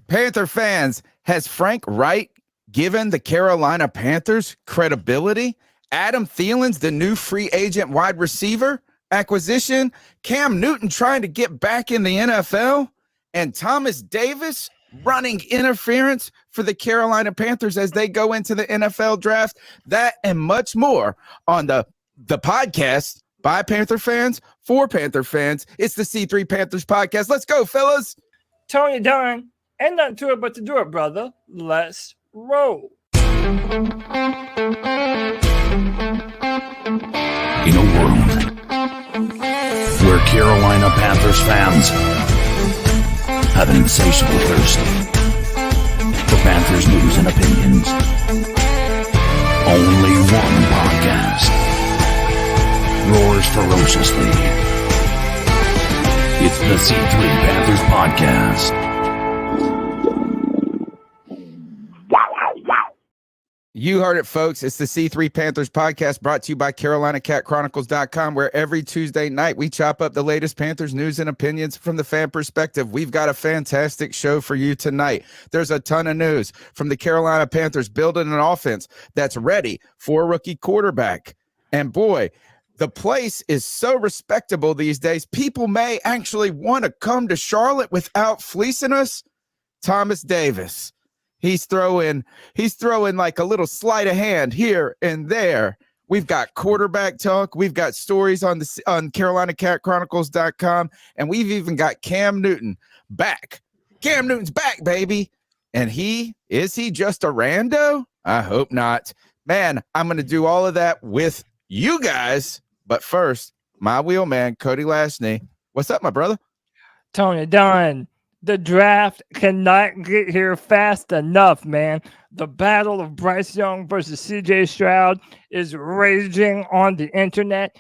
Panther fans, has Frank Reich given the Carolina Panthers credibility? Adam Thielen's the new free agent wide receiver acquisition. Cam Newton trying to get back in the NFL. And Thomas Davis running interference for the Carolina Panthers as they go into the NFL draft. That and much more on the podcast by Panther fans for Panther fans. It's the C3 Panthers podcast. Let's go, fellas. Tony Dunn, ain't nothing to it but to do it, brother. Let's roll. In a world where Carolina Panthers fans have an insatiable thirst for Panthers news and opinions, only one podcast roars ferociously. It's the C3 Panthers podcast. You heard it, folks. It's the C3 Panthers podcast brought to you by CarolinaCatChronicles.com, where every Tuesday night we chop up the latest Panthers news and opinions from the fan perspective. We've got a fantastic show for you tonight. There's a ton of news from the Carolina Panthers building an offense that's ready for a rookie quarterback. And boy, the place is so respectable these days. People may actually want to come to Charlotte without fleecing us. Thomas Davis. He's throwing like a little sleight of hand here and there. We've got quarterback talk. We've got stories on CarolinaCatChronicles.com, and we've even got Cam Newton back. Cam Newton's back, baby. And is he just a rando? I hope not. Man, I'm going to do all of that with you guys. But first, my wheelman, Cody Lashney. What's up, my brother? Tony Dunn. The draft cannot get here fast enough, man. The battle of Bryce Young versus CJ Stroud is raging on the internet.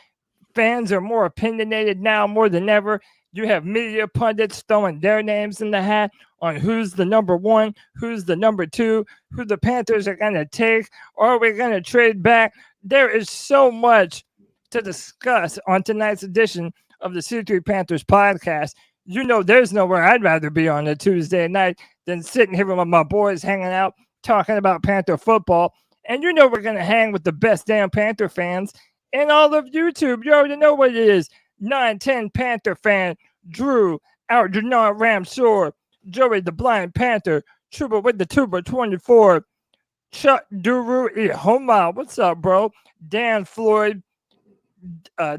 Fans are more opinionated now more than ever. You have media pundits throwing their names in the hat on who's the number one, who's the number two, who the Panthers are going to take, or are we going to trade back? There is so much to discuss on tonight's edition of the C3 Panthers podcast. You know, there's nowhere I'd rather be on a Tuesday night than sitting here with my boys hanging out, talking about Panther football. And you know we're going to hang with the best damn Panther fans in all of YouTube. You already know what it is. 910 Panther fan, Drew, our Denard Ramsor, Joey the Blind Panther, Trooper with the Tuber 24, Chuck Duru Ihoma, what's up, bro? Dan Floyd,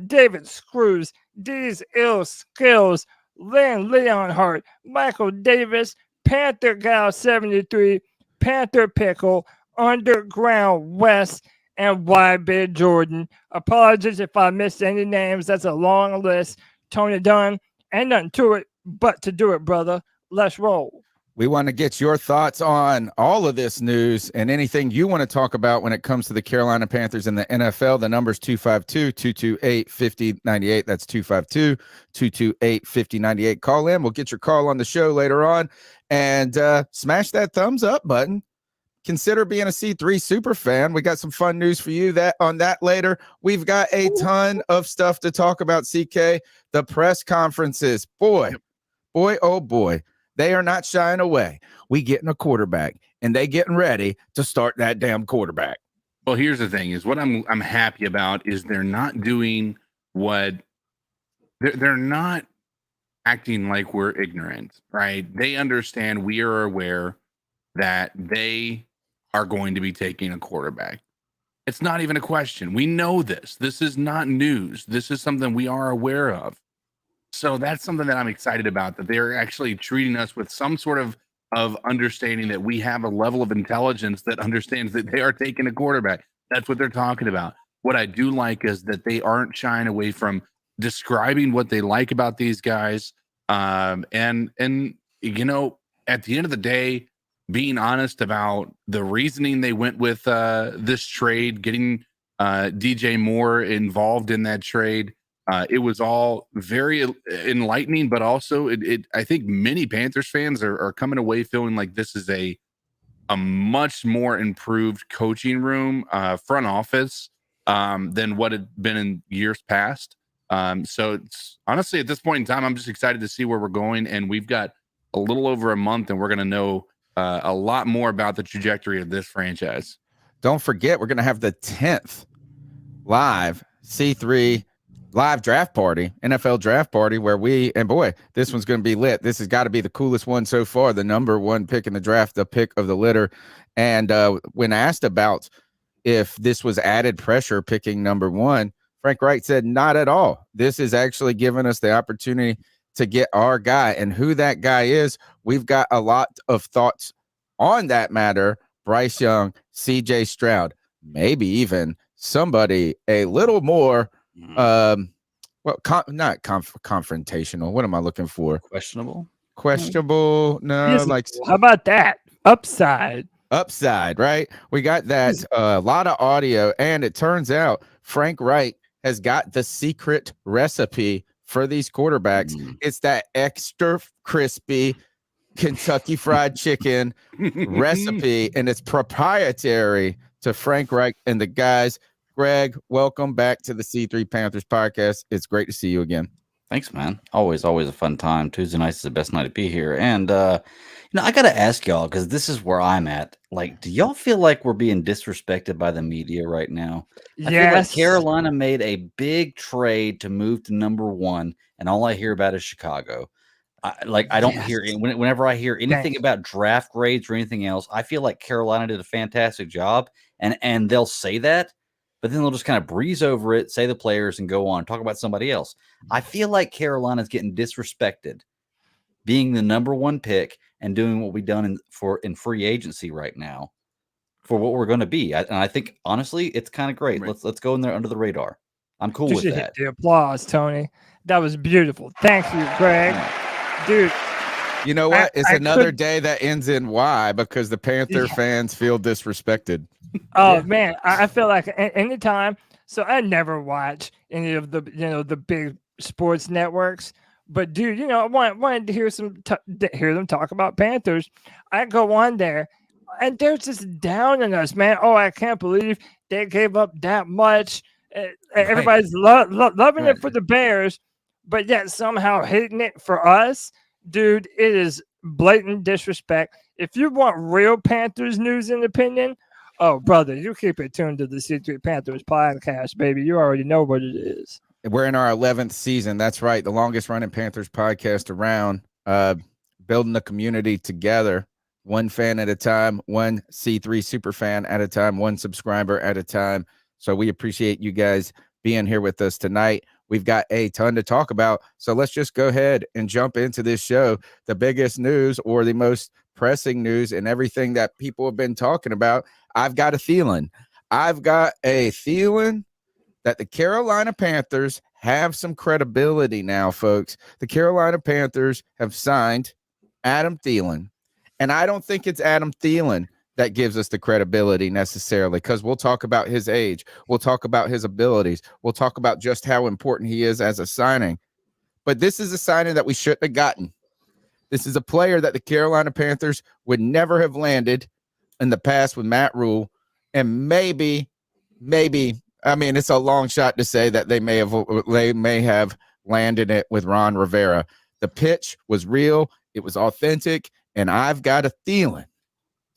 David Screws, D's Ill Skills, Lynn Leonhardt, Michael Davis, Panther Gal 73, Panther Pickle, Underground West, and YB Jordan. Apologies if I missed any names. That's a long list. Tony Dunn, ain't nothing to it but to do it, brother. Let's roll. We want to get your thoughts on all of this news and anything you want to talk about when it comes to the Carolina Panthers and the NFL. The number's 252-228-5098. That's 252-228-5098. Call in. We'll get your call on the show later on. And smash that thumbs up button. Consider being a C3 super fan. We got some fun news for you on that later. We've got a ton of stuff to talk about, CK. The press conferences. Boy, oh boy. They are not shying away. We getting a quarterback, and they getting ready to start that damn quarterback. Well, here's the thing: is what I'm happy about is they're not doing what they're not acting like we're ignorant, right? They understand we are aware that they are going to be taking a quarterback. It's not even a question. We know this. This is not news. This is something we are aware of. So that's something that I'm excited about, that they're actually treating us with some sort of understanding that we have a level of intelligence that understands that they are taking a quarterback. That's what they're talking about. What I do like is that they aren't shying away from describing what they like about these guys. And you know, at the end of the day, being honest about the reasoning they went with this trade, getting DJ Moore involved in that trade. It was all very enlightening, but also I think many Panthers fans are coming away feeling like this is a much more improved coaching room, front office than what had been in years past. So it's honestly, at this point in time, I'm just excited to see where we're going. And we've got a little over a month, and we're going to know a lot more about the trajectory of this franchise. Don't forget, we're going to have the 10th live C3 live draft party, NFL draft party, where this one's going to be lit. This has got to be the coolest one so far. The number one pick in the draft, the pick of the litter. And when asked about if this was added pressure picking number one, Frank Reich said, not at all. This is actually giving us the opportunity to get our guy, and who that guy is. We've got a lot of thoughts on that matter. Bryce Young, CJ Stroud, maybe even somebody a little more not confrontational. What am I looking for? Questionable. No, Yes, like how about that? Upside, right? We got that a lot of audio, and it turns out Frank Reich has got the secret recipe for these quarterbacks. It's that extra crispy Kentucky Fried Chicken recipe, and it's proprietary to Frank Reich and the guys. Greg, welcome back to the C3 Panthers podcast. It's great to see you again. Thanks, man. Always a fun time. Tuesday nights is the best night to be here. And, I got to ask y'all, because this is where I'm at. Like, do y'all feel like we're being disrespected by the media right now? I feel like Carolina made a big trade to move to number one, and all I hear about is Chicago. I don't hear whenever I hear anything about draft grades or anything else, I feel like Carolina did a fantastic job, and they'll say that, but then they'll just kind of breeze over it, say the players, and go on, talk about somebody else. I feel like Carolina's getting disrespected being the number one pick and doing what we've done in free agency right now for what we're going to be. And I think, honestly, it's kind of great. Right. Let's go in there under the radar. I'm cool with that. Hit the applause, Tony. That was beautiful. Thank you, Greg. Dude. You know what? It's another day that ends in Y because the Panther fans feel disrespected. Oh, man. I feel like anytime. So I never watch any of the, the big sports networks. But, dude, I wanted to hear hear them talk about Panthers. I go on there, and they're just down on us, man. Oh, I can't believe they gave up that much. Everybody's loving it for the Bears, but yet somehow hating it for us. Dude, it is blatant disrespect. If you want real Panthers news and opinion, oh, brother, you keep it tuned to the C3 Panthers podcast, baby. You already know what it is. We're in our 11th season. That's right. The longest running Panthers podcast around, building the community together, one fan at a time, one C3 super fan at a time, one subscriber at a time. So we appreciate you guys being here with us tonight. We've got a ton to talk about. So let's just go ahead and jump into this show. The biggest news or the most pressing news and everything that people have been talking about. I've got a feeling that the Carolina Panthers have some credibility now, folks. The Carolina Panthers have signed Adam Thielen. And I don't think it's Adam Thielen that gives us the credibility necessarily, because we'll talk about his age. We'll talk about his abilities. We'll talk about just how important he is as a signing. But this is a signing that we shouldn't have gotten. This is a player that the Carolina Panthers would never have landed in the past with Matt Rule. And maybe, I mean, it's a long shot to say that they may have landed it with Ron Rivera. The pitch was real. It was authentic. And I've got a feeling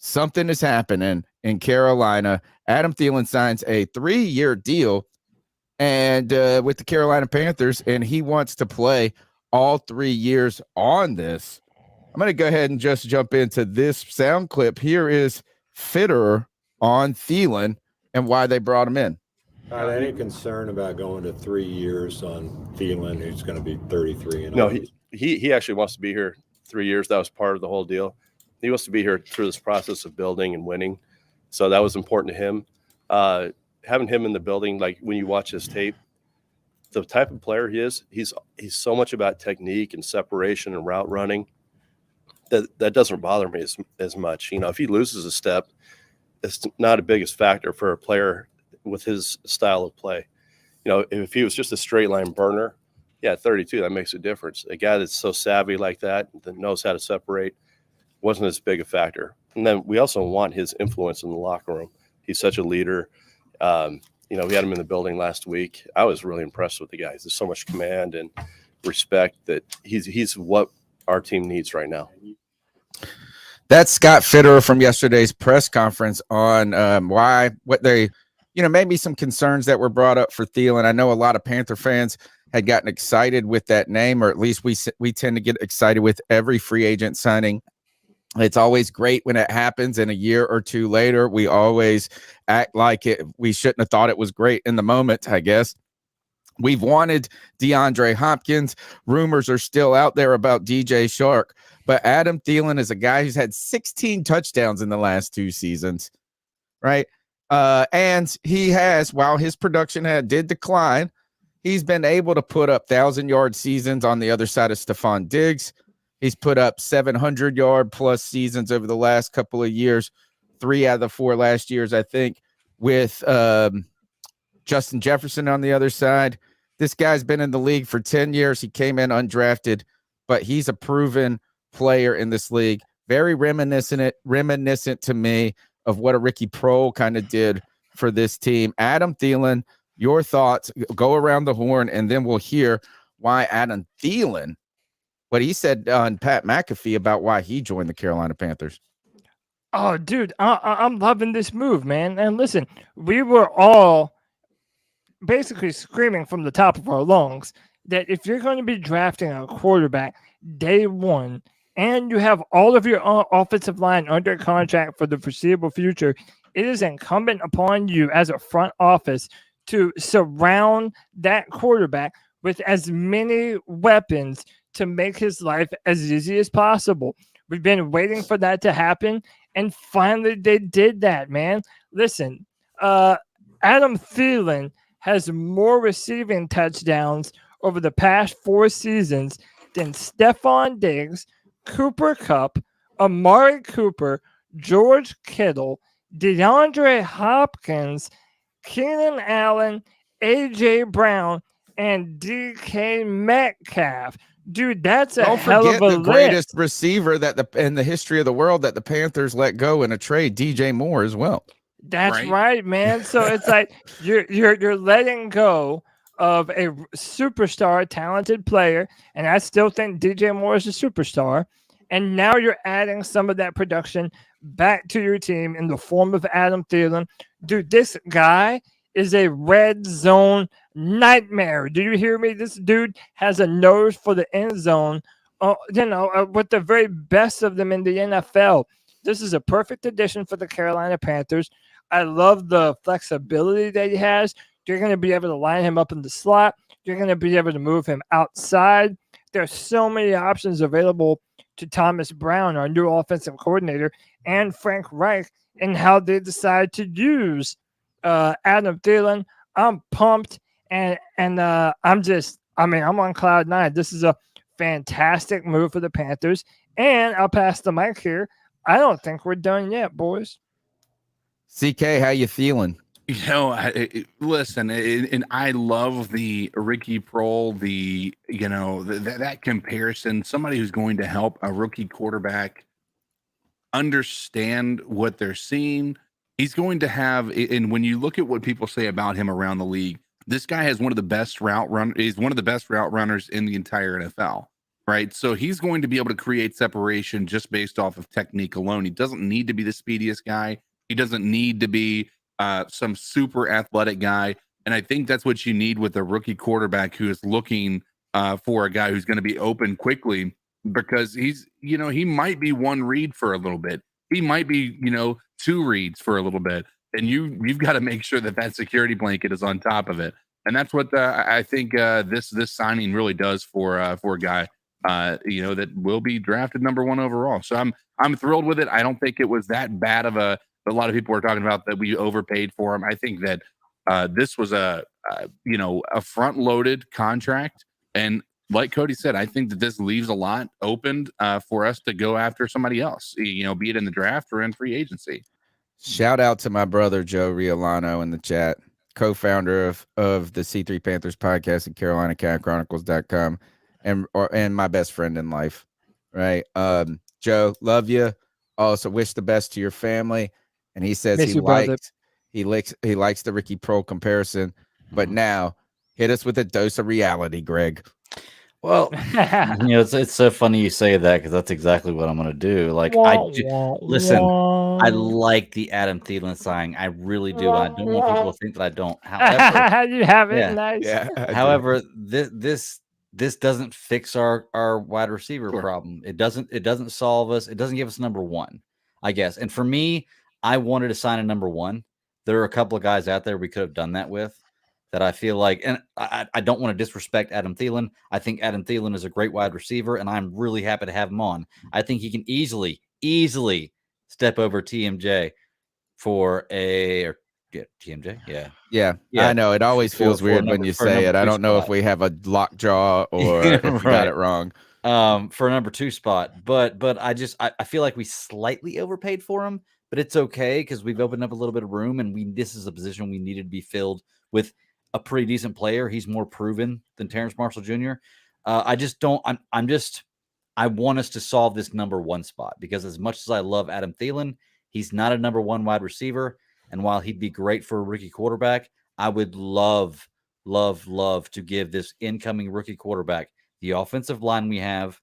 something is happening in Carolina. Adam Thielen signs a 3-year deal and with the Carolina Panthers, and he wants to play all 3 years on this. I'm going to go ahead and just jump into this sound clip. Here is Fitterer on Thielen and why they brought him in. Any concern about going to 3 years on Thielen, who's going to be 33? And no, he actually wants to be here 3 years. That was part of the whole deal. He wants to be here through this process of building and winning. So that was important to him. Having him in the building, like when you watch his tape, the type of player he is, he's so much about technique and separation and route running that doesn't bother me as much. If he loses a step, it's not a biggest factor for a player with his style of play. If he was just a straight line burner, 32, that makes a difference. A guy that's so savvy like that knows how to separate wasn't as big a factor. And then we also want his influence in the locker room. He's such a leader. We had him in the building last week. I was really impressed with the guy. There's so much command and respect that he's what our team needs right now. That's Scott Fitterer from yesterday's press conference on maybe some concerns that were brought up for Thielen. I know a lot of Panther fans had gotten excited with that name, or at least we tend to get excited with every free agent signing. It's always great when it happens, and a year or two later, we always act like we shouldn't have thought it was great in the moment, I guess. We've wanted DeAndre Hopkins. Rumors are still out there about DJ Chark. But Adam Thielen is a guy who's had 16 touchdowns in the last 2 seasons, right? And he has, while his production did decline, he's been able to put up 1,000-yard seasons on the other side of Stephon Diggs. He's put up 700-yard plus seasons over the last couple of years, 3 out of the 4 last years, I think, with Justin Jefferson on the other side. This guy's been in the league for 10 years. He came in undrafted, but he's a proven player in this league. Very reminiscent to me of what a Ricky Prohl kind of did for this team. Adam Thielen, your thoughts. Go around the horn, and then we'll hear why Adam Thielen, what he said on Pat McAfee about why he joined the Carolina Panthers. Oh, dude, I'm loving this move, man. And listen, we were all basically screaming from the top of our lungs that if you're going to be drafting a quarterback day one, and you have all of your offensive line under contract for the foreseeable future, it is incumbent upon you as a front office to surround that quarterback with as many weapons to make his life as easy as possible. We've been waiting for that to happen, and finally they did that, man. Listen, Adam Thielen has more receiving touchdowns over the past 4 seasons than Stephon Diggs, Cooper Kupp, Amari Cooper, George Kittle, DeAndre Hopkins, Keenan Allen, A.J. Brown, and DK Metcalf. Dude, that's a hell of a list. The greatest receiver in the history of the world that the Panthers let go in a trade, DJ Moore, as well. That's right, man. So it's like you're letting go of a superstar, talented player, and I still think DJ Moore is a superstar. And now you're adding some of that production back to your team in the form of Adam Thielen. Dude, this guy is a red zone nightmare. Do you hear me? This dude has a nose for the end zone, with the very best of them in the NFL. This is a perfect addition for the Carolina Panthers. I love the flexibility that he has. You're going to be able to line him up in the slot. You're going to be able to move him outside. There's so many options available to Thomas Brown, our new offensive coordinator, and Frank Reich, and how they decide to use Adam Thielen. I'm pumped, and I'm on cloud 9. This is a fantastic move for the Panthers, and I'll pass the mic here. I don't think we're done yet, boys. CK, how you feeling? Listen, and I love the Ricky Prohl, that comparison. Somebody who's going to help a rookie quarterback understand what they're seeing. He's going to have, and when you look at what people say about him around the league, this guy has one of the best route runners. He's one of the best route runners in the entire NFL, right? So he's going to be able to create separation just based off of technique alone. He doesn't need to be the speediest guy. He doesn't need to be some super athletic guy. And I think that's what you need with a rookie quarterback who is looking for a guy who's going to be open quickly, because he might be one read for a little bit. He might be, 2 reads for a little bit. And you've got to make sure that security blanket is on top of it. And that's what I think this signing really does for a guy, that will be drafted number 1 overall. So I'm thrilled with it. I don't think it was that bad of a lot of people were talking about that we overpaid for him. I think that this was a front-loaded contract, and like Cody said, I think that this leaves a lot open for us to go after somebody else, be it in the draft or in free agency. Shout out to my brother Joe Riolano in the chat, co-founder of the C3 Panthers podcast at CarolinaCatChronicles.com, and my best friend in life. Right, Joe, love you. Also, wish the best to your family. And he says he likes the Ricky Prohl comparison, but now hit us with a dose of reality, Greg. Well, it's so funny you say that because that's exactly what I'm going to do. Like, listen, I like the Adam Thielen signing. I really do. I don't want people to think that I don't. However, you have it. yeah. Nice. Yeah. I do. However, this doesn't fix our wide receiver Sure. problem. It doesn't solve us. It doesn't give us number one, I guess. And for me, I wanted to sign a number one. There are a couple of guys out there we could have done that with that I feel like, and I don't want to disrespect Adam Thielen. I think Adam Thielen is a great wide receiver, and I'm really happy to have him on. I think he can easily step over TMJ for TMJ. Yeah, Yeah, I know. It always feels for weird when number- you for say number it. I two don't know if spot. we have a lockjaw or if we got Right. it wrong. For a number 2 spot, but I feel like we slightly overpaid for him, but it's okay because we've opened up a little bit of room, and this is a position we needed to be filled with a pretty decent player. He's more proven than Terrence Marshall Jr. I want us to solve this number 1 spot because as much as I love Adam Thielen, he's not a number 1 wide receiver. And while he'd be great for a rookie quarterback, I would love to give this incoming rookie quarterback the offensive line we have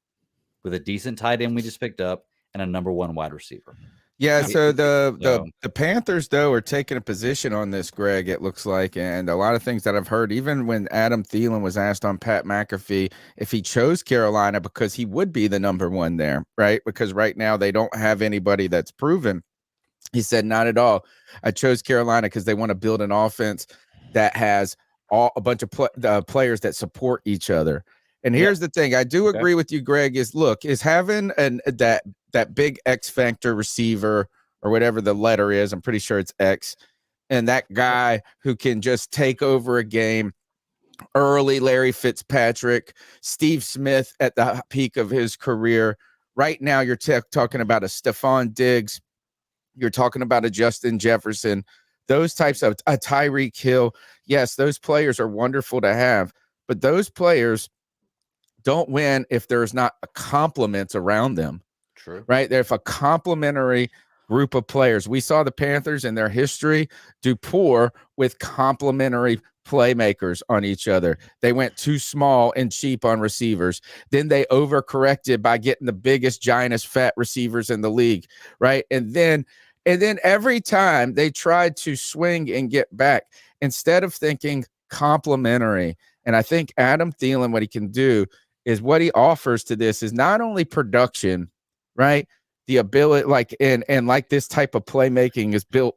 with a decent tight end we just picked up and a number 1 wide receiver. Yeah, so the Panthers, though, are taking a position on this, Greg, it looks like, and a lot of things that I've heard, even when Adam Thielen was asked on Pat McAfee if he chose Carolina because he would be the number 1 there, right? Because right now they don't have anybody that's proven. He said, not at all. I chose Carolina because they want to build an offense that has a bunch of players that support each other. And here's the thing. I do agree with you, Greg, is having that big X factor receiver or whatever the letter is, I'm pretty sure it's X, and that guy who can just take over a game early, Larry Fitzpatrick, Steve Smith at the peak of his career. Right now, you're talking about a Stephon Diggs. You're talking about a Justin Jefferson, those types of a Tyreek Hill. Yes, those players are wonderful to have, but those players don't win if there's not a complement around them. True. Right? If a complementary group of players. We saw the Panthers in their history do poor with complementary playmakers on each other. They went too small and cheap on receivers. Then they overcorrected by getting the biggest, giantest, fat receivers in the league, right? And then every time they tried to swing and get back, instead of thinking complementary, and I think Adam Thielen, what he can do is what he offers to this is not only production, right? The ability, like this type of playmaking is built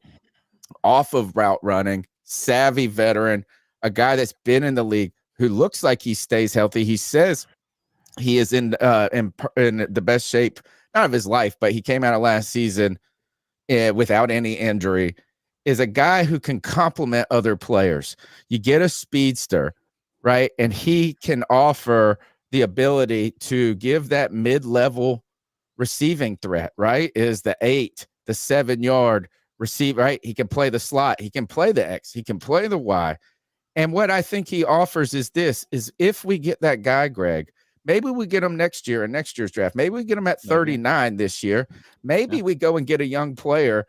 off of route running, savvy veteran, a guy that's been in the league who looks like he stays healthy. He says he is in the best shape, not of his life, but he came out of last season without any injury, is a guy who can complement other players. You get a speedster, right? And he can offer the ability to give that mid-level receiving threat, right? Is the 8, the 7-yard receiver, right? He can play the slot. He can play the X. He can play the Y. And what I think he offers is if we get that guy, Greg, maybe we get him next year in next year's draft. Maybe we get him at 39 this year. Maybe we go and get a young player,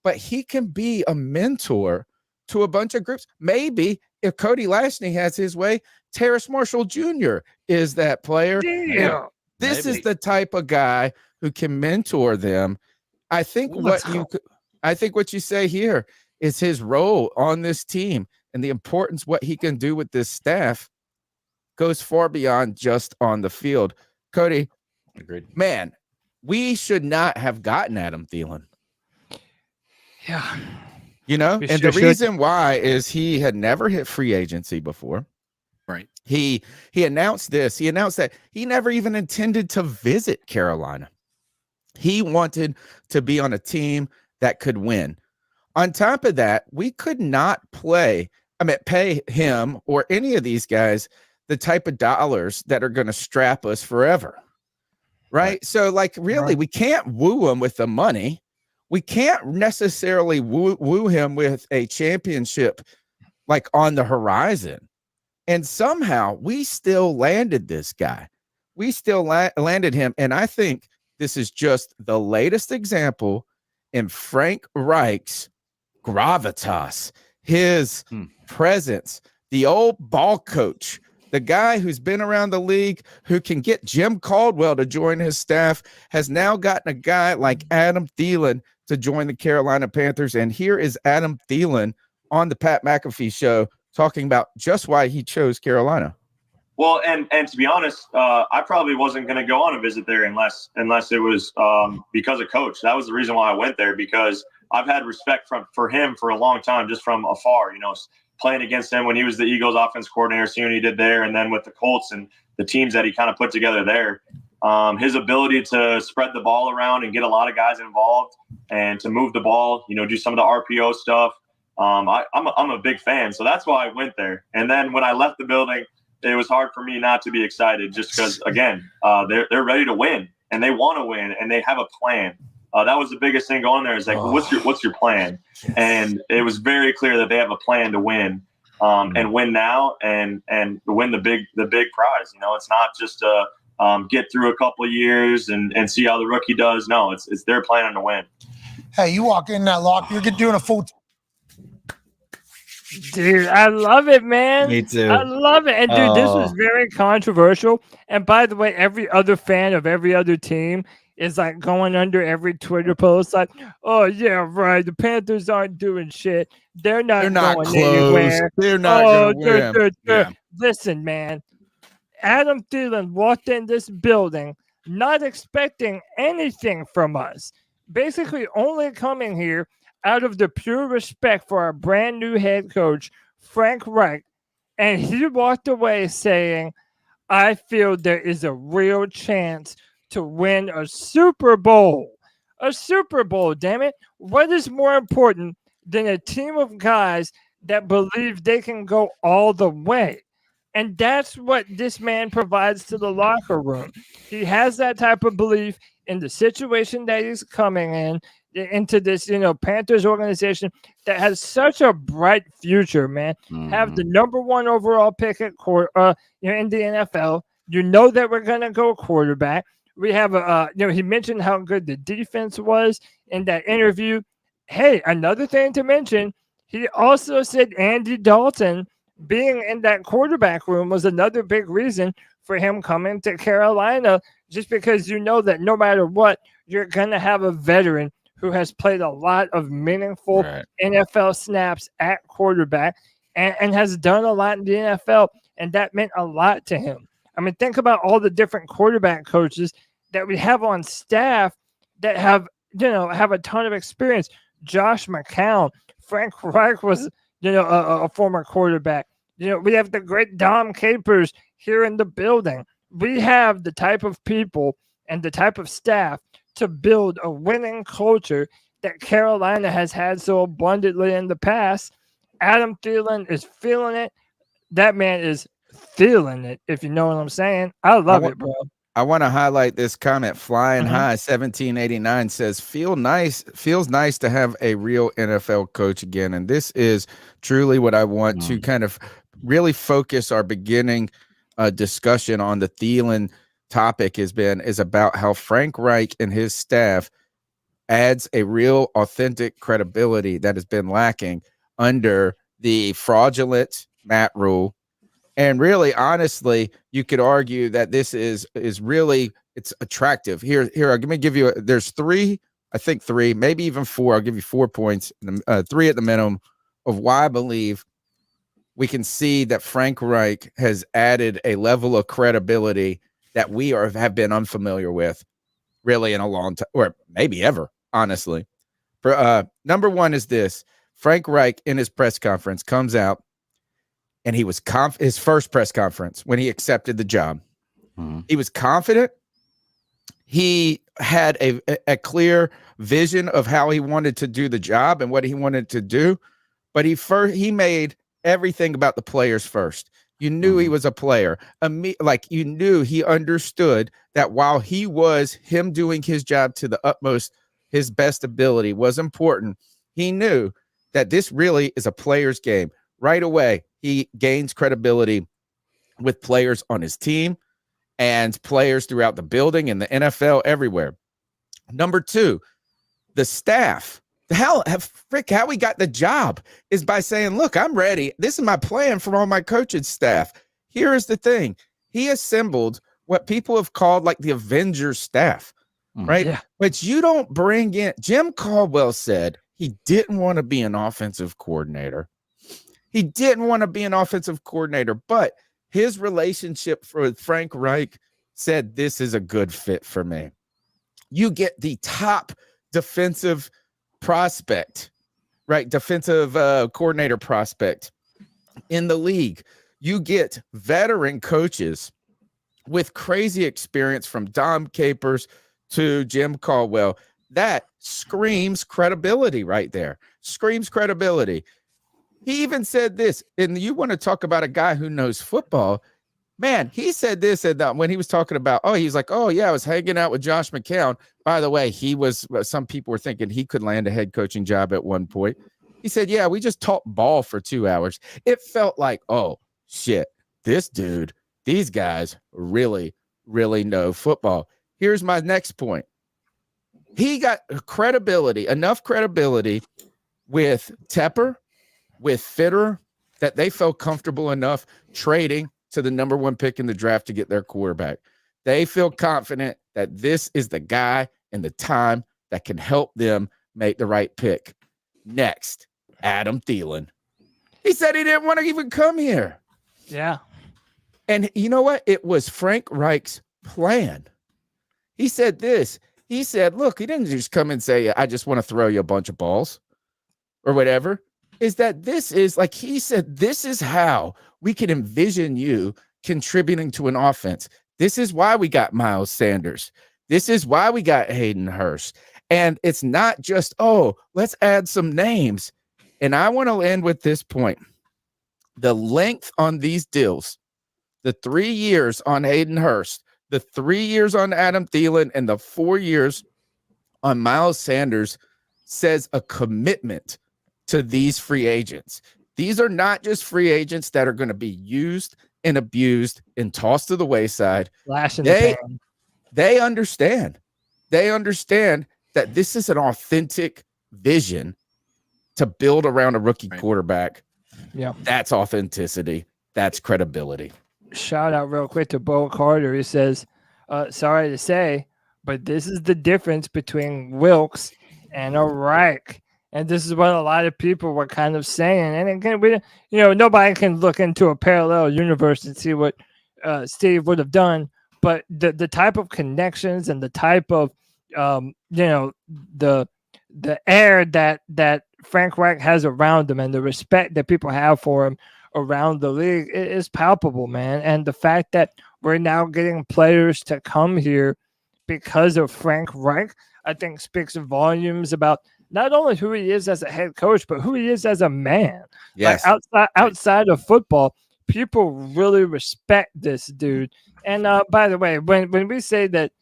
but he can be a mentor to a bunch of groups. Maybe if Cody Lashney has his way, Terrace Marshall Jr. is that player. Yeah. This is the type of guy who can mentor them. I think what you say here is his role on this team and the importance what he can do with this staff goes far beyond just on the field. Cody, agreed. Man, we should not have gotten Adam Thielen. Yeah. You know, and the reason why is he had never hit free agency before. Right. He announced this. He announced that he never even intended to visit Carolina. He wanted to be on a team that could win. On top of that, we could not pay him or any of these guys the type of dollars that are going to strap us forever. Right? So, we can't woo him with the money. We can't necessarily woo him with a championship on the horizon. And somehow we still landed this guy. We still landed him. And I think this is just the latest example in Frank Reich's gravitas, his presence, the old ball coach the guy who's been around the league, who can get Jim Caldwell to join his staff, has now gotten a guy like Adam Thielen to join the Carolina Panthers. And here is Adam Thielen on the Pat McAfee show talking about just why he chose Carolina. Well, and to be honest, I probably wasn't going to go on a visit there unless it was because of Coach. That was the reason why I went there, because I've had respect for him for a long time, just from afar. You know, playing against him when he was the Eagles offense coordinator, seeing what he did there, and then with the Colts and the teams that he kind of put together there. His ability to spread the ball around and get a lot of guys involved and to move the ball, you know, do some of the RPO stuff. I'm a big fan, so that's why I went there. And then when I left the building, it was hard for me not to be excited, just because, again, they're ready to win and they want to win and they have a plan. That was the biggest thing going there, is like, what's your plan? And it was very clear that they have a plan to win, and win now and win the big prize. You know, it's not just get through a couple of years and see how the rookie does. No, it's their plan to win. Hey, you walk in that locker, you're doing a full. Dude, I love it, man. Me too. I love it. And dude, this was very controversial. And by the way, every other fan of every other team is like going under every Twitter post like, oh yeah, right, the Panthers aren't doing shit. They're not going close. anywhere. They're not going to win. Yeah. Listen, man. Adam Thielen walked in this building not expecting anything from us. Basically only coming here out of the pure respect for our brand new head coach, Frank Reich. And he walked away saying, I feel there is a real chance to win a Super Bowl. A Super Bowl, damn it. What is more important than a team of guys that believe they can go all the way? And that's what this man provides to the locker room. He has that type of belief in the situation that he's coming in, into this, you know, Panthers organization that has such a bright future, man. Have the number 1 overall pick at in the NFL. You know that we're gonna go quarterback. We have he mentioned how good the defense was in that interview. Hey, another thing to mention, he also said Andy Dalton being in that quarterback room was another big reason for him coming to Carolina, just because you know that no matter what, you're gonna have a veteran who has played a lot of meaningful NFL snaps at quarterback and has done a lot in the NFL, and that meant a lot to him. I mean, think about all the different quarterback coaches that we have on staff that have a ton of experience. Josh McCown, Frank Reich was, a former quarterback. You know, we have the great Dom Capers here in the building. We have the type of people and the type of staff to build a winning culture that Carolina has had so abundantly in the past. Adam Thielen is feeling it. That man is feeling it, if you know what I'm saying. I love it, bro. I want to highlight this comment. Flying High 1789 says, feels nice to have a real NFL coach again. And this is truly what I want to kind of really focus our beginning discussion on. The Thielen topic is about how Frank Reich and his staff adds a real authentic credibility that has been lacking under the fraudulent Matt Rule. And really, honestly, you could argue that this is really, it's attractive. Here, let me give you, there's three, maybe even 4. I'll give you 4 points, 3 at the minimum, of why I believe we can see that Frank Reich has added a level of credibility that we have been unfamiliar with really in a long time, or maybe ever, honestly. Number 1 is this. Frank Reich in his press conference comes out, and he was his first press conference when he accepted the job. He was confident. He had a clear vision of how he wanted to do the job and what he wanted to do. But he made everything about the players first. You knew he was a player. You knew he understood that while him doing his job to the utmost, his best ability was important. He knew that this really is a player's game. Right away, he gains credibility with players on his team and players throughout the building and the NFL everywhere. Number 2, the staff. How we got the job is by saying, look, I'm ready. This is my plan for all my coaching staff. here is the thing. He assembled what people have called like the Avengers staff, right? Yeah. But you don't bring in, Jim Caldwell said he didn't want to be an offensive coordinator. He didn't want to be an offensive coordinator, but his relationship with Frank Reich said, this is a good fit for me. You get the top defensive prospect, right? Defensive coordinator prospect in the league. You get veteran coaches with crazy experience from Dom Capers to Jim Caldwell. That screams credibility right there. Screams credibility. He even said this, and you want to talk about a guy who knows football. Man, he said this when he was talking about, he's like, oh, yeah, I was hanging out with Josh McCown. By the way, some people were thinking he could land a head coaching job at one point. He said, yeah, we just talked ball for 2 hours. It felt like, oh, shit, this dude, these guys really, really know football. Here's my next point. He got enough credibility with Tepper, with Fitterer, that they felt comfortable enough trading to the number 1 pick in the draft to get their quarterback. They feel confident that this is the guy and the time that can help them make the right pick. Next, Adam Thielen. He said he didn't want to even come here. Yeah. And you know what? It was Frank Reich's plan. He said this. He said, look, he didn't just come and say, I just want to throw you a bunch of balls or whatever. Is that this is, like he said, this is how we can envision you contributing to an offense. This is why we got Miles Sanders. This is why we got Hayden Hurst. And it's not just, let's add some names. And I want to end with this point. The length on these deals, the 3 years on Hayden Hurst, the 3 years on Adam Thielen, and the 4 years on Miles Sanders says a commitment to these free agents. These are not just free agents that are going to be used and abused and tossed to the wayside. They understand. They understand that this is an authentic vision to build around a rookie quarterback. Yeah. That's authenticity. That's credibility. Shout out real quick to Bo Carter. He says, sorry to say, but this is the difference between Wilkes and a Reich. And this is what a lot of people were kind of saying. And again, nobody can look into a parallel universe and see what Steve would have done. But the type of connections and the type of, the air that Frank Reich has around him and the respect that people have for him around the league is palpable, man. And the fact that we're now getting players to come here because of Frank Reich, I think speaks volumes about not only who he is as a head coach, but who he is as a man. Yes. Like outside of football, people really respect this dude. And by the way, when we say that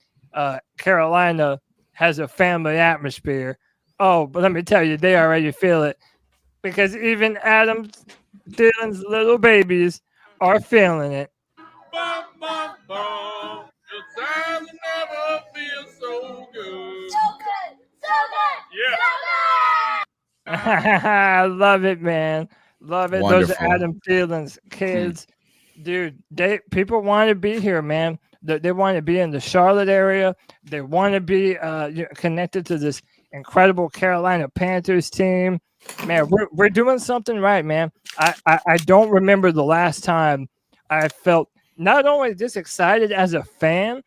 Carolina has a family atmosphere, but let me tell you, they already feel it, because even Adam Thielen's little babies are feeling it. Bum, bum, bum. Your time never feels so good. Yeah. I love it, man. Love it. Wonderful. Those are Adam Thielen's kids. Dude, people want to be here, man. They want to be in the Charlotte area. They want to be connected to this incredible Carolina Panthers team. Man, we're doing something right, man. I don't remember the last time I felt not only this excited as a fan,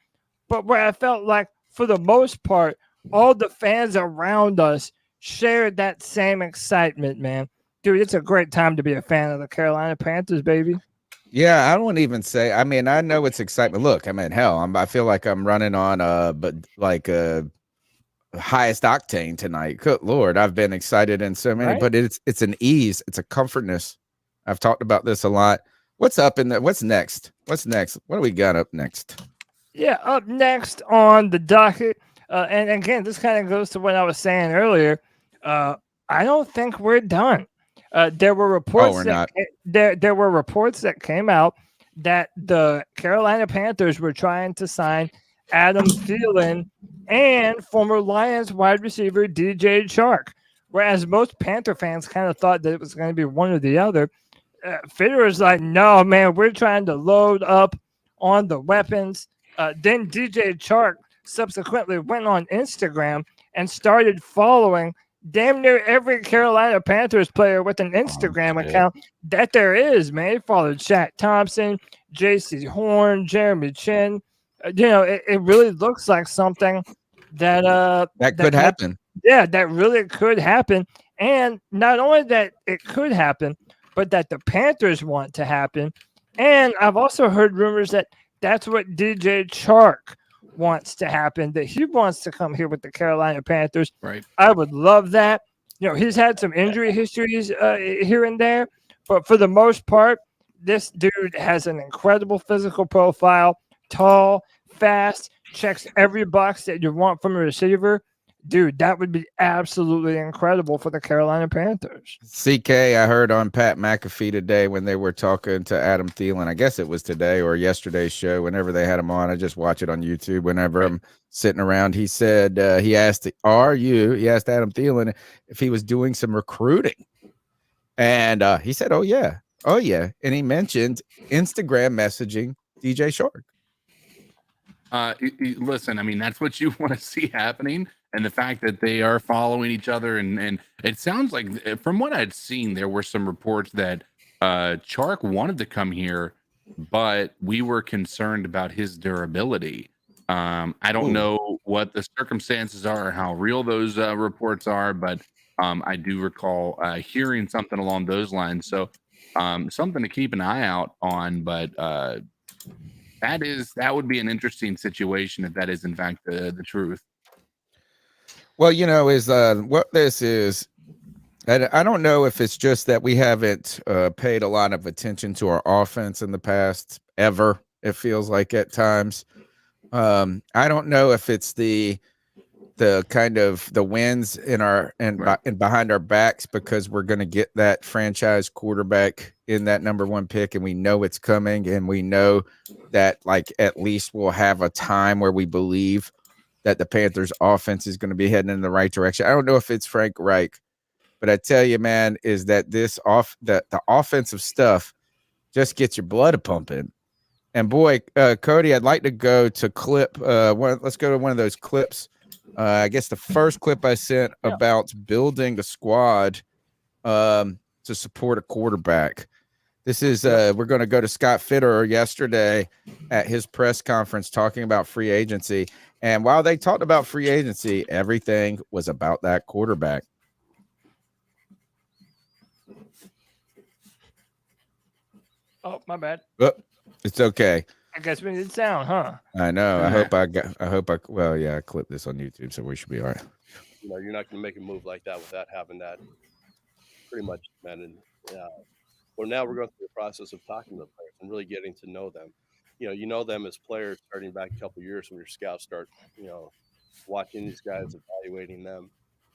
but where I felt like, for the most part, all the fans around us shared that same excitement, man. Dude, it's a great time to be a fan of the Carolina Panthers, baby. Yeah, I don't even say. I mean, I know it's excitement. Look, I mean, hell, I feel like I'm running on highest octane tonight. Good Lord, I've been excited in so many, but it's an ease, it's a comfortness. I've talked about this a lot. What's up in the? What's next? What do we got up next? Yeah, up next on the docket, and again, this kind of goes to what I was saying earlier. I don't think we're done. There were reports there were reports that came out that the Carolina Panthers were trying to sign Adam Thielen and former Lions wide receiver DJ Chark, whereas most Panther fans kind of thought that it was going to be one or the other. Fitterer's like, no, man, we're trying to load up on the weapons. Then DJ Chark subsequently went on Instagram and started following damn near every Carolina Panthers player with an Instagram account that there is, man. He followed Shaq Thompson, J.C. Horn, Jeremy Chin. It really looks like something that could happen. That really could happen. And not only that it could happen, but that the Panthers want to happen. And I've also heard rumors that that's what DJ Chark wants to happen, that he wants to come here with the Carolina Panthers. Right. I would love that. He's had some injury histories here and there, but for the most part, this dude has an incredible physical profile, tall, fast, checks every box that you want from a receiver. Dude, that would be absolutely incredible for the Carolina Panthers. CK, I heard on Pat McAfee today when they were talking to Adam Thielen. I guess it was today or yesterday's show, whenever they had him on. I just watch it on YouTube whenever I'm sitting around. He said, he asked Adam Thielen if he was doing some recruiting. And he said, oh, yeah. And he mentioned Instagram messaging DJ Chark. Listen, I mean, that's what you want to see happening. And the fact that they are following each other. And it sounds like, from what I'd seen, there were some reports that Chark wanted to come here, but we were concerned about his durability. I don't know what the circumstances are or how real those reports are, but I do recall hearing something along those lines. So something to keep an eye out on. But that would be an interesting situation if that is in fact the truth. Well, is what this is. I don't know if it's just that we haven't paid a lot of attention to our offense in the past ever. It feels like at times. I don't know if it's the kind of the wins in our and behind our backs, because we're going to get that franchise quarterback in that number 1 pick, and we know it's coming, and we know that at least we'll have a time where we believe that the Panthers offense is going to be heading in the right direction. I don't know if it's Frank Reich, but I tell you, man, is that the offensive stuff just gets your blood pumping. And boy, Cody, I'd like to go to clip. Let's go to one of those clips. I guess the first clip I sent about building the squad to support a quarterback. This is we're going to go to Scott Fitterer yesterday at his press conference talking about free agency. And while they talked about free agency, everything was about that quarterback. Oh, my bad. Oh, it's okay. I guess we need sound, huh? I know. I clipped this on YouTube, so we should be all right. You're not going to make a move like that without having that pretty much, man. And well, now we're going through the process of talking to the players and really getting to know them. You know them as players starting back a couple of years when your scouts start, watching these guys, evaluating them.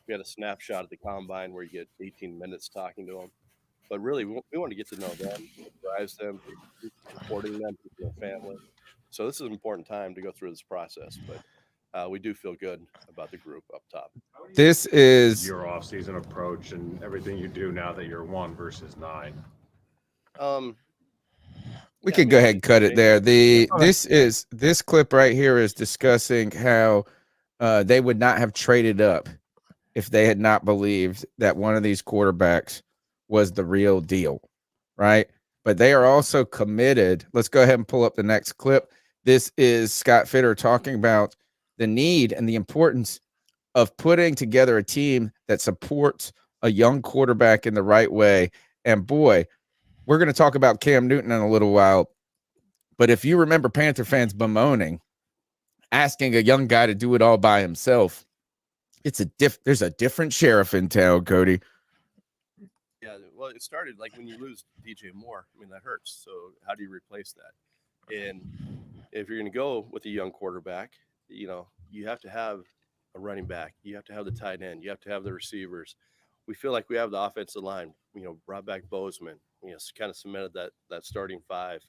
We had a snapshot at the combine where you get 18 minutes talking to them. But really, we want to get to know them, what drives them, supporting them, their family. So this is an important time to go through this process. But we do feel good about the group up top. This is your off-season approach and everything you do now that you're 1 versus 9. We could go ahead and cut it there. This clip right here is discussing how they would not have traded up if they had not believed that one of these quarterbacks was the real deal, right? But they are also committed. Let's go ahead and pull up the next clip. This is Scott Fitterer talking about the need and the importance of putting together a team that supports a young quarterback in the right way. And boy, we're going to talk about Cam Newton in a little while. But if you remember Panther fans bemoaning, asking a young guy to do it all by himself, there's a different sheriff in town, Cody. Yeah, well, it started like when you lose DJ Moore. I mean, that hurts. So how do you replace that? And if you're going to go with a young quarterback, you have to have a running back. You have to have the tight end. You have to have the receivers. We feel like we have the offensive line. Brought back Bozeman. Kind of cemented that starting 5.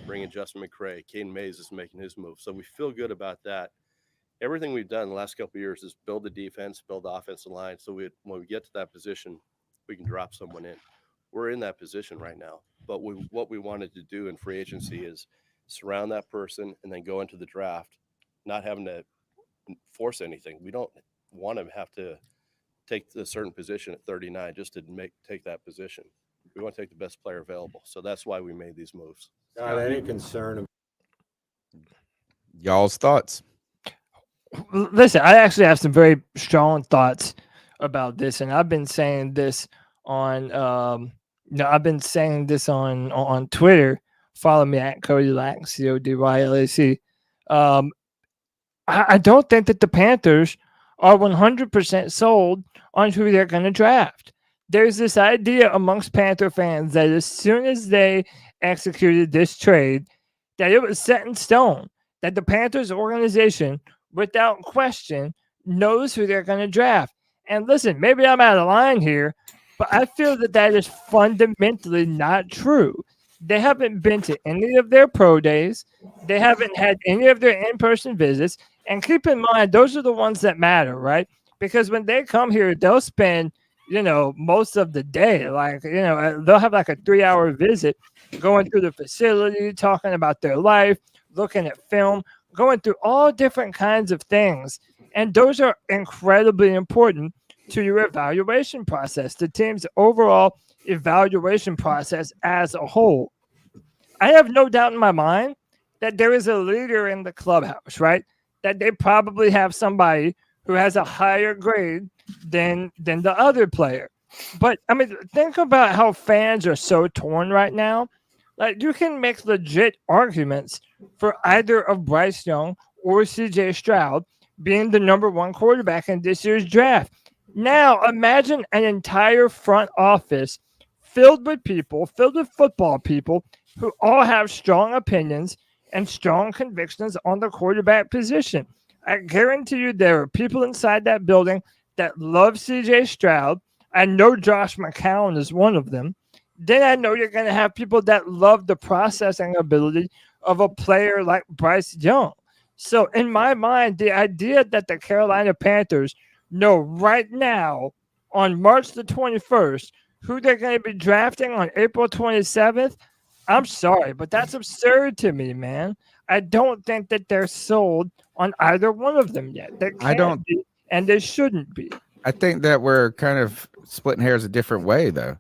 Bringing Justin McCray. Caden Mays is making his move. So we feel good about that. Everything we've done the last couple of years is build the defense, build the offensive line. So when we get to that position, we can drop someone in. We're in that position right now. But what we wanted to do in free agency is surround that person and then go into the draft, not having to force anything. We don't want to have to take a certain position at 39 just to take that position. We want to take the best player available. So that's why we made these moves. Got any concern? Y'all's thoughts? Listen, I actually have some very strong thoughts about this, and I've been saying this on on Twitter. Follow me at Cody Lack, CODYLAC. I don't think that the Panthers are 100% sold on who they're going to draft. There's this idea amongst Panther fans that as soon as they executed this trade, that it was set in stone, that the Panthers organization, without question, knows who they're going to draft. And listen, maybe I'm out of line here, but I feel that that is fundamentally not true. They haven't been to any of their pro days. They haven't had any of their in-person visits. And keep in mind, those are the ones that matter, right? Because when they come here, they'll spend, most of the day. They'll have like a 3-hour visit going through the facility, talking about their life, looking at film, going through all different kinds of things. And those are incredibly important to your evaluation process, the team's overall evaluation process as a whole. I have no doubt in my mind that there is a leader in the clubhouse, right? That they probably have somebody who has a higher grade than the other player. But I mean, think about how fans are so torn right now. Like, you can make legit arguments for either of Bryce Young or CJ Stroud being the number 1 quarterback in this year's draft. Now, imagine an entire front office filled with football people who all have strong opinions and strong convictions on the quarterback position. I guarantee you there are people inside that building that love CJ Stroud. I know Josh McCown is one of them. Then I know you're going to have people that love the processing ability of a player like Bryce Young. So in my mind, the idea that the Carolina Panthers know right now on March the 21st who they're going to be drafting on April 27th, I'm sorry, but that's absurd to me, man. I don't think that they're sold on either one of them yet. They can't be, and they shouldn't be. I think that we're kind of splitting hairs a different way, though.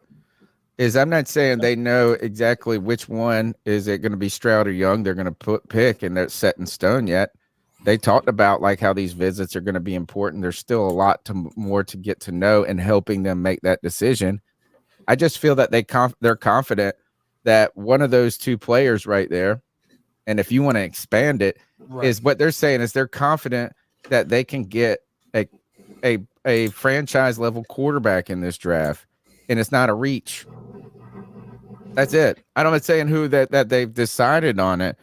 I'm not saying they know exactly which one is it going to be, Stroud or Young. They're going to pick, and they're set in stone yet. They talked about like how these visits are going to be important. There's still a lot more to get to know and helping them make that decision. I just feel that they're confident that one of those two players right there, and if you want to expand it, is what they're saying is they're confident that they can get a franchise level quarterback in this draft, and it's not a reach. That's it. I'm not saying who that they've decided on it.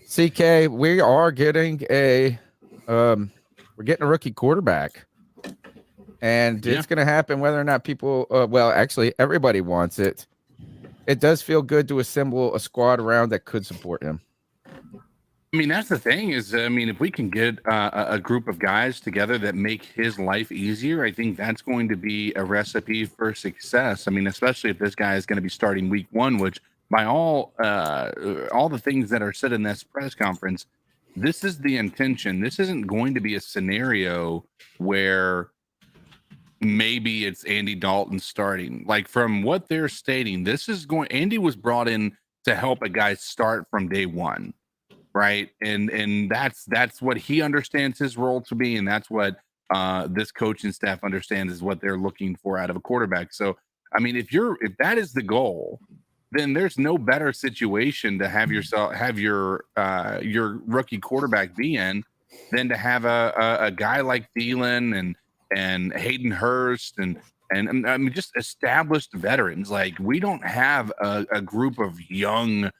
CK, we are getting a rookie quarterback, and it's going to happen whether or not people. Actually, everybody wants it. It does feel good to assemble a squad around that could support him. I mean, that's the thing is, if we can get a group of guys together that make his life easier, I think that's going to be a recipe for success. I mean, especially if this guy is going to be starting week 1, which by all the things that are said in this press conference, this is the intention. This isn't going to be a scenario where maybe it's Andy Dalton starting. Like, from what they're stating, Andy was brought in to help a guy start from day one. Right. And that's what he understands his role to be. And that's what this coaching staff understands is what they're looking for out of a quarterback. So, I mean, if that is the goal, then there's no better situation to have your rookie quarterback be in than to have a guy like Thielen and Hayden Hurst and I mean, just established veterans. Like, we don't have a group of young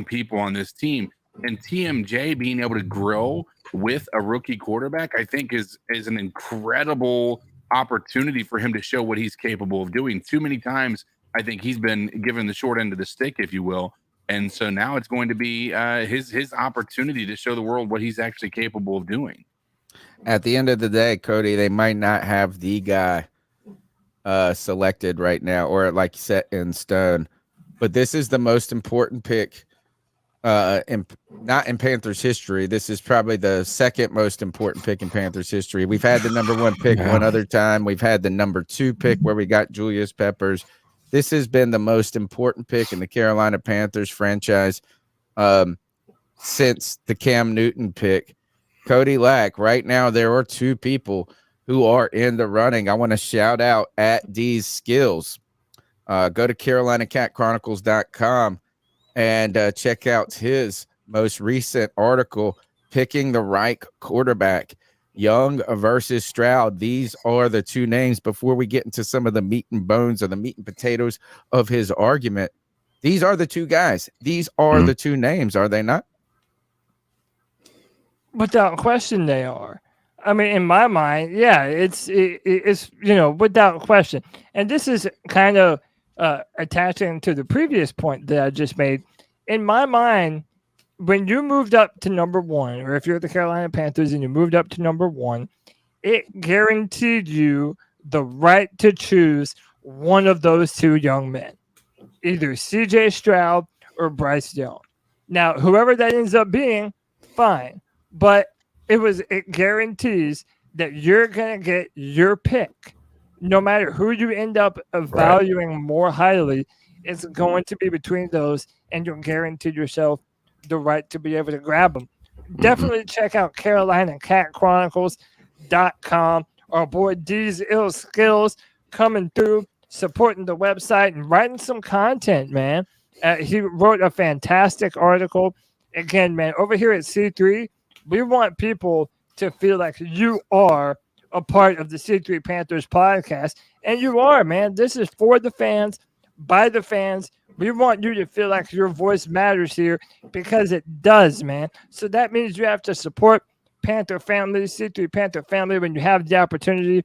people on this team. And TMJ being able to grow with a rookie quarterback, I think is an incredible opportunity for him to show what he's capable of doing. Too many times, I think he's been given the short end of the stick, if you will. And so now it's going to be his opportunity to show the world what he's actually capable of doing. At the end of the day, Cody, they might not have the guy selected right now or like set in stone. but this is the most important pick not in Panthers history. This is probably the second most important pick in Panthers history. We've had the number 1 pick one other time. We've had the number 2 pick where we got Julius Peppers. This has been the most important pick in the Carolina Panthers franchise since the Cam Newton pick. Cody Lack, right now there are 2 people who are in the running. I want to shout out at D's Skills. Go to CarolinaCatChronicles.com and check out his most recent article, picking the Reich quarterback, Young versus Stroud. These are the 2 names. Before we get into some of the meat and bones or the meat and potatoes of his argument, these are the 2 guys. These are the 2 names, are they not? Without question, they are. I mean, in my mind, yeah, it's without question. And this is kind of attaching to the previous point that I just made. In my mind, when you moved up to number 1, or if you're the Carolina Panthers and you moved up to number 1, it guaranteed you the right to choose one of those 2 young men, either CJ Stroud or Bryce Young. Now, whoever that ends up being, fine. But it guarantees that you're going to get your pick. No matter who you end up valuing more highly, it's going to be between those, and you'll guarantee yourself the right to be able to grab them. Definitely check out CarolinaCatChronicles.com. Our boy D's Ill Skills coming through, supporting the website and writing some content, man. He wrote a fantastic article. Again, man, over here at C3, we want people to feel like you are a part of the C3 Panthers podcast. And you are, man. This is for the fans, by the fans. We want you to feel like your voice matters here, because it does, man. So that means you have to support Panther family, C3 Panther family, when you have the opportunity.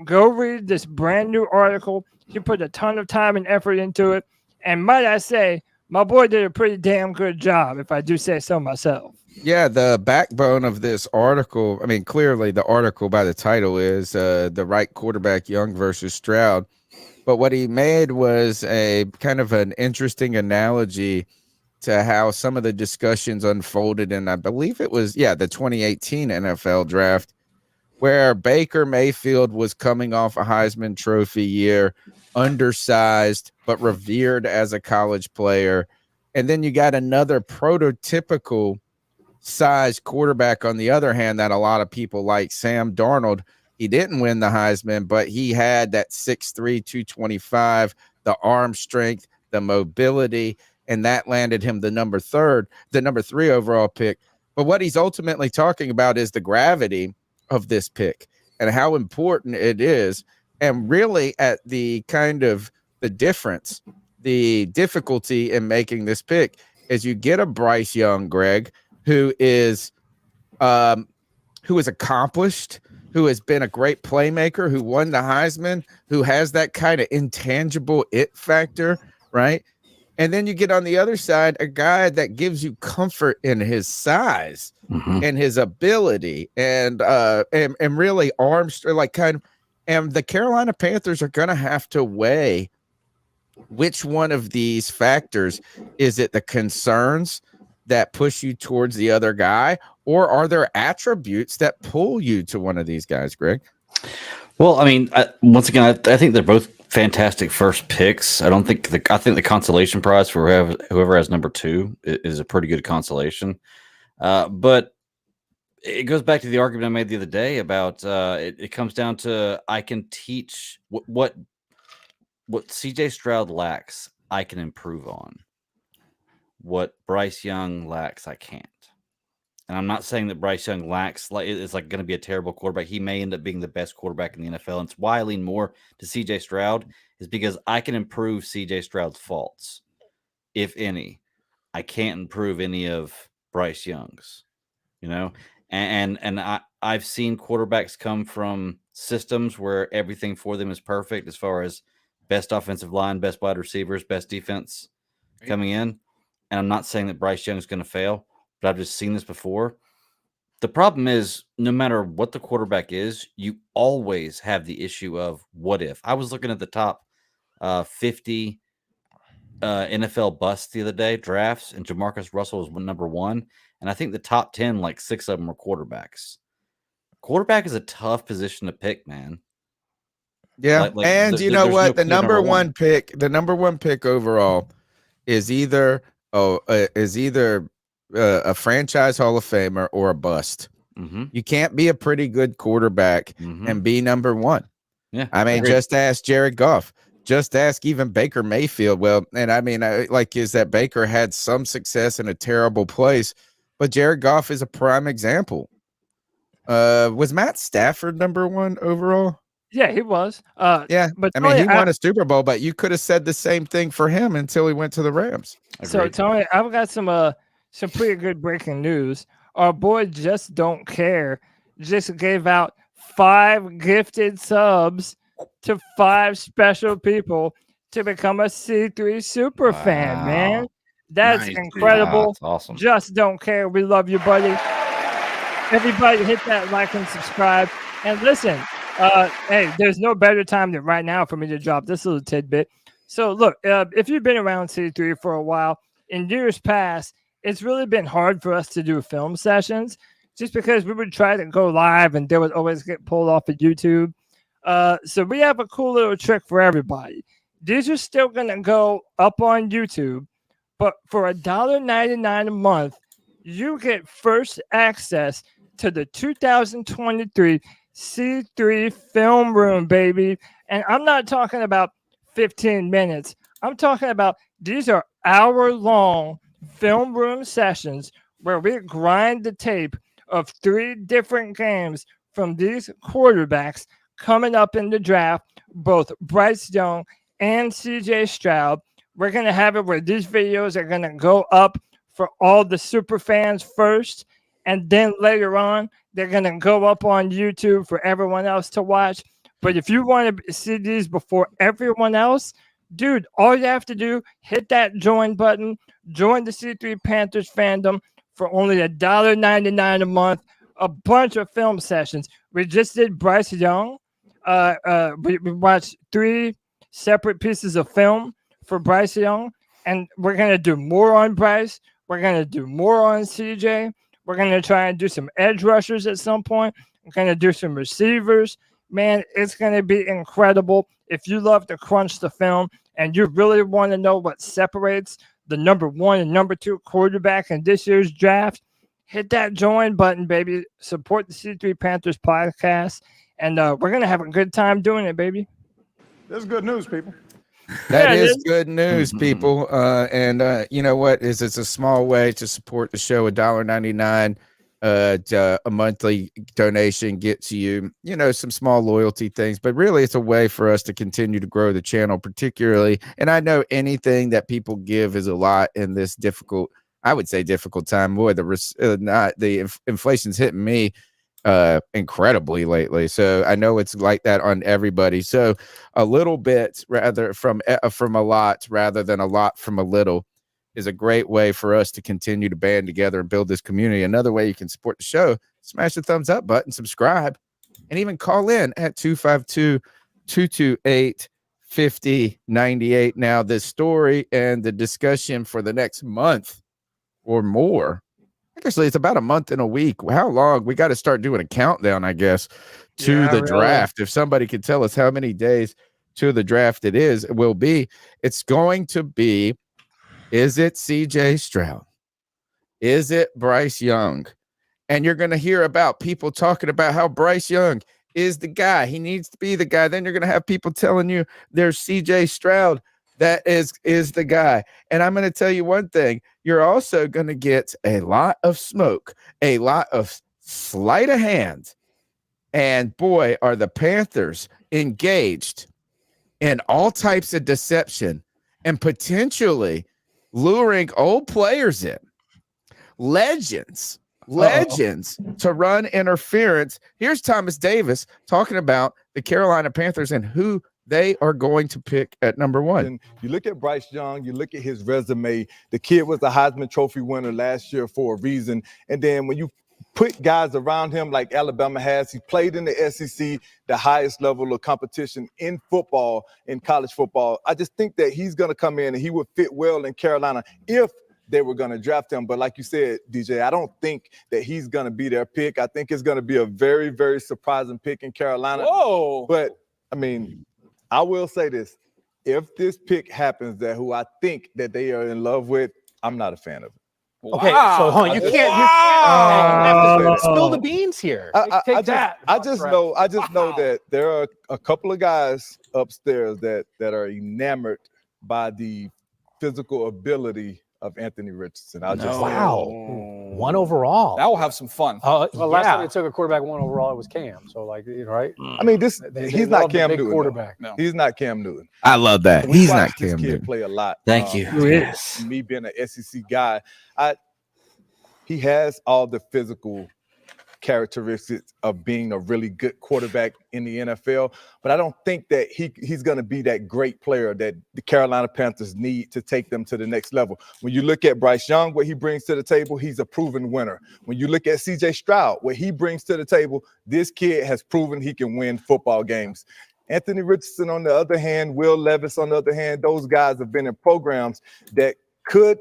Go read this brand new article. He put a ton of time and effort into it. And might I say, my boy did a pretty damn good job, if I do say so myself. Yeah, the backbone of this article, I mean, clearly the article by the title is the right quarterback, Young versus Stroud. But what he made was a kind of an interesting analogy to how some of the discussions unfolded. And I believe it was, the 2018 NFL draft, where Baker Mayfield was coming off a Heisman Trophy year, undersized, but revered as a college player. And then you got another prototypical size quarterback on the other hand that a lot of people like, Sam Darnold. He didn't win the Heisman, but he had that 6'3", 225, the arm strength, the mobility, and that landed him the number 3 overall pick. But what he's ultimately talking about is the gravity of this pick and how important it is, and really at the kind of the difference, the difficulty in making this pick is you get a Bryce Young, Greg, who is accomplished, who has been a great playmaker, who won the Heisman, who has that kind of intangible it factor, right? And then you get on the other side a guy that gives you comfort in his size and his ability and really arms, like kind of. And the Carolina Panthers are going to have to weigh which one of these factors. Is it the concerns that push you towards the other guy, or are there attributes that pull you to one of these guys, Greg? Well, I mean, once again, I think they're both fantastic first picks. I think the consolation prize for whoever has number 2 is a pretty good consolation. But it goes back to the argument I made the other day about it comes down to, I can teach what CJ Stroud lacks, I can improve on. What Bryce Young lacks, I can't. And I'm not saying that Bryce Young lacks, it's like going to be a terrible quarterback. He may end up being the best quarterback in the NFL. And it's why I lean more to CJ Stroud, is because I can improve CJ Stroud's faults, if any. I can't improve any of Bryce Young's, And I've seen quarterbacks come from systems where everything for them is perfect, as far as best offensive line, best wide receivers, best defense coming in. And I'm not saying that Bryce Young is going to fail, but I've just seen this before. The problem is, no matter what the quarterback is, you always have the issue of what if. I was looking at the top 50 NFL busts the other day, drafts, and Jamarcus Russell was number 1. And I think the top 10, like 6 of them are quarterbacks. Quarterback is a tough position to pick, man. Yeah, and you know what? The number one pick overall is either a franchise Hall of Famer or a bust. Mm-hmm. You can't be a pretty good quarterback and be number 1. Yeah, I mean, just ask Jared Goff. Just ask even Baker Mayfield. Well, and I mean, is that Baker had some success in a terrible place, but Jared Goff is a prime example. Was Matt Stafford number 1 overall? Yeah, he was. Yeah, but I mean, he won a Super Bowl, but you could have said the same thing for him until he went to the Rams. So, Tony, I've got some pretty good breaking news. Our boy Just Don't Care just gave out 5 gifted subs to 5 special people to become a C3 super fan, man. That's incredible. Wow, that's awesome. Just Don't Care. We love you, buddy. Everybody hit that like and subscribe. And listen, hey, there's no better time than right now for me to drop this little tidbit. So look, if you've been around C3 for a while, in years past, it's really been hard for us to do film sessions just because we would try to go live and they would always get pulled off of YouTube. So we have a cool little trick for everybody. These are still going to go up on YouTube, but for $1.99 a month, you get first access to the 2023 C3 film room, baby. And I'm not talking about 15 minutes. I'm talking about these are hour-long film room sessions where we grind the tape of 3 different games from these quarterbacks coming up in the draft, both Bryce Young and CJ Stroud. We're going to have it where these videos are going to go up for all the super fans first, and then later on, they're going to go up on YouTube for everyone else to watch. But if you want to see these before everyone else, dude, all you have to do, hit that join button, join the C3 Panthers fandom for only $1.99 a month, a bunch of film sessions. We just did Bryce Young. We watched 3 separate pieces of film for Bryce Young, and we're going to do more on Bryce. We're going to do more on CJ. We're going to try and do some edge rushers at some point. We're going to do some receivers. Man, it's going to be incredible. If you love to crunch the film and you really want to know what separates the number 1 and number 2 quarterback in this year's draft, hit that join button, baby. Support the C3 Panthers podcast, and we're going to have a good time doing it, baby. That's good news, people. That is good news, people. And you know what? It's a small way to support the show. $1.99 a monthly donation gets you, some small loyalty things. But really, it's a way for us to continue to grow the channel, particularly. And I know anything that people give is a lot in this difficult time. Boy, the inflation's hitting me incredibly lately, so I know it's like that on everybody. So a little bit rather from a lot rather than a lot from a little is a great way for us to continue to band together and build this community. Another way you can support the show, smash the thumbs up button, subscribe, and even call in at 252-228-5098. Now, this story and the discussion for the next month or more, actually, it's about a month and a week. How long? We got to start doing a countdown, I guess, to the draft. If somebody could tell us how many days to the draft it will be. It's going to be, is it CJ Stroud? Is it Bryce Young? And you're going to hear about people talking about how Bryce Young is the guy. He needs to be the guy. Then you're going to have people telling you there's CJ Stroud that is the guy. And I'm going to tell you one thing. You're also going to get a lot of smoke, a lot of sleight of hand. And boy, are the Panthers engaged in all types of deception and potentially luring old players in, legends to run interference. Here's Thomas Davis talking about the Carolina Panthers and who they are going to pick at number 1. And you look at Bryce Young, you look at his resume. The kid was a Heisman Trophy winner last year for a reason. And then when you put guys around him like Alabama has. He played in the SEC, the highest level of competition in football, in college football. I just think that he's going to come in and he would fit well in Carolina if they were going to draft him. But like you said, DJ, I don't think that he's going to be their pick. I think it's going to be a very, very surprising pick in Carolina. Whoa. But, I mean, I will say this. If this pick happens that who I think that they are in love with, I'm not a fan of it. Okay, so hold on. You can't spill the beans here. Take that. I just know that there are a couple of guys upstairs that are enamored by the physical ability of Anthony Richardson. One overall. That will have some fun. Well, last time they took a quarterback 1 overall, it was Cam. So, like, right? I mean, he's not Cam Newton. Quarterback. No. He's not Cam Newton. I love that. He's not Cam Newton. Play a lot. Thank you. Yes. Me being an SEC guy, he has all the physical characteristics of being a really good quarterback in the NFL, but I don't think that he's going to be that great player that the Carolina Panthers need to take them to the next level. When you look at Bryce Young, what he brings to the table, he's a proven winner. When you look at CJ Stroud, what he brings to the table, this kid has proven he can win football games. Anthony Richardson, on the other hand, Will Levis, on the other hand, those guys have been in programs that could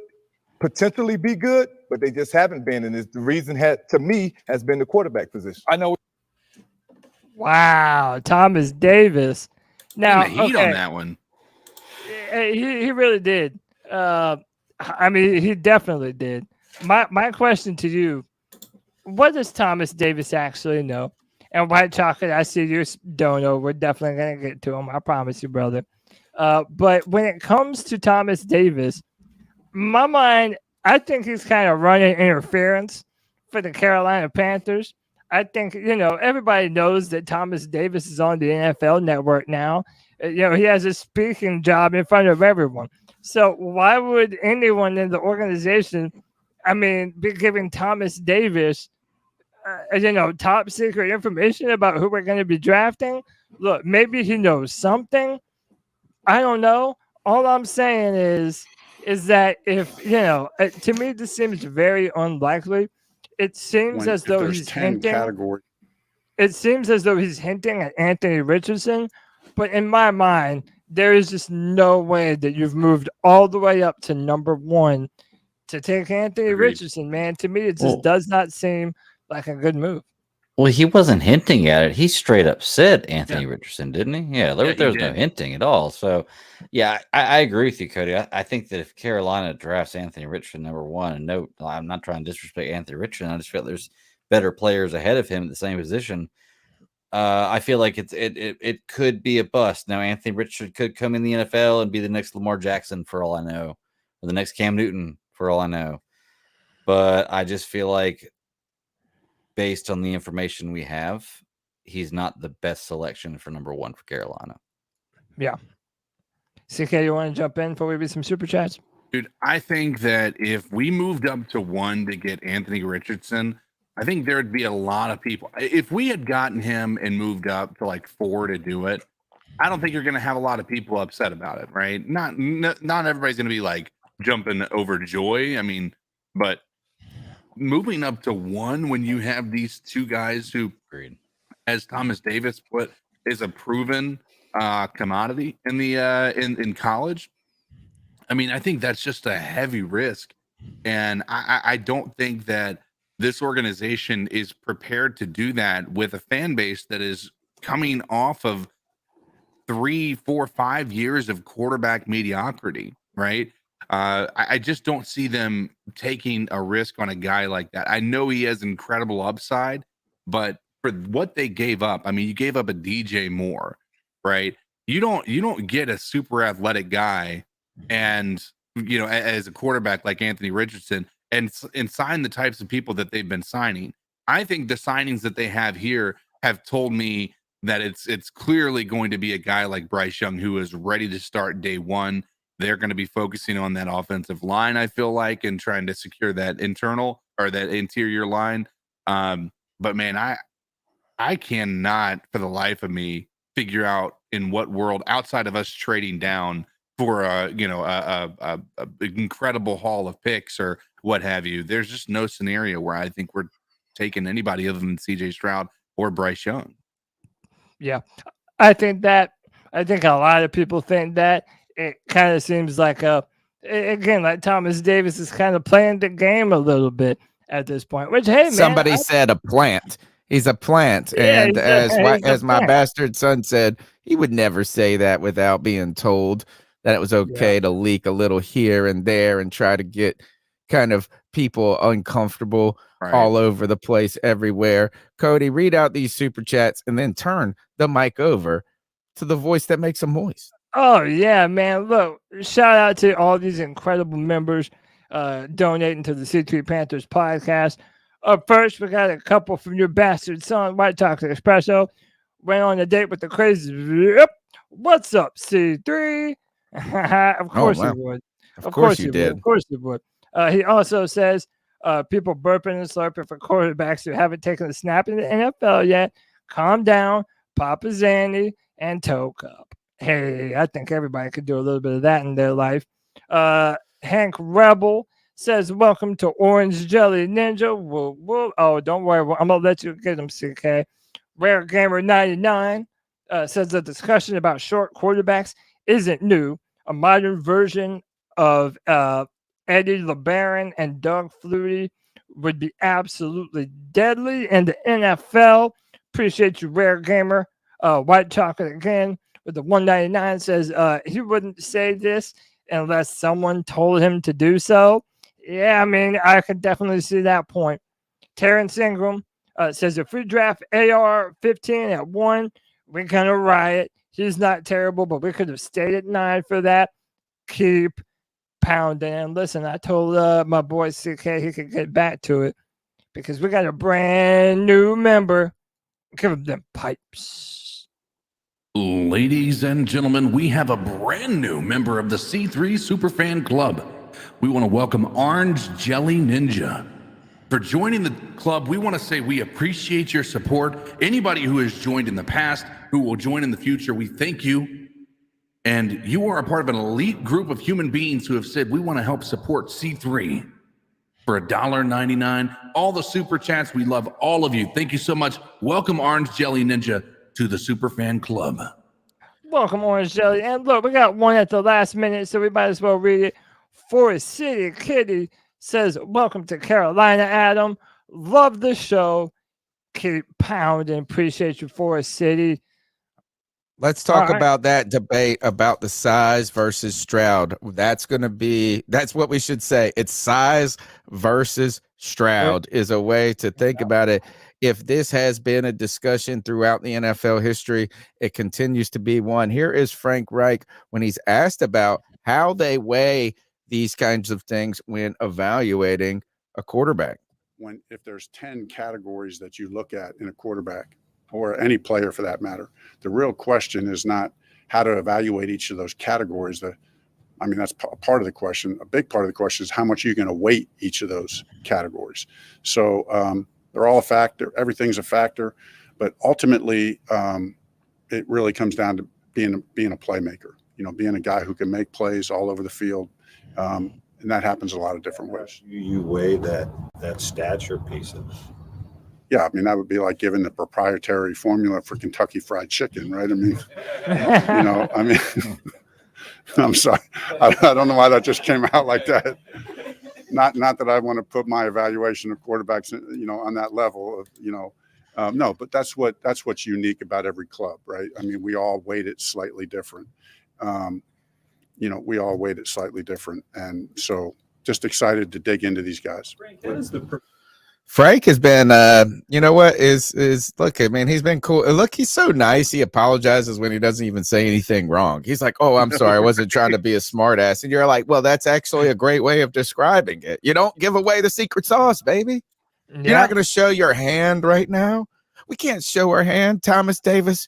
potentially be good, but they just haven't been. And the reason to me has been the quarterback position. I know. Wow, Thomas Davis. Now, the heat on that one. He really did. I mean, he definitely did. My question to you: what does Thomas Davis actually know? And White Chocolate, I see you don't know. We're definitely gonna get to him. I promise you, brother. But when it comes to Thomas Davis, my mind, I think he's kind of running interference for the Carolina Panthers. I think, everybody knows that Thomas Davis is on the NFL Network now. He has a speaking job in front of everyone. So why would anyone in the organization, be giving Thomas Davis, top secret information about who we're going to be drafting? Look, maybe he knows something. I don't know. All I'm saying is that if, to me, this seems very unlikely. It seems as though he's hinting. It seems as though he's hinting at Anthony Richardson, but in my mind, there is just no way that you've moved all the way up to number 1 to take Anthony Richardson, man. To me, it just does not seem like a good move. Well, he wasn't hinting at it. He straight up said Anthony Richardson, didn't he? Yeah, there was no hinting at all. So, yeah, I agree with you, Cody. I think that if Carolina drafts Anthony Richardson number 1, and no, I'm not trying to disrespect Anthony Richardson. I just feel there's better players ahead of him at the same position. I feel like it could be a bust. Now, Anthony Richardson could come in the NFL and be the next Lamar Jackson for all I know, or the next Cam Newton for all I know. But I just feel like, based on the information we have, he's not the best selection for number 1 for Carolina. Yeah. CK, you want to jump in before we read some super chats? Dude, I think that if we moved up to 1 to get Anthony Richardson, I think there'd be a lot of people. If we had gotten him and moved up to like 4 to do it, I don't think you're going to have a lot of people upset about it, right? Not everybody's going to be like jumping overjoy. But moving up to 1 when you have these 2 guys who, as Thomas Davis put, is a proven commodity in the in college. I think that's just a heavy risk, and I don't think that this organization is prepared to do that with a fan base that is coming off of 3, 4, 5 years of quarterback mediocrity, right? I just don't see them taking a risk on a guy like that. I know he has incredible upside, but for what they gave up, you gave up a DJ Moore, right? You don't get a super athletic guy and, as a quarterback like Anthony Richardson and sign the types of people that they've been signing. I think the signings that they have here have told me that it's clearly going to be a guy like Bryce Young who is ready to start day 1. They're going to be focusing on that offensive line, I feel like, and trying to secure that internal or that interior line. But man, I cannot for the life of me figure out in what world outside of us trading down for a incredible haul of picks or what have you. There's just no scenario where I think we're taken anybody other than CJ Stroud or Bryce Young. Yeah, I think a lot of people think that. It kind of seems like again, like Thomas Davis is kind of playing the game a little bit at this point. Which, hey, man, somebody said a plant. He's a plant, Yeah, and as my plant. bastard son said, he would never say that without being told that it was okay to leak a little here and there and try to get kind of people uncomfortable all over the place, everywhere. Cody, read out these super chats and then turn the mic over to the voice that makes them moist. Oh, yeah, man. Look, shout out to all these incredible members donating to the C3 Panthers podcast. Up first, we got a couple from your bastard son, White Chocolate Espresso. Went on a date with the crazy. Yep. What's up, C3? Of course he would. Of course you did. Of course he would. He also says people burping and slurping for quarterbacks who haven't taken a snap in the NFL yet. Calm down, Papa Zanny, and Toe Cup. Hey, I think everybody could do a little bit of that in their life. Hank Rebel says, welcome to Orange Jelly Ninja. Whoa, whoa. Oh, don't worry. I'm going to let you get them, CK. Rare Gamer 99 says the discussion about short quarterbacks isn't new. A modern version of Eddie LeBaron and Doug Flutie would be absolutely deadly in the NFL. Appreciate you, Rare Gamer. White Chocolate again with the 199 says he wouldn't say this unless someone told him to do so. Yeah, I mean, I could definitely see that point. Terrence Ingram says if we draft AR-15 at 1, we're going to riot. He's not terrible, but we could have stayed at 9 for that. Keep pounding. And listen, I told my boy CK he could get back to it because we got a brand new member. Give him them pipes. Ladies and gentlemen, we have a brand new member of the C3 Superfan Club. We want to welcome Orange Jelly Ninja. For joining the club, we want to say we appreciate your support. Anybody who has joined in the past, who will join in the future, we thank you. And you are a part of an elite group of human beings who have said we want to help support C3 for $1.99. All the super chats, we love all of you. Thank you so much. Welcome Orange Jelly Ninja to the Superfan Club. Welcome Orange Jelly. And look, we got one at the last minute, so we might as well read it. Forest City Kitty says, welcome to Carolina, Adam. Love the show. Keep pounding. Appreciate you, Forest City. Let's talk about that debate about the size versus Stroud. That's what we should say. It's size versus Stroud is a way to think about it. If this has been a discussion throughout the NFL history, it continues to be one. Here is Frank Reich when he's asked about how they weigh these kinds of things when evaluating a quarterback. If there's 10 categories that you look at in a quarterback or any player for that matter, the real question is not how to evaluate each of those categories. That's part of the question. A big part of the question is how much are you going to weight each of those categories. So they're all a factor. Everything's a factor, but ultimately it really comes down to being a playmaker, being a guy who can make plays all over the field. And that happens a lot of different ways. You weigh that stature piece of it. Yeah, that would be like giving the proprietary formula for Kentucky Fried Chicken, right? I'm sorry. I don't know why that just came out like that. Not that I want to put my evaluation of quarterbacks, on that level of, no, but that's what's unique about every club, right? We all weight it slightly different. We all weight it slightly different. And so just excited to dig into these guys. Frank has been, look, he's been cool. Look, he's so nice. He apologizes when he doesn't even say anything wrong. He's like, oh, I'm sorry. I wasn't trying to be a smart ass. And you're like, well, that's actually a great way of describing it. You don't give away the secret sauce, baby. Yeah. You're not going to show your hand right now. We can't show our hand. Thomas Davis,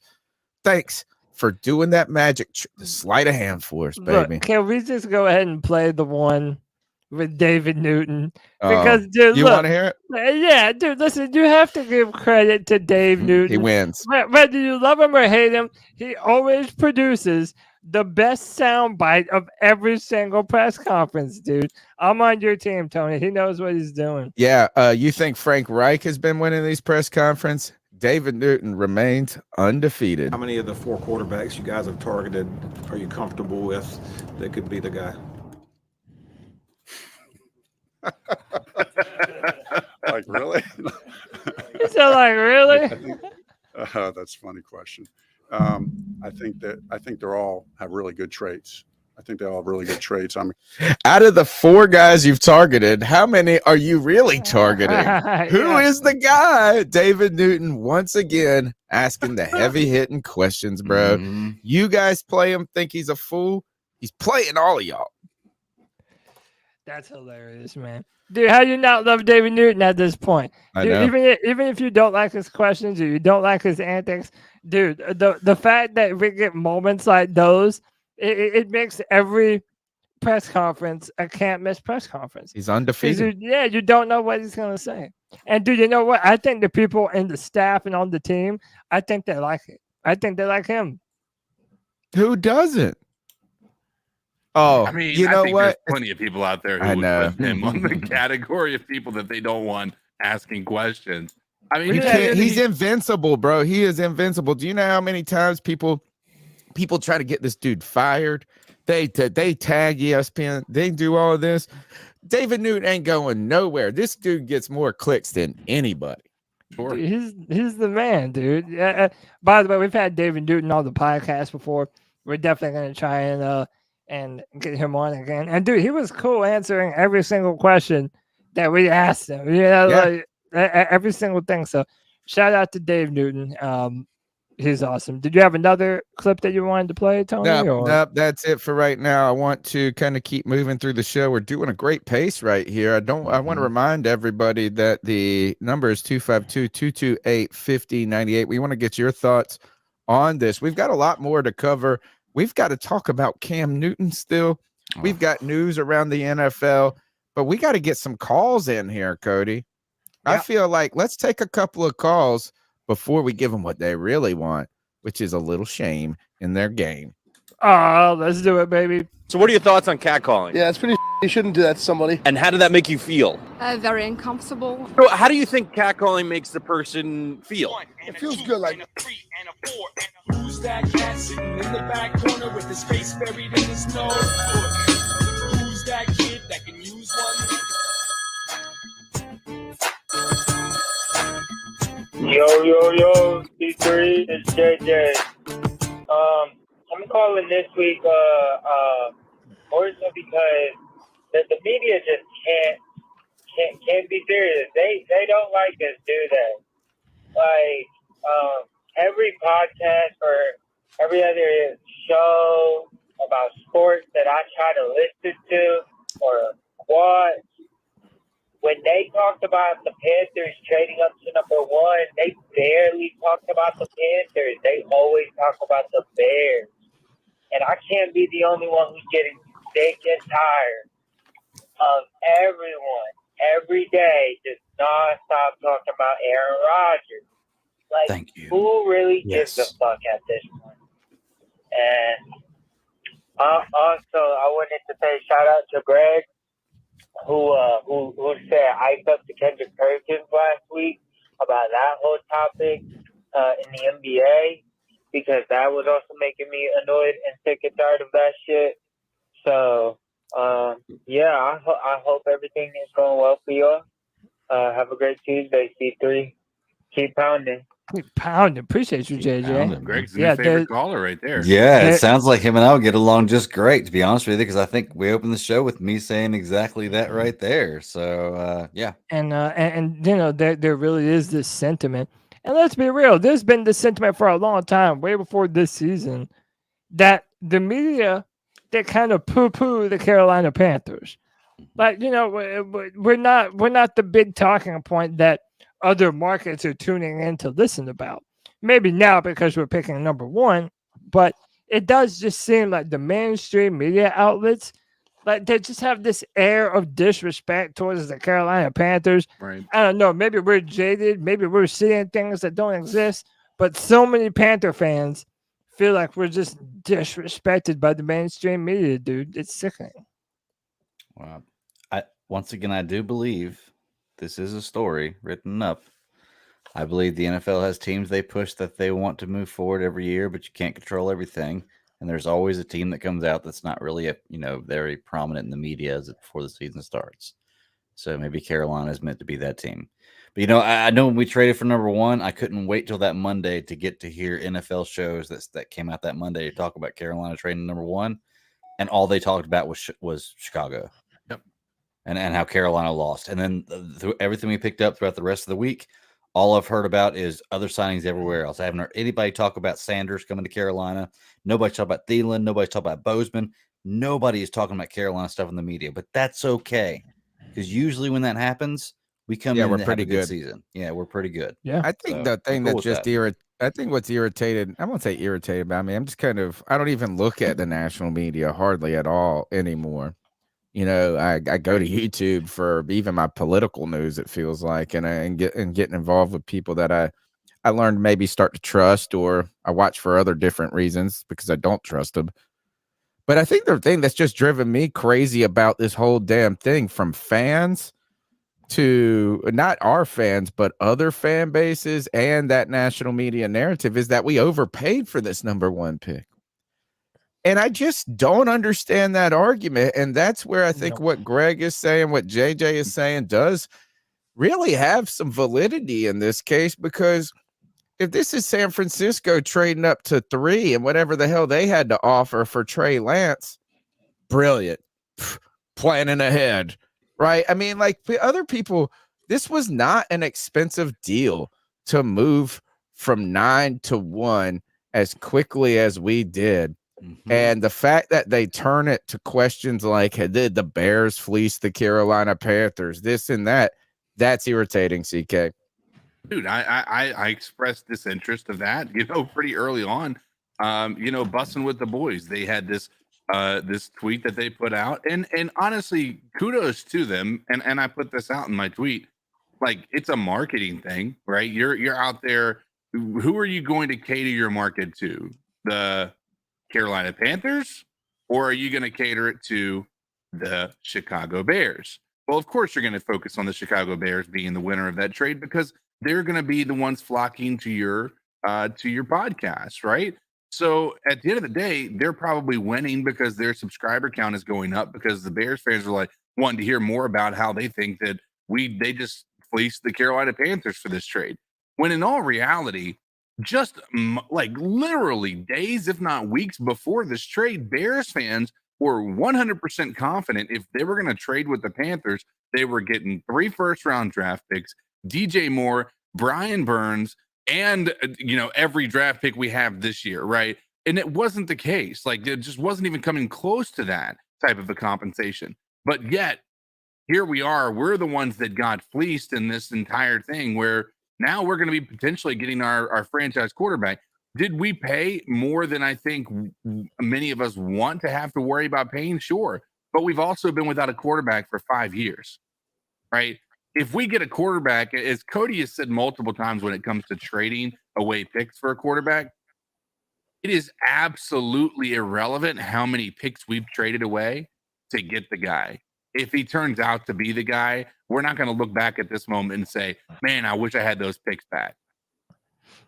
thanks for doing that magic, the sleight of hand for us, baby. Look, can we just go ahead and play the one with David Newton? Because, dude, you want to hear it? Yeah, dude, listen, you have to give credit to Dave Newton. He wins. Whether you love him or hate him, he always produces the best soundbite of every single press conference, dude. I'm on your team, Tony. He knows what he's doing. Yeah, you think Frank Reich has been winning these press conferences? David Newton remains undefeated. How many of the 4 quarterbacks you guys have targeted are you comfortable with that could be the guy? Like, really? Is that like, really? That's a funny question. I think they're all have really good traits. I think they all have really good traits. Out of the 4 guys you've targeted, how many are you really targeting? Who is the guy? David Newton once again asking the heavy hitting questions, bro. You guys play him, think he's a fool. He's playing all of y'all. That's hilarious, man. Dude, how do you not love David Newton at this point? Dude, even if you don't like his questions or you don't like his antics, dude, the fact that we get moments like those, it makes every press conference a can't miss press conference. He's undefeated. You don't know what he's gonna say. And dude, you know what? I think the people in the staff and on the team, I think they like it. I think they like him. Who doesn't? Oh, I mean, you know think what? There's plenty of people out there who would put him on the category of people that they don't want asking questions. I mean, he's invincible, bro. He is invincible. Do you know how many times people try to get this dude fired? They tag ESPN. They do all of this. David Newton ain't going nowhere. This dude gets more clicks than anybody. Sure. He's the man, dude. By the way, we've had David Newton on the podcast before. We're definitely going to try and get him on again. And dude, he was cool answering every single question that we asked him. Like, every single thing. So shout out to Dave Newton. He's awesome. Did you have another clip that you wanted to play, Tony? Nope, that's it for right now. I want to kind of keep moving through the show. We're doing a great pace right here. I want to remind everybody that the number is 252-228-5098. We want to get your thoughts on this. We've got a lot more to cover. We've got to talk about Cam Newton still. We've got news around the NFL, but we got to get some calls in here, Cody. Yeah. I feel like let's take a couple of calls before we give them what they really want, which is a little shame in their game. Oh, let's do it, baby. So what are your thoughts on catcalling? Yeah, it's pretty you shouldn't do that to somebody. And how did that make you feel? Very uncomfortable. So how do you think catcalling makes the person feel? It feels good, like. Who's that cat sitting in the back corner with his face buried in his nose? Who's that kid that can use one? Yo, C3, it's JJ. I'm calling this week more so because the media just can't be serious. They don't like us, do they? Like every podcast or every other show about sports that I try to listen to or watch, when they talked about the Panthers trading up to number 1, they barely talked about the Panthers. They always talk about the Bears. And I can't be the only one who's getting sick and tired of everyone every day just nonstop talking about Aaron Rodgers. Like, Thank you. Who really gives a fuck at this point? And also, I wanted to say shout out to Greg, who said I up to Kendrick Perkins last week about that whole topic in the NBA, because that was also making me annoyed and sick and tired of that shit. So, I hope everything is going well for y'all. Have a great Tuesday, C3. Keep pounding. Keep pounding. Appreciate you, JJ. Greg's my favorite caller right there. Yeah, it sounds like him and I will get along just great, to be honest with you, because I think we opened the show with me saying exactly that right there. So, yeah. And you know, there really is this sentiment. And let's be real, there's been this sentiment for a long time, way before this season, that the media, they kind of poo-poo the Carolina Panthers. Like, you know, we're not the big talking point that other markets are tuning in to listen about. Maybe now because we're picking number 1, but it does just seem like the mainstream media outlets, like they just have this air of disrespect towards the Carolina Panthers. Right. I don't know. Maybe we're jaded. Maybe we're seeing things that don't exist. But so many Panther fans feel like we're just disrespected by the mainstream media, dude. It's sickening. Well, once again, I do believe this is a story written up. I believe the NFL has teams they push that they want to move forward every year, but you can't control everything. And there's always a team that comes out that's not really very prominent in the media before the season starts. So maybe Carolina is meant to be that team. But I know when we traded for number one, I couldn't wait till that Monday to get to hear NFL shows that came out that Monday to talk about Carolina trading number one, and all they talked about was Chicago. Yep. And how Carolina lost. And then through everything we picked up throughout the rest of the week, all I've heard about is other signings everywhere else. I haven't heard anybody talk about Sanders coming to Carolina. Nobody's talking about Thielen. Nobody's talking about Bozeman. Nobody is talking about Carolina stuff in the media, but that's okay. Because usually when that happens, we come in we're and pretty have a good good season. Yeah, we're pretty good. Yeah. I think the thing that just I think what's irritated, I won't say irritated about me. I'm just I don't even look at the national media hardly at all anymore. I go to YouTube for even my political news, it feels like, and getting involved with people that I learned maybe start to trust, or I watch for other different reasons because I don't trust them. But I think the thing that's just driven me crazy about this whole damn thing, from fans to not our fans, but other fan bases and that national media narrative, is that we overpaid for this number one pick. And I just don't understand that argument. And that's where I think what Greg is saying, what JJ is saying, does really have some validity in this case, because if this is San Francisco trading up to 3 and whatever the hell they had to offer for Trey Lance, brilliant. Planning ahead, right? I mean, like other people, this was not an expensive deal to move from 9 to 1 as quickly as we did. Mm-hmm. And the fact that they turn it to questions like, did the Bears fleece the Carolina Panthers, this and that, that's irritating, CK. Dude, I expressed disinterest of that, pretty early on. Busting with the boys. They had this tweet that they put out, and honestly, kudos to them. And I put this out in my tweet. Like, it's a marketing thing, right? You're out there. Who are you going to cater your market to? The Carolina Panthers, or are you going to cater it to the Chicago Bears? Well, of course, you're going to focus on the Chicago Bears being the winner of that trade, because they're going to be the ones flocking to your podcast, right? So at the end of the day, they're probably winning because their subscriber count is going up, because the Bears fans are like wanting to hear more about how they think that they just fleeced the Carolina Panthers for this trade. When in all reality, just like literally days, if not weeks before this trade, Bears fans were 100% confident if they were going to trade with the Panthers, they were getting 3 first-round draft picks, DJ Moore, Brian Burns, and every draft pick we have this year, right? And it wasn't the case. Like, it just wasn't even coming close to that type of a compensation. But yet, here we are. We're the ones that got fleeced in this entire thing, where now we're going to be potentially getting our franchise quarterback. Did we pay more than I think many of us want to have to worry about paying? Sure. But we've also been without a quarterback for 5 years, right? If we get a quarterback, as Cody has said multiple times when it comes to trading away picks for a quarterback, it is absolutely irrelevant how many picks we've traded away to get the guy. If he turns out to be the guy, we're not going to look back at this moment and say, man, I wish I had those picks back.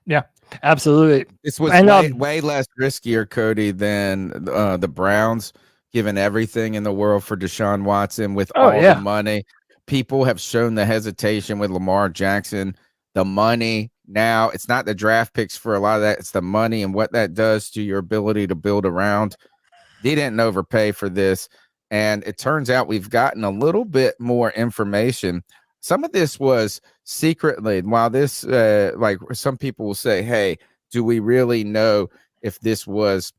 Yeah, absolutely. This was way less riskier, Cody, than the Browns giving everything in the world for Deshaun Watson with all the money. People have shown the hesitation with Lamar Jackson. The money now, it's not the draft picks for a lot of that. It's the money and what that does to your ability to build around. They didn't overpay for this. And it turns out we've gotten a little bit more information. Some of this was secretly, while this, like some people will say, hey, do we really know if this was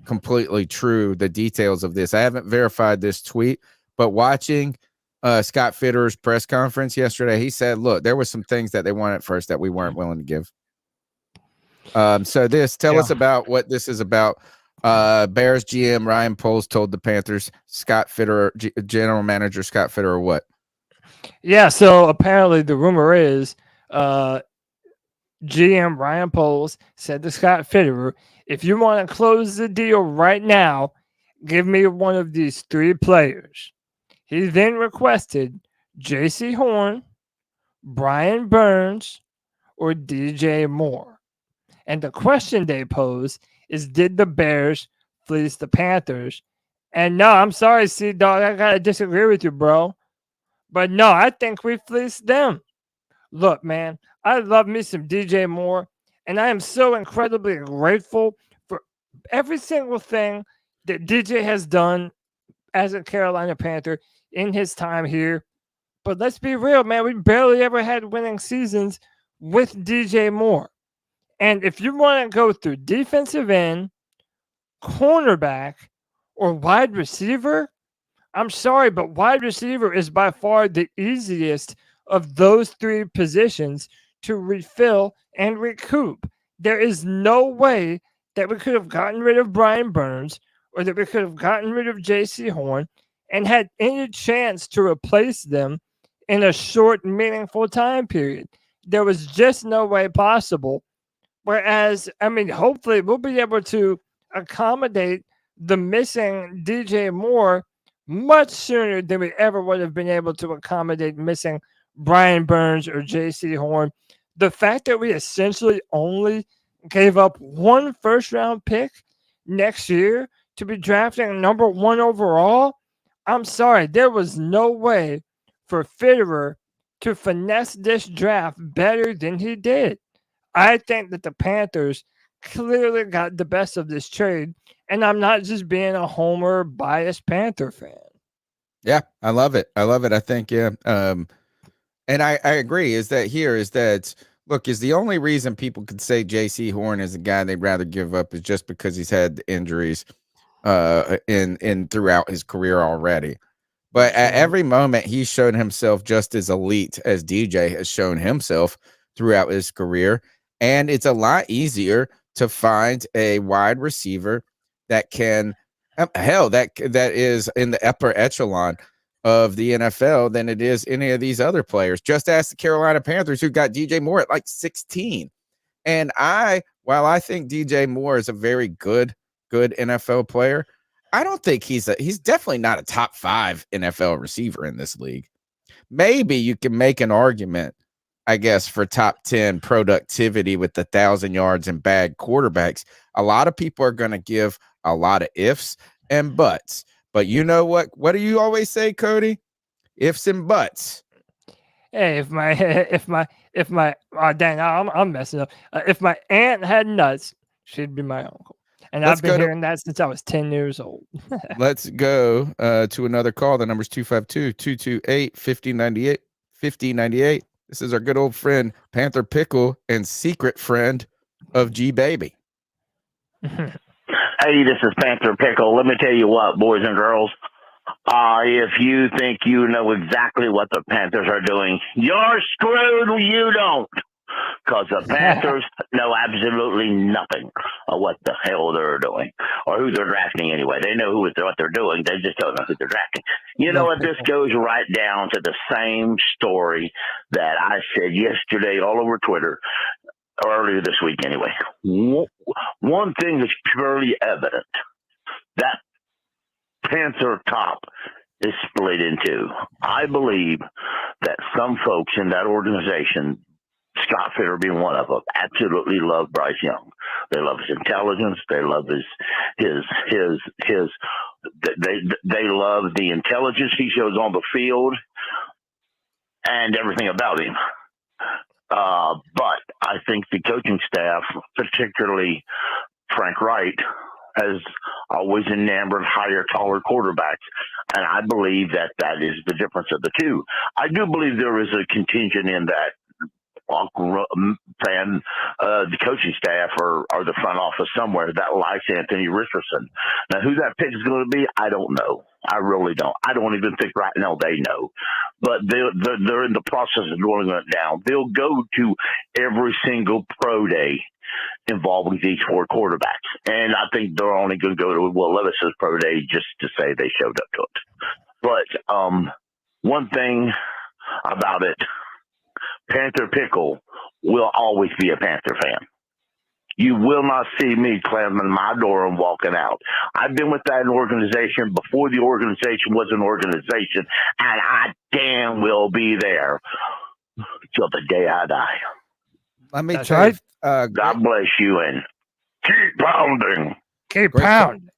completely true, the details of this? I haven't verified this tweet, but watching Scott Fitterer's press conference yesterday, he said, look, there were some things that they wanted at first that we weren't willing to give. So tell us about what this is about. Bears GM Ryan Poles told the Panthers Scott Fitterer, general manager Scott Fitterer, what? Yeah, so apparently the rumor is GM Ryan Poles said to Scott Fitterer, if you want to close the deal right now, give me one of these three players. He then requested J.C. Horn, Brian Burns, or DJ Moore. And the question they pose is, did the Bears fleece the Panthers? And no, I'm sorry, C-Dog, I got to disagree with you, bro. But no, I think we fleeced them. Look, man, I love me some DJ Moore, and I am so incredibly grateful for every single thing that DJ has done as a Carolina Panther in his time here. But let's be real, man, we barely ever had winning seasons with DJ Moore. And if you want to go through defensive end, cornerback, or wide receiver, I'm sorry, but wide receiver is by far the easiest of those three positions to refill and recoup. There is no way that we could have gotten rid of Brian Burns or that we could have gotten rid of J.C. Horn and had any chance to replace them in a short, meaningful time period. There was just no way possible. Whereas, I mean, hopefully we'll be able to accommodate the missing DJ Moore much sooner than we ever would have been able to accommodate missing Brian Burns or J.C. Horn. The fact that we essentially only gave up one first-round pick next year to be drafting number 1 overall, I'm sorry, there was no way for Fitterer to finesse this draft better than he did. I think that the Panthers clearly got the best of this trade, and I'm not just being a homer biased Panther fan. Yeah, I love it. I think, yeah. And I agree is that look, is the only reason people could say J.C. Horn is a guy they'd rather give up is just because he's had injuries in throughout his career already. But at every moment, he's shown himself just as elite as DJ has shown himself throughout his career. And it's a lot easier to find a wide receiver that can, that is in the upper echelon of the NFL than it is any of these other players. Just ask the Carolina Panthers, who got DJ Moore at like 16. And while I think DJ Moore is a very good NFL player, I don't think he's definitely not a top 5 NFL receiver in this league. Maybe you can make an argument, I guess, for top 10 productivity with 1,000 yards and bad quarterbacks. A lot of people are going to give a lot of ifs and buts. But you know what? What do you always say, Cody? Ifs and buts. Hey, I'm messing up. If my aunt had nuts, she'd be my uncle. And I've been hearing that since I was 10 years old. Let's go to another call. The number's 252-228-5098. 5098. This is our good old friend, Panther Pickle, and secret friend of G Baby. Hey, this is Panther Pickle. Let me tell you what, boys and girls. If you think you know exactly what the Panthers are doing, you're screwed. You don't. Because the Panthers know absolutely nothing of what the hell they're doing or who they're drafting anyway. They know what they're doing. They just don't know who they're drafting. You know what? This goes right down to the same story that I said yesterday all over Twitter, earlier this week anyway. One thing is purely evident. That Panther top is split in two. I believe that some folks in that organization, Scott Fitterer being one of them, absolutely love Bryce Young. They love his intelligence. They love they love the intelligence he shows on the field and everything about him. But I think the coaching staff, particularly Frank Reich, has always enamored higher, taller quarterbacks. And I believe that is the difference of the two. I do believe there is a contingent in that fan, the coaching staff or the front office somewhere that likes Anthony Richardson. Now, who that pick is going to be, I don't know. I really don't. I don't even think right now they know. But they're in the process of rolling it down. They'll go to every single pro day involving these 4 quarterbacks. And I think they're only going to go to Will Levis's pro day just to say they showed up to it. But one thing about it, Panther Pickle will always be a Panther fan. You will not see me slamming my door and walking out. I've been with that organization before the organization was an organization, and I damn will be there till the day I die. Let me tell you. God bless you, and keep pounding. Keep pounding.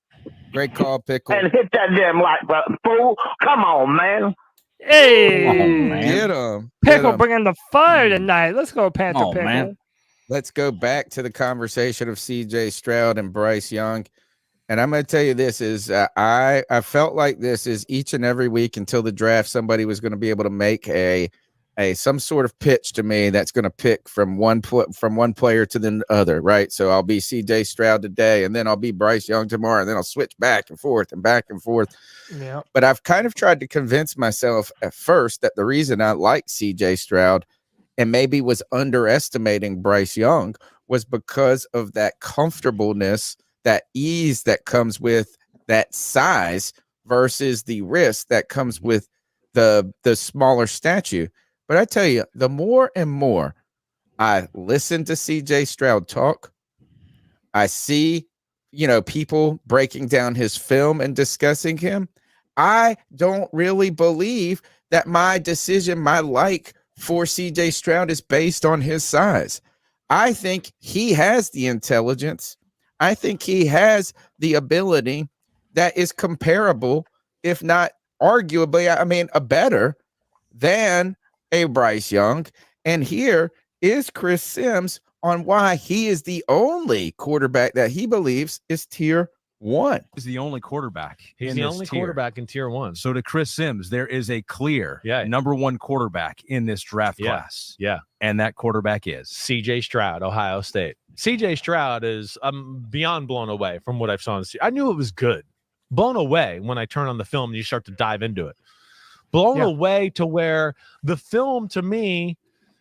Great call, Pickle. And hit that damn like button, fool. Come on, man. Hey, Get him. Pickle bringing the fire tonight. Let's go, Panther Pickle. Man. Let's go back to the conversation of CJ Stroud and Bryce Young. And I'm going to tell you this is I felt like this is each and every week until the draft, somebody was going to be able to make some sort of pitch to me that's going to pick from one player to the other, right? So I'll be CJ Stroud today, and then I'll be Bryce Young tomorrow, and then I'll switch back and forth and back and forth. Yeah. But I've kind of tried to convince myself at first that the reason I like CJ Stroud and maybe was underestimating Bryce Young was because of that comfortableness, that ease that comes with that size versus the risk that comes with the smaller statue. But I tell you, the more and more I listen to CJ Stroud talk, I see, people breaking down his film and discussing him. I don't really believe that my decision, my like for CJ Stroud is based on his size. I think he has the intelligence. I think he has the ability that is comparable, if not arguably, a better than a Bryce Young. And here is Chris Sims on why he is the only quarterback that he believes is tier 1. He's the only quarterback. He's the only quarterback in tier 1. So to Chris Sims, there is a clear number 1 quarterback in this draft class. Yeah. And that quarterback is CJ Stroud, Ohio State. CJ Stroud is beyond blown away from what I've saw. I knew it was good. Blown away when I turn on the film and you start to dive into it. Blown away to where the film to me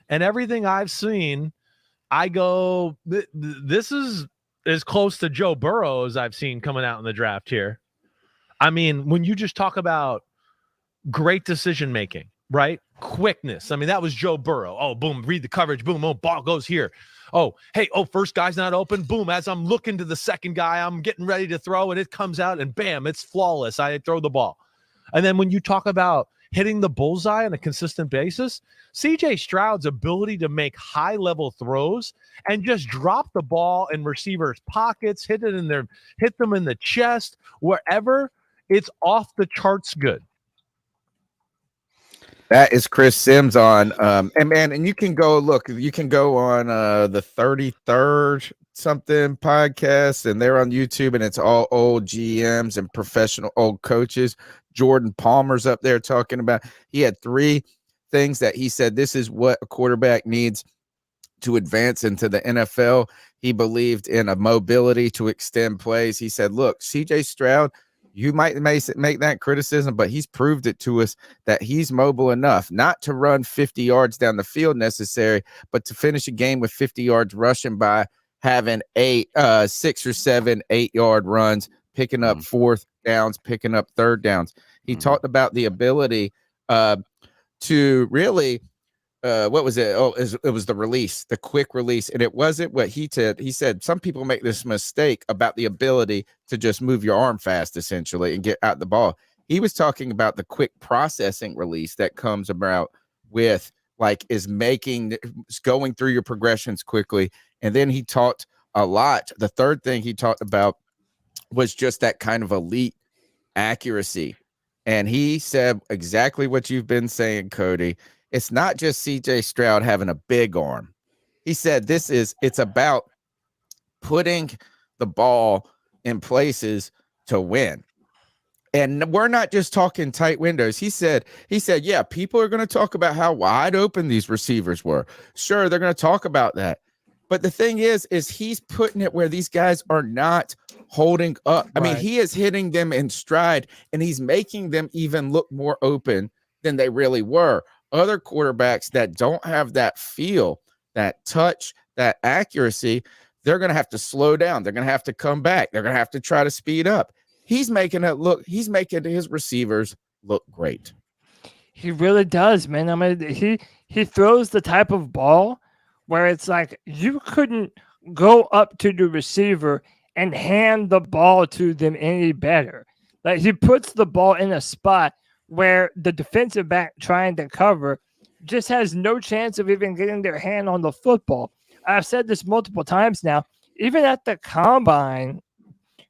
and everything I've seen, I go, this is as close to Joe Burrow as I've seen coming out in the draft here. I mean, when you just talk about great decision-making, right? Quickness. I mean, that was Joe Burrow. Oh, boom, read the coverage. Boom, oh, ball goes here. Oh, hey, first guy's not open. Boom, as I'm looking to the second guy, I'm getting ready to throw, and it comes out, and bam, it's flawless. I throw the ball. And then when you talk about hitting the bullseye on a consistent basis, CJ Stroud's ability to make high-level throws and just drop the ball in receivers' pockets, hit them in the chest, wherever, it's off the charts good. That is Chris Sims on, and you can go on the 33rd something podcast, and they're on YouTube, and it's all old GMs and professional old coaches. Jordan Palmer's up there talking about, he had 3 things that he said, this is what a quarterback needs to advance into the NFL. He believed in a mobility to extend plays. He said, look, CJ Stroud, you might make that criticism, but he's proved it to us that he's mobile enough, not to run 50 yards down the field necessary, but to finish a game with 50 yards rushing by having 6 or 7 8-yard runs, picking up 4th downs, picking up 3rd downs. He talked about the ability to really, what was it? Oh, it was the release, the quick release. And it wasn't what he said. He said, some people make this mistake about the ability to just move your arm fast, essentially, and get out the ball. He was talking about the quick processing release that comes about with, going through your progressions quickly. And then he talked a lot. The third thing he talked about was just that kind of elite accuracy. And he said exactly what you've been saying, Cody. It's not just CJ Stroud having a big arm. He said it's about putting the ball in places to win. And we're not just talking tight windows. He said, yeah, people are going to talk about how wide open these receivers were. Sure, they're going to talk about that. But the thing is he's putting it where these guys are not holding up. I mean, he is hitting them in stride, and he's making them even look more open than they really were. Other quarterbacks that don't have that feel, that touch, that accuracy, they're going to have to slow down. They're going to have to come back. They're going to have to try to speed up. He's making his receivers look great. He really does, man. I mean, he throws the type of ball where it's like you couldn't go up to the receiver and hand the ball to them any better. Like he puts the ball in a spot where the defensive back trying to cover just has no chance of even getting their hand on the football. I've said this multiple times now. Even at the combine,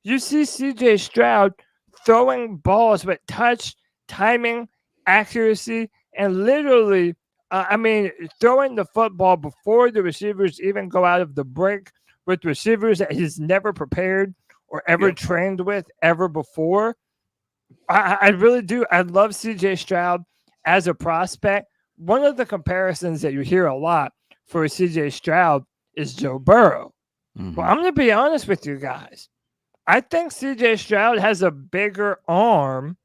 you see CJ Stroud throwing balls with touch, timing, accuracy, and literally, throwing the football before the receivers even go out of the break with receivers that he's never prepared or ever trained with ever before. I really do. I love CJ Stroud as a prospect. One of the comparisons that you hear a lot for CJ Stroud is Joe Burrow. Well, I'm going to be honest with you guys. I think CJ Stroud has a bigger arm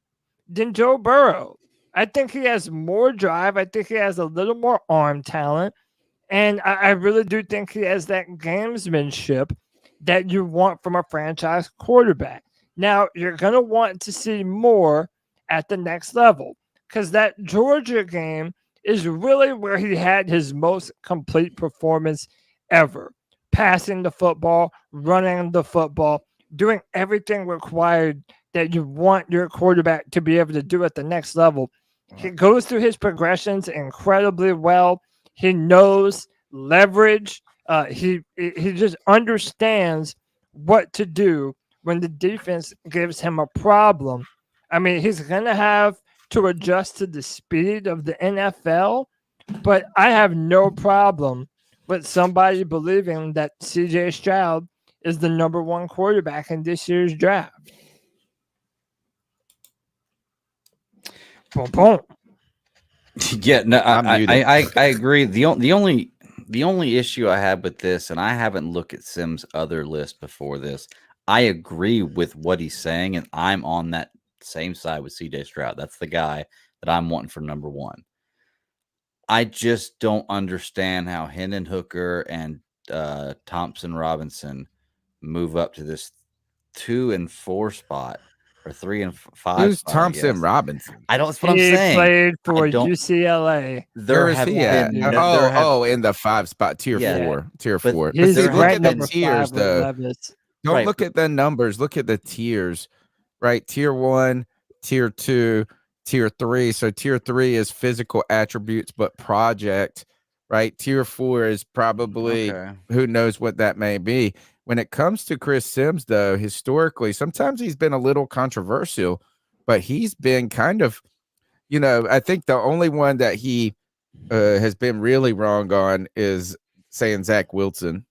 than Joe Burrow. I think he has more drive. I think he has a little more arm talent. And I really do think he has that gamesmanship that you want from a franchise quarterback. Now, you're going to want to see more at the next level because that Georgia game is really where he had his most complete performance ever. Passing the football, running the football, doing everything required that you want your quarterback to be able to do at the next level. He goes through his progressions incredibly well. He knows leverage. He just understands what to do when the defense gives him a problem. I mean, he's going to have to adjust to the speed of the NFL, but I have no problem with somebody believing that CJ Stroud is the number one quarterback in this year's draft. Boom, boom. Yeah, no, I agree. The only issue I have with this, and I haven't looked at Sim's other list before this, I agree with what he's saying, and I'm on that same side with CJ Stroud. That's the guy that I'm wanting for number one. I just don't understand how Hendon Hooker and Thompson Robinson move up to this 2 and 4 spot or 3 and 5. Who's Thompson Robinson? I don't. That's what I'm saying. He played for UCLA. There have been in the 5 spot, tier 4. But He's see, look right at the tiers though. Don't look at the numbers. Look at the tiers. Right, tier 1, tier 2. Tier 3. So tier 3 is physical attributes, but project, right? Tier 4 is probably who knows what that may be. When it comes to Chris Sims, though, historically, sometimes he's been a little controversial, but he's been kind of, I think the only one that he has been really wrong on is saying Zach Wilson.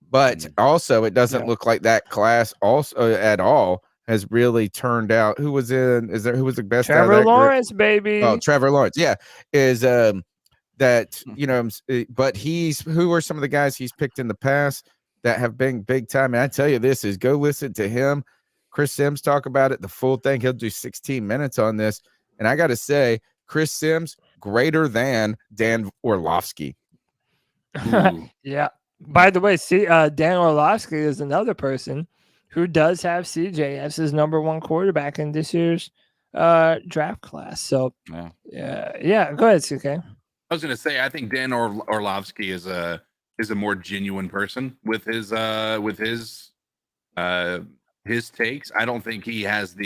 But also, it doesn't look like that class also at all has really turned out. Who was the best? Trevor Lawrence, baby. Oh, Trevor Lawrence. Yeah. Is that, but who are some of the guys he's picked in the past that have been big time? And I tell you, this is go listen to him. Chris Sims talk about it, the full thing. He'll do 16 minutes on this. And I got to say, Chris Sims greater than Dan Orlovsky. Yeah. By the way, Dan Orlovsky is another person who does have CJ as his number one quarterback in this year's draft class. So, yeah. Go ahead, CK. I was going to say, I think Dan Orlovsky is a more genuine person with his takes. I don't think he has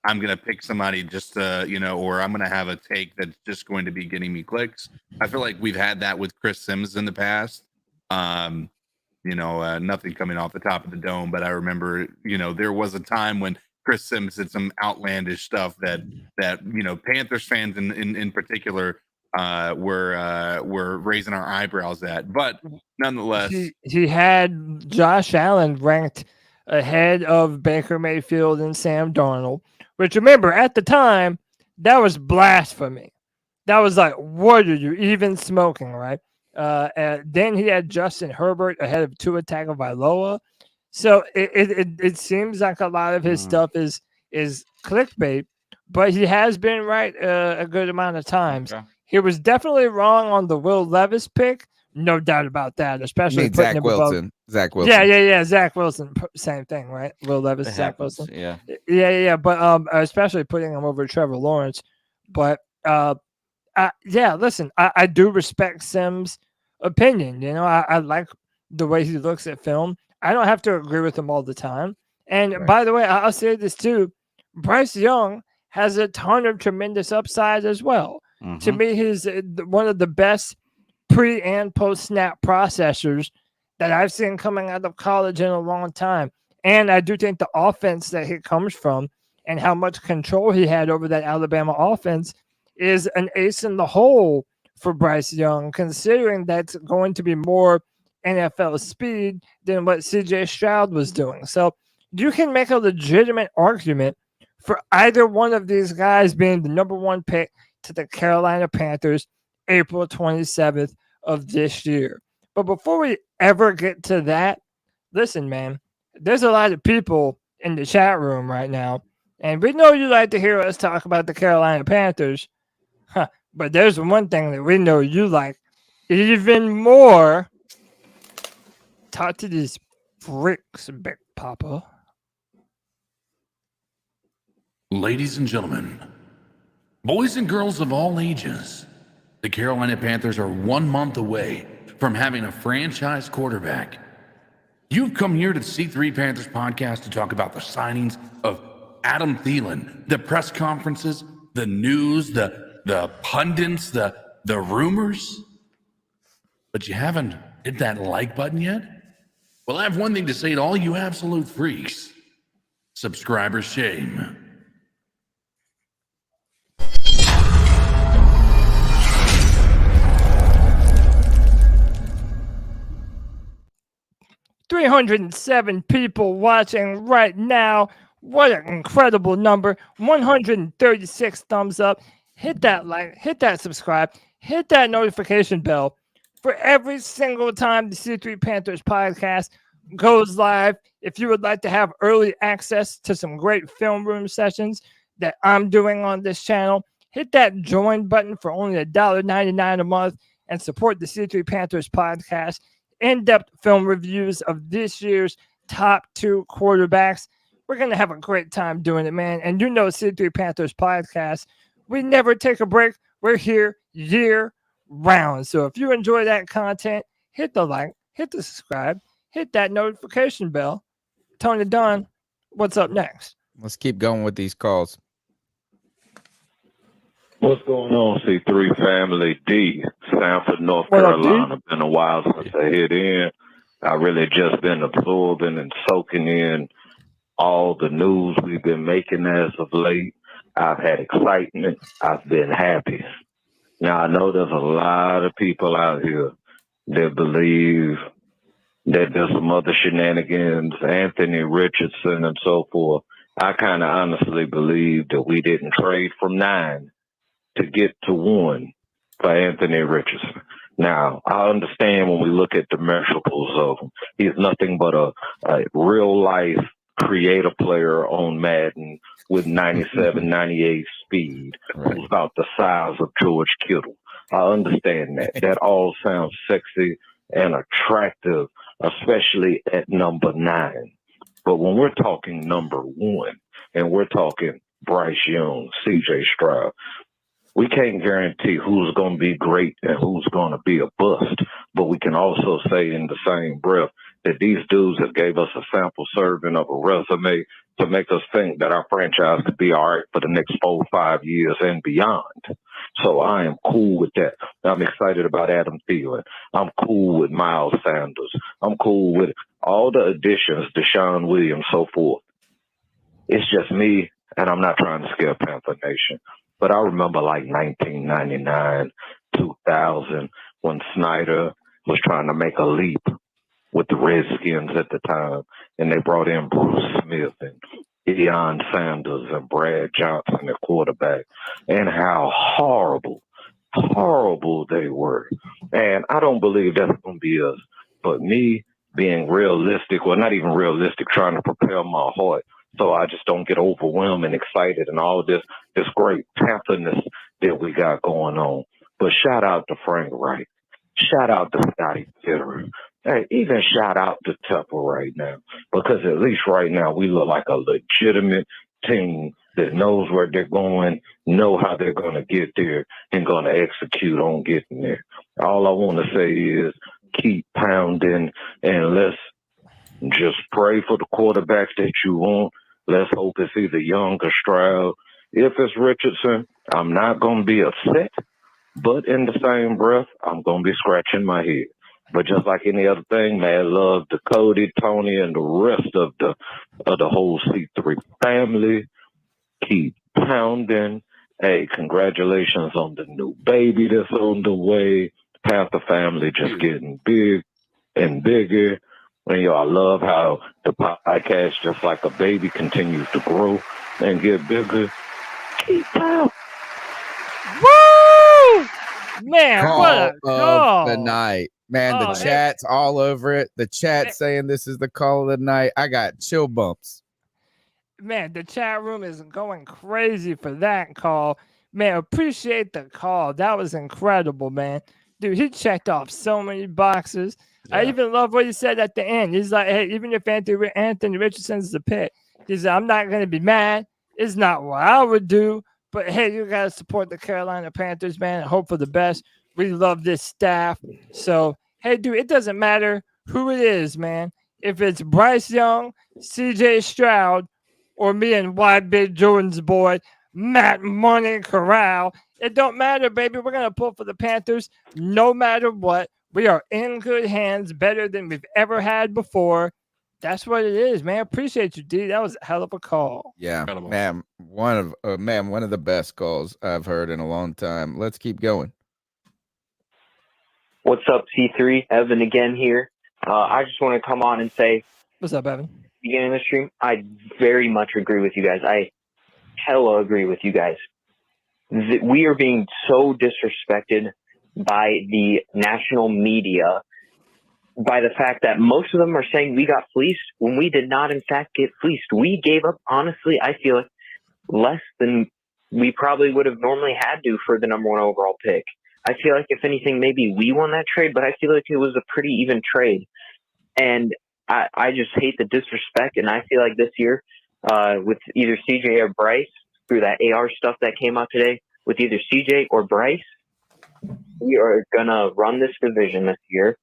I'm going to pick somebody just or I'm going to have a take that's just going to be getting me clicks. I feel like we've had that with Chris Sims in the past. Nothing coming off the top of the dome, but I remember, there was a time when Chris Sims did some outlandish stuff that Panthers fans in particular were raising our eyebrows at. But nonetheless, he had Josh Allen ranked ahead of Baker Mayfield and Sam Darnold, which, remember, at the time, that was blasphemy. That was like, what are you even smoking, right? And then he had Justin Herbert ahead of Tua Tagovailoa. So it seems like a lot of his stuff is clickbait, but he has been right a good amount of times. Okay. He was definitely wrong on the Will Levis pick, no doubt about that. Especially Zach Wilson. Zach Wilson. Yeah. Zach Wilson, same thing, right? Will Levis, Zach Wilson. Yeah. But especially putting him over Trevor Lawrence. But listen, I do respect Sims opinion. You know, I like the way he looks at film. I don't have to agree with him all the time. And by the way, I'll say this too. Bryce Young has a ton of tremendous upside as well. To me, he's one of the best pre and post snap processors that I've seen coming out of college in a long time. And I do think the offense that he comes from and how much control he had over that Alabama offense is an ace in the hole for Bryce Young, considering that's going to be more NFL speed than what CJ Stroud was doing. So you can make a legitimate argument for either one of these guys being the number one pick to the Carolina Panthers April 27th of this year. But before we ever get to that, listen, man, there's a lot of people in the chat room right now, and we know you like to hear us talk about the Carolina Panthers, but there's one thing that we know you like even more. Talk to these freaks, Big Papa. Ladies and gentlemen, boys and girls of all ages, the Carolina Panthers are 1 month away from having a franchise quarterback. You've come here to the C3 Panthers podcast to talk about the signings of Adam Thielen, the press conferences, the news, the pundits, the rumors. But you haven't hit that like button yet? Well, I have one thing to say to all you absolute freaks. Subscriber shame. $307 people watching right now. What an incredible number. 136 thumbs up. Hit that like, hit that subscribe, hit that notification bell for every single time the C3 Panthers podcast goes live. If you would like to have early access to some great film room sessions that I'm doing on this channel, hit that join button for only $1.99 a month and support the C3 Panthers podcast. In-depth film reviews of this year's top 2 quarterbacks. We're going to have a great time doing it, man. And you know C3 Panthers podcast, we never take a break. We're here year round. So if you enjoy that content, hit the like, hit the subscribe, hit that notification bell. Tony Dunn, what's up next? Let's keep going with these calls. What's going on, C3 family? D, Sanford, North Carolina. Been a while since I hit in. I really just been absorbing and soaking in all the news we've been making as of late. I've had excitement. I've been happy. Now, I know there's a lot of people out here that believe that there's some other shenanigans, Anthony Richardson and so forth. I kind of honestly believe that we didn't trade from 9 to get to 1 for Anthony Richardson. Now, I understand when we look at the measurables of him, he's nothing but a real-life creative player on Madden with 97, 98 speed, who's about the size of George Kittle. I understand that. That all sounds sexy and attractive, especially at number 9. But when we're talking number 1, and we're talking Bryce Young, CJ Stroud, we can't guarantee who's going to be great and who's going to be a bust. But we can also say in the same breath that these dudes have gave us a sample serving of a resume to make us think that our franchise could be all right for the next 4 or 5 years and beyond. So I am cool with that. I'm excited about Adam Thielen. I'm cool with Miles Sanders. I'm cool with all the additions, Deshaun Williams, so forth. It's just me, and I'm not trying to scare Panther Nation. But I remember like 1999, 2000, when Snyder was trying to make a leap with the Redskins at the time, and they brought in Bruce Smith and Deion Sanders and Brad Johnson at quarterback, and how horrible they were. And I don't believe that's going to be us. But me being realistic, well, not even realistic, trying to prepare my heart so I just don't get overwhelmed and excited and all of this great Pantherness that we got going on. But shout out to Frank Reich. Shout out to Scotty Fitterer. Hey, even shout out to Tupper right now, because at least right now we look like a legitimate team that knows where they're going, know how they're going to get there, and going to execute on getting there. All I want to say is keep pounding, and let's just pray for the quarterbacks that you want. Let's hope it's either Young or Stroud. If it's Richardson, I'm not going to be upset, but in the same breath, I'm going to be scratching my head. But just like any other thing, mad love to Cody, Tony, and the rest of the whole C3 family. Keep pounding. Hey, congratulations on the new baby that's on the way. Panther family just getting big and bigger. And I love how the podcast, just like a baby, continues to grow and get bigger. Keep pounding. Woo! Man, Call what a of call. the night. Man, Oh, the chat's all over it. The chat saying this is the call of the night. I got chill bumps. Man, the chat room is going crazy for that call. Man, appreciate the call. That was incredible, man. Dude, he checked off so many boxes. Yeah. I even love what he said at the end. He's like, hey, even if Anthony Richardson's the pick, he said, I'm not going to be mad. It's not what I would do. But, hey, you got to support the Carolina Panthers, man, and hope for the best. We love this staff. So, hey, dude, it doesn't matter who it is, man. If it's Bryce Young, CJ Stroud, or me and Wide Big Jordan's boy, Matt Money Corral, it don't matter, baby. We're going to pull for the Panthers no matter what. We are in good hands, better than we've ever had before. That's what it is, man. Appreciate you, D. That was a hell of a call. Yeah, incredible. Man, one of the best calls I've heard in a long time. Let's keep going. What's up, C3? Evan again here. I just want to come on and say, what's up, Evan? Beginning of the stream, I very much agree with you guys. I hella agree with you guys. We are being so disrespected by the national media, by the fact that most of them are saying we got fleeced when we did not, in fact, get fleeced. We gave up, honestly, I feel like, less than we probably would have normally had to for the number 1 overall pick. I feel like, if anything, maybe we won that trade, but I feel like it was a pretty even trade. And I just hate the disrespect, and I feel like this year, with either CJ or Bryce, through that AR stuff that came out today, with either CJ or Bryce, we are going to run this division this year,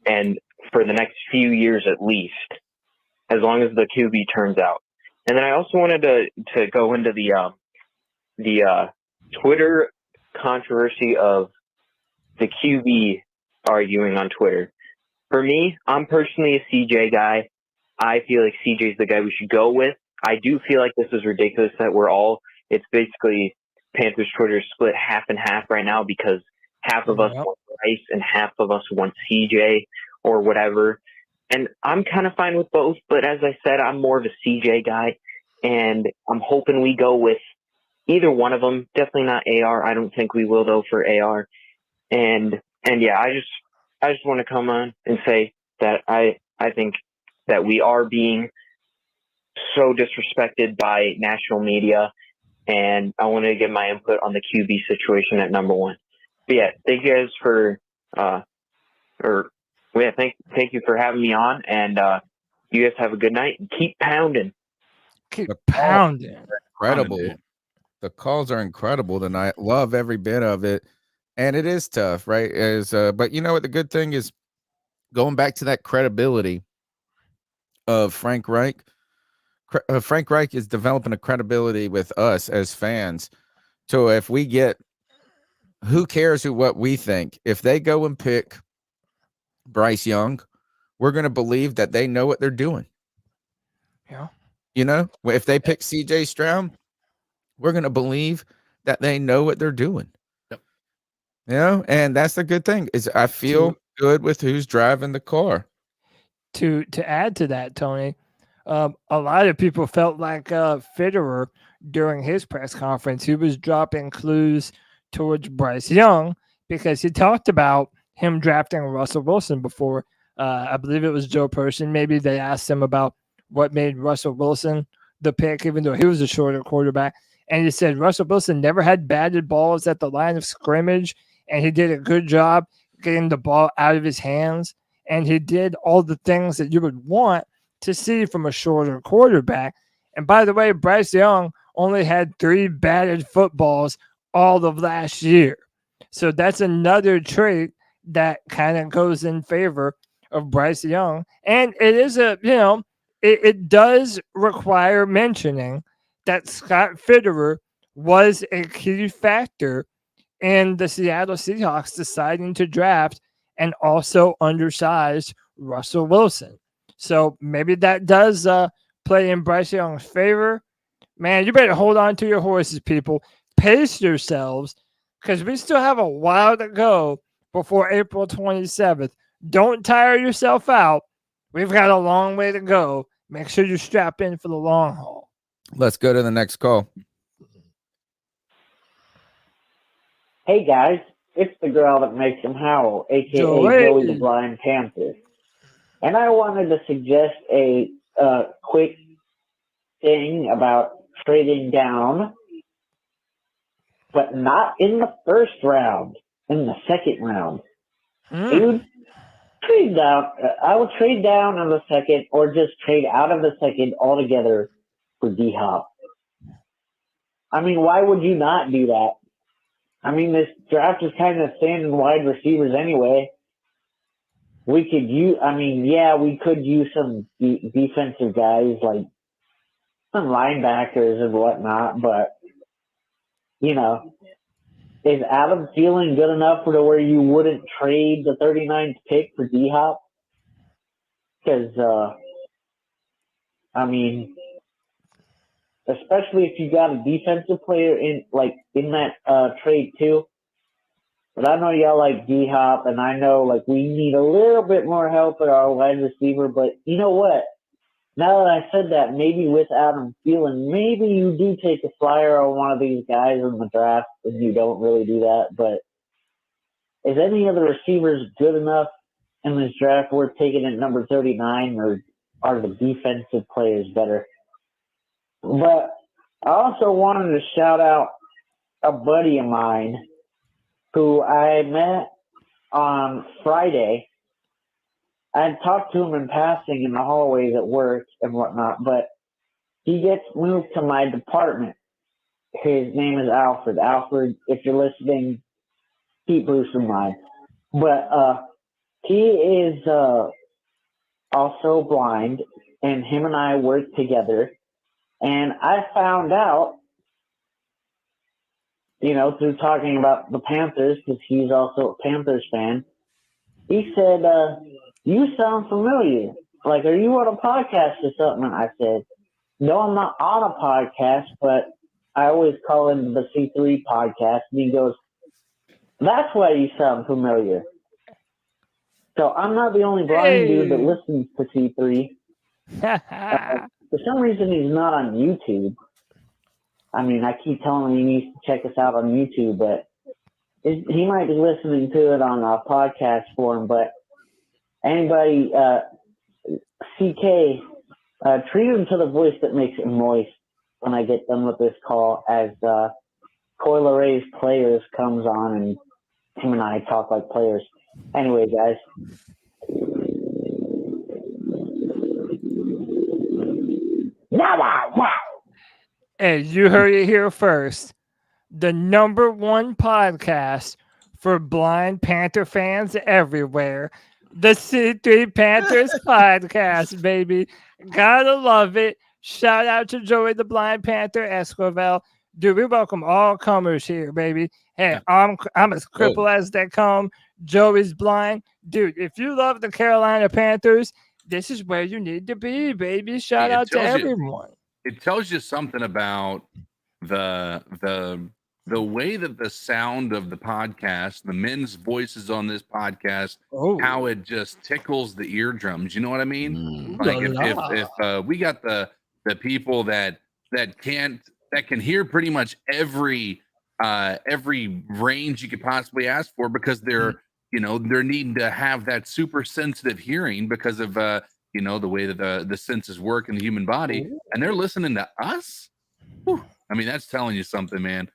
and for the next few years at least, as long as the QB turns out. And then I also wanted to go into the Twitter controversy of the QB arguing on Twitter. For me, I'm personally a CJ guy. I feel like CJ is the guy we should go with. I do feel like this is ridiculous that it's basically Panthers Twitter is split half and half right now, because half of us want Bryce and half of us want CJ or whatever. And I'm kind of fine with both, but as I said, I'm more of a CJ guy, and I'm hoping we go with either one of them. Definitely not AR. I don't think we will, though, for AR. And yeah, I just want to come on and say that I think that we are being so disrespected by national media, and I want to give my input on the QB situation at number 1. But yeah, thank you guys for thank you for having me on, and you guys have a good night and keep pounding. Keep pounding. Incredible. The calls are incredible tonight. Love every bit of it. And it is tough, right? But you know what? The good thing is, going back to that credibility of Frank Reich. Frank Reich is developing a credibility with us as fans. So if we get, who cares what we think? If they go and pick Bryce Young, we're going to believe that they know what they're doing. Yeah. You know, if they pick CJ Stroud, we're going to believe that they know what they're doing. You know, and that's the good thing, is I feel good with who's driving the car. To add to that, Tony, a lot of people felt like Fitterer during his press conference. He was dropping clues towards Bryce Young because he talked about him drafting Russell Wilson before. I believe it was Joe Person. Maybe they asked him about what made Russell Wilson the pick, even though he was a shorter quarterback. And he said Russell Wilson never had batted balls at the line of scrimmage, and he did a good job getting the ball out of his hands. And he did all the things that you would want to see from a shorter quarterback. And by the way, Bryce Young only had 3 batted footballs all of last year. So that's another trait that kind of goes in favor of Bryce Young. And it is it does require mentioning that Scott Fitterer was a key factor in the Seattle Seahawks deciding to draft an also undersized Russell Wilson. So maybe that does play in Bryce Young's favor. Man, you better hold on to your horses, people. Pace yourselves, because we still have a while to go before April 27th. Don't tire yourself out. We've got a long way to go. Make sure you strap in for the long haul. Let's go to the next call. Hey guys, it's the girl that makes him howl, aka Joey the Blind Panther. And I wanted to suggest a quick thing about trading down, but not in the first round, in the second round. Dude, trade down. I would trade down in the second, or just trade out of the second altogether for D-Hop. I mean, why would you not do that? I mean, this draft is kind of thin in wide receivers anyway. We could use, we could use some defensive guys, like some linebackers and whatnot, but, is Adam Thielen good enough for where you wouldn't trade the 39th pick for D-Hop? Because, especially if you got a defensive player in that trade too. But I know y'all like D-Hop, and I know we need a little bit more help at our wide receiver. But you know what? Now that I said that, maybe with Adam Thielen, maybe you do take a flyer on one of these guys in the draft, and you don't really do that. But is any of the receivers good enough in this draft worth taking at number 39, or are the defensive players better? But I also wanted to shout out a buddy of mine who I met on Friday. I had talked to him in passing in the hallways at work and whatnot, but he gets moved to my department. His name is Alfred. Alfred, if you're listening, keep Bruce in mind. But he is also blind, and him and I work together. And I found out, through talking about the Panthers, because he's also a Panthers fan, he said, you sound familiar. Like, are you on a podcast or something? And I said, no, I'm not on a podcast, but I always call him the C3 podcast. And he goes, that's why you sound familiar. So I'm not the only blind dude that listens to C3. For some reason, he's not on YouTube. I keep telling him he needs to check us out on YouTube, but he might be listening to it on a podcast form. But anybody, CK, treat him to the voice that makes it moist when I get done with this call, as Coil Array's Players comes on and him and I talk like players. Anyway, guys. Wow. Hey, you heard it here first. The number one podcast for blind Panther fans everywhere. The C3 Panthers podcast, baby. Gotta love it. Shout out to Joey the Blind Panther Esquivel. Dude, we welcome all comers here, baby. Hey, I'm as crippled as they come. Joey's blind. Dude, if you love the Carolina Panthers, this is where you need to be, baby. Shout out to everyone. It tells you something about the way that the sound of the podcast, the men's voices on this podcast, how it just tickles the eardrums. You know what I mean? Like if we got the people that can hear pretty much every range you could possibly ask for, because they're needing to have that super sensitive hearing because of the way that the senses work in the human body, and they're listening to us. Whew. That's telling you something, man.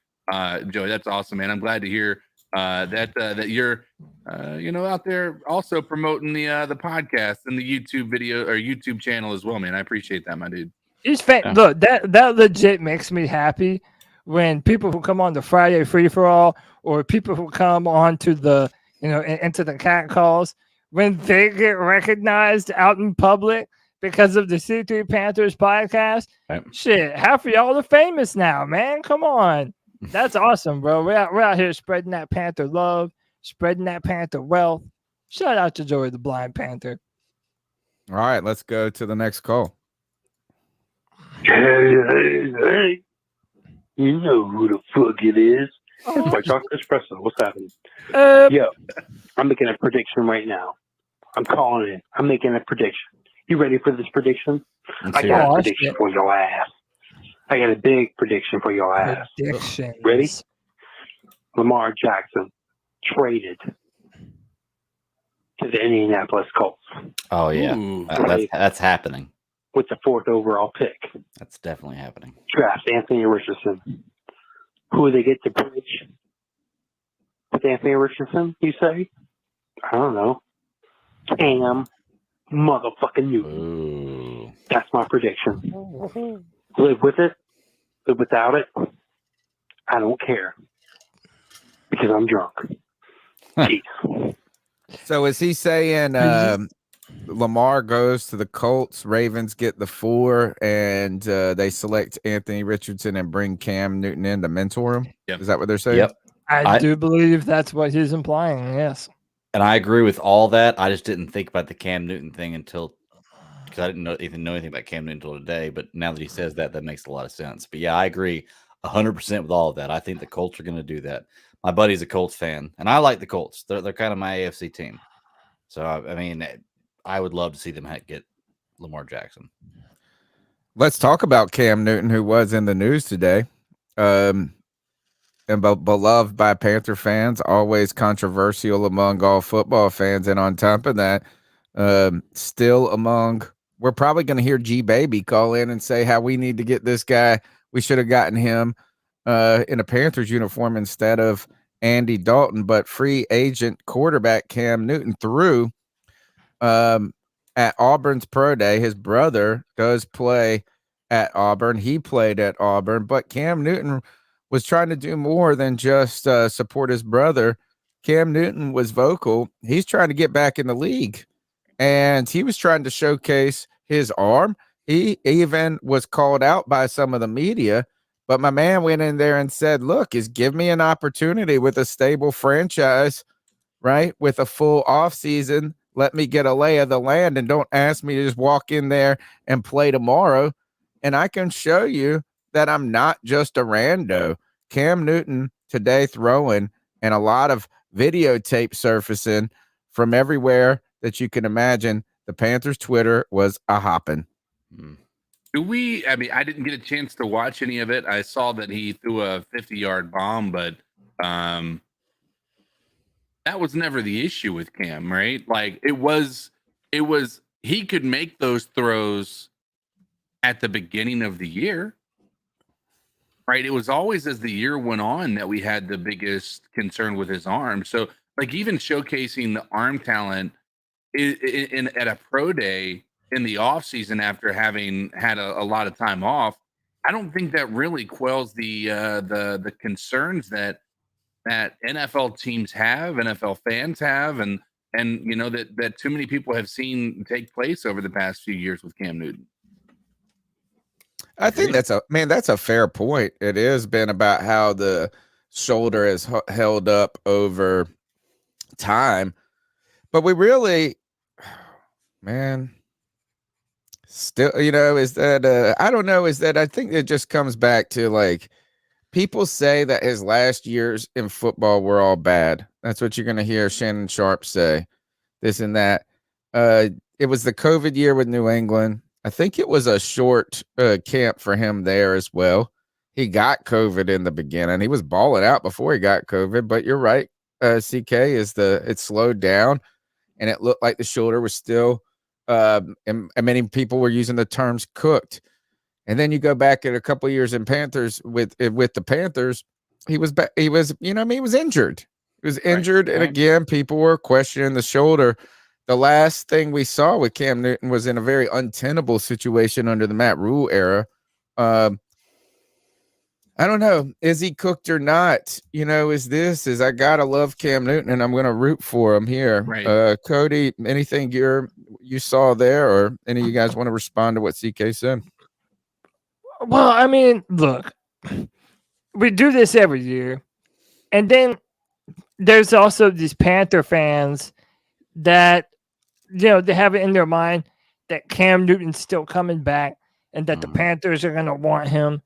Joey, that's awesome, man. I'm glad to hear that you're out there also promoting the podcast and the YouTube video or YouTube channel as well, man. I appreciate that, my dude. He's Look, that legit makes me happy when people who come on the Friday free for all, or people who come on to the into the cat calls, when they get recognized out in public because of the C3 Panthers podcast. Right. Shit, half of y'all are famous now, man. Come on. That's awesome, bro. We're out here spreading that Panther love, spreading that Panther wealth. Shout out to Joey the Blind Panther. All right, let's go to the next call. Hey. You know who the fuck it is. It's my chocolate espresso. What's happening? Yo, I'm making a prediction right now. I'm calling it. I'm making a prediction. You ready for this prediction? I got a prediction for your ass. I got a big prediction for your ass. Predictions. Ready? Lamar Jackson traded to the Indianapolis Colts. Oh yeah, that's happening. With the 4th overall pick. That's definitely happening. Draft Anthony Richardson. Who would they get to bridge with Anthony Richardson, you say? I don't know. Cam motherfucking Newton. That's my prediction. Live with it. Live without it. I don't care. Because I'm drunk. Peace. So is he saying Lamar goes to the Colts, Ravens get the 4, and they select Anthony Richardson and bring Cam Newton in to mentor him? Yep. Is that what they're saying? Yep. I do believe that's what he's implying, yes. And I agree with all that. I just didn't think about the Cam Newton thing because I didn't know anything about Cam Newton until today. But now that he says that, that makes a lot of sense. But yeah, I agree 100% with all of that. I think the Colts are going to do that. My buddy's a Colts fan, and I like the Colts. They're kind of my AFC team. So, I mean, I would love to see them get Lamar Jackson. Let's talk about Cam Newton, who was in the news today. And beloved by Panther fans, always controversial among all football fans. And on top of that, still we're probably going to hear G-Baby call in and say how we need to get this guy. We should have gotten him in a Panthers uniform instead of Andy Dalton. But free agent quarterback Cam Newton threw at Auburn's pro day. His brother does play at Auburn. He played at Auburn, but Cam Newton was trying to do more than just support his brother. Cam Newton was vocal. He's trying to get back in the league, and he was trying to showcase his arm. He even was called out by some of the media, but my man went in there and said, look, give me an opportunity with a stable franchise, right, with a full offseason. Let me get a lay of the land, and don't ask me to just walk in there and play tomorrow. And I can show you that I'm not just a rando. Cam Newton today throwing, and a lot of videotape surfacing from everywhere that you can imagine. The Panthers Twitter was a hopping. I mean, I didn't get a chance to watch any of it. I saw that he threw a 50-yard bomb, but that was never the issue with Cam, right? Like it was he could make those throws at the beginning of the year. Right. It was always as the year went on that we had the biggest concern with his arm. So, like, even showcasing the arm talent at a pro day in the offseason after having had a lot of time off, I don't think that really quells the concerns that NFL teams have, NFL fans have, and you know that too many people have seen take place over the past few years with Cam Newton. I think that's a fair point. It has been about how the shoulder has held up over time, but we really, man, still, is that I don't know. Is that I think it just comes back to like people say that his last years in football were all bad. That's what you're going to hear Shannon Sharp say, this and that. It was the COVID year with New England. I think it was a short camp for him there as well. He got COVID in the beginning. He was balling out before he got COVID, but you're right. CK it slowed down, and it looked like the shoulder was still, and many people were using the terms cooked. And then you go back at a couple of years in Panthers with the Panthers, he was injured. He was injured, and again, people were questioning the shoulder. the last thing we saw with Cam Newton was in a very untenable situation under the Matt Rule era. I don't know. Is he cooked or not? Is I gotta love Cam Newton and I'm gonna root for him here. Right. Cody, anything you saw there, or any of you guys want to respond to what CK said? Well, I mean, look, we do this every year, and then there's also these Panther fans that they have it in their mind that Cam Newton's still coming back and that the Panthers are gonna want him.